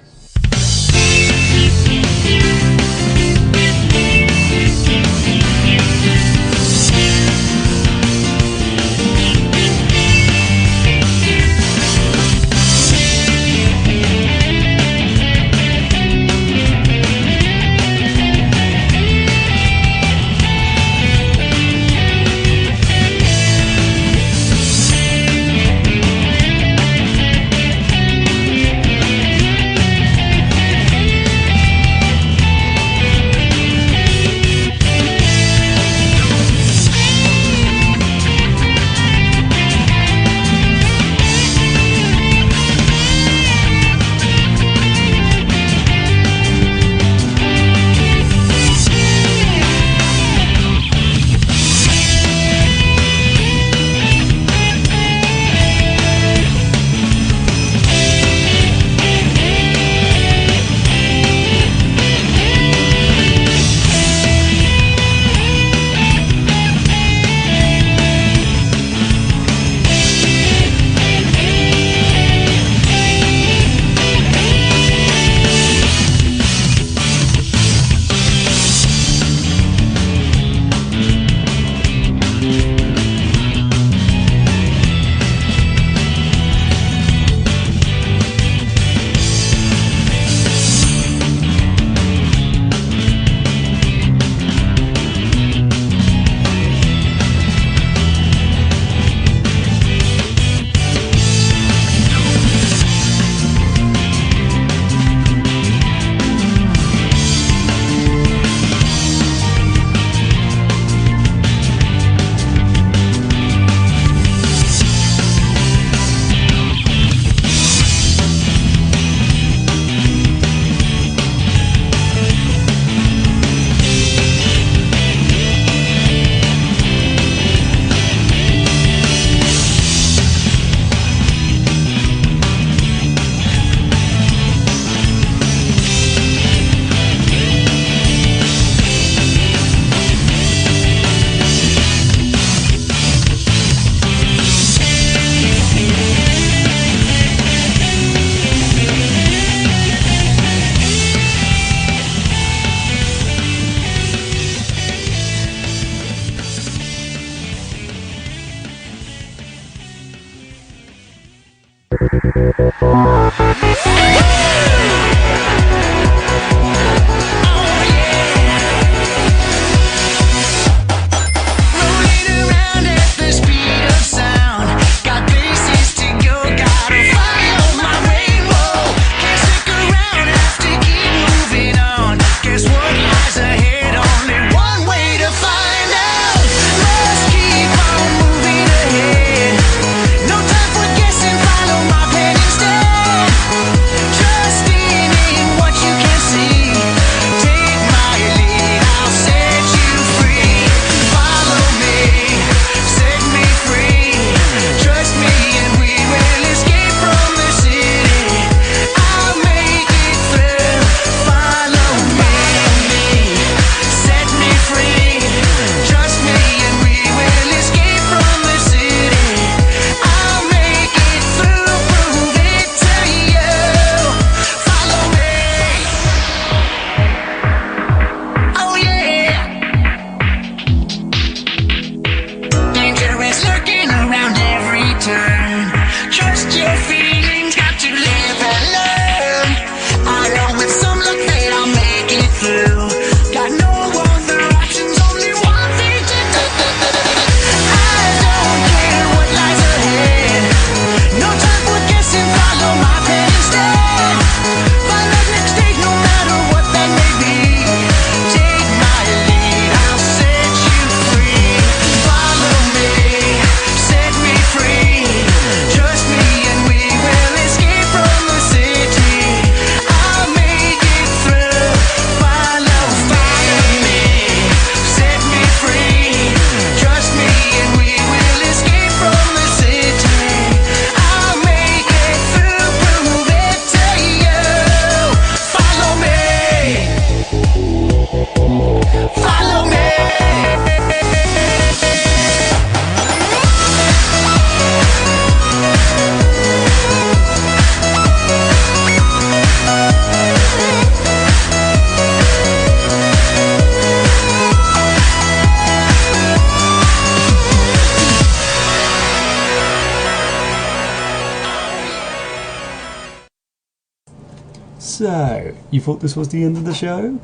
So, you thought this was the end of the show?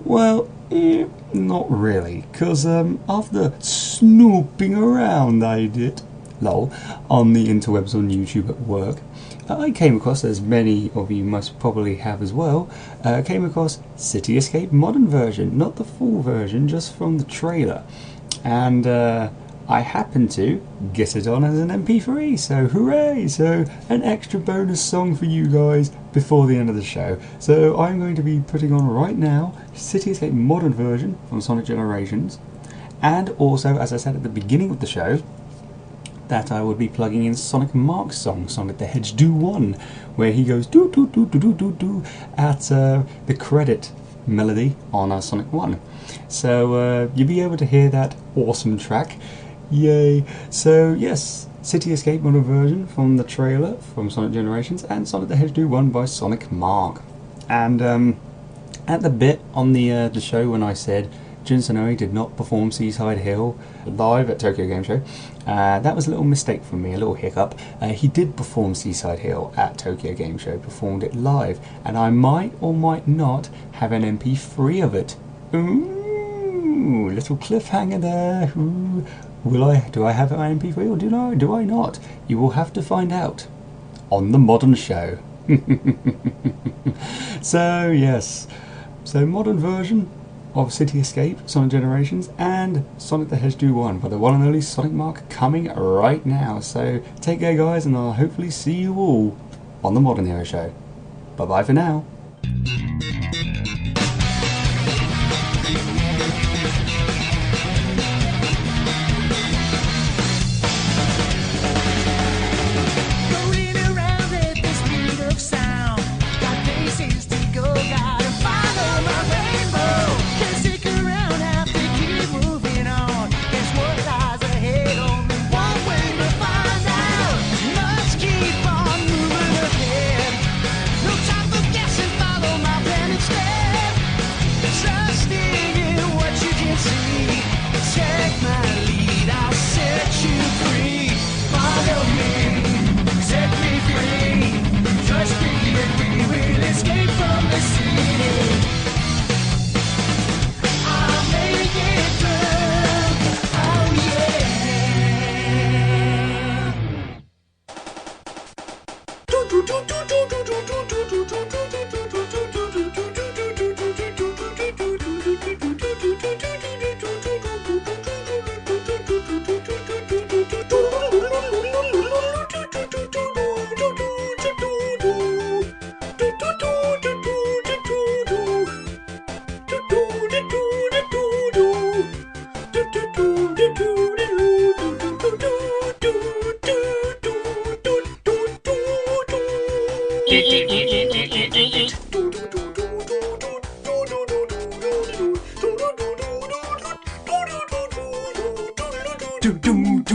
Well, not really, because after snooping around I did, lol, on the interwebs on YouTube at work, I came across, as many of you must probably have as well, came across City Escape Modern version, not the full version, just from the trailer. And I happened to get it on as an MP3, so hooray! So an extra bonus song for you guys before the end of the show. So I'm going to be putting on right now City Escape Modern version from Sonic Generations, and also, as I said at the beginning of the show, that I would be plugging in Sonic Mark's song, Sonic the Hedgehog Do 1, where he goes do do do do do do do at the credit melody on Sonic 1. So you'll be able to hear that awesome track. Yay! So yes, City Escape Modern version from the trailer from Sonic Generations, and Sonic the Hedgehog Do 1 by Sonic Mark. And at the bit on the show when I said Jun Sonoe did not perform Seaside Hill live at Tokyo Game Show, that was a little mistake from me, a little hiccup. He did perform Seaside Hill at Tokyo Game Show, performed it live, and I might or might not have an MP3 of it. Ooh, little cliffhanger there. Ooh. Do I have an MP3 or do I not? You will have to find out on the Modern Show. So yes, so modern version of City Escape, Sonic Generations, and Sonic the Hedgehog Do 1 by the one and only Sonic Mark, coming right now. So take care guys, and I'll hopefully see you all on the Modern Era Show. Bye bye for now. Stay Diddling.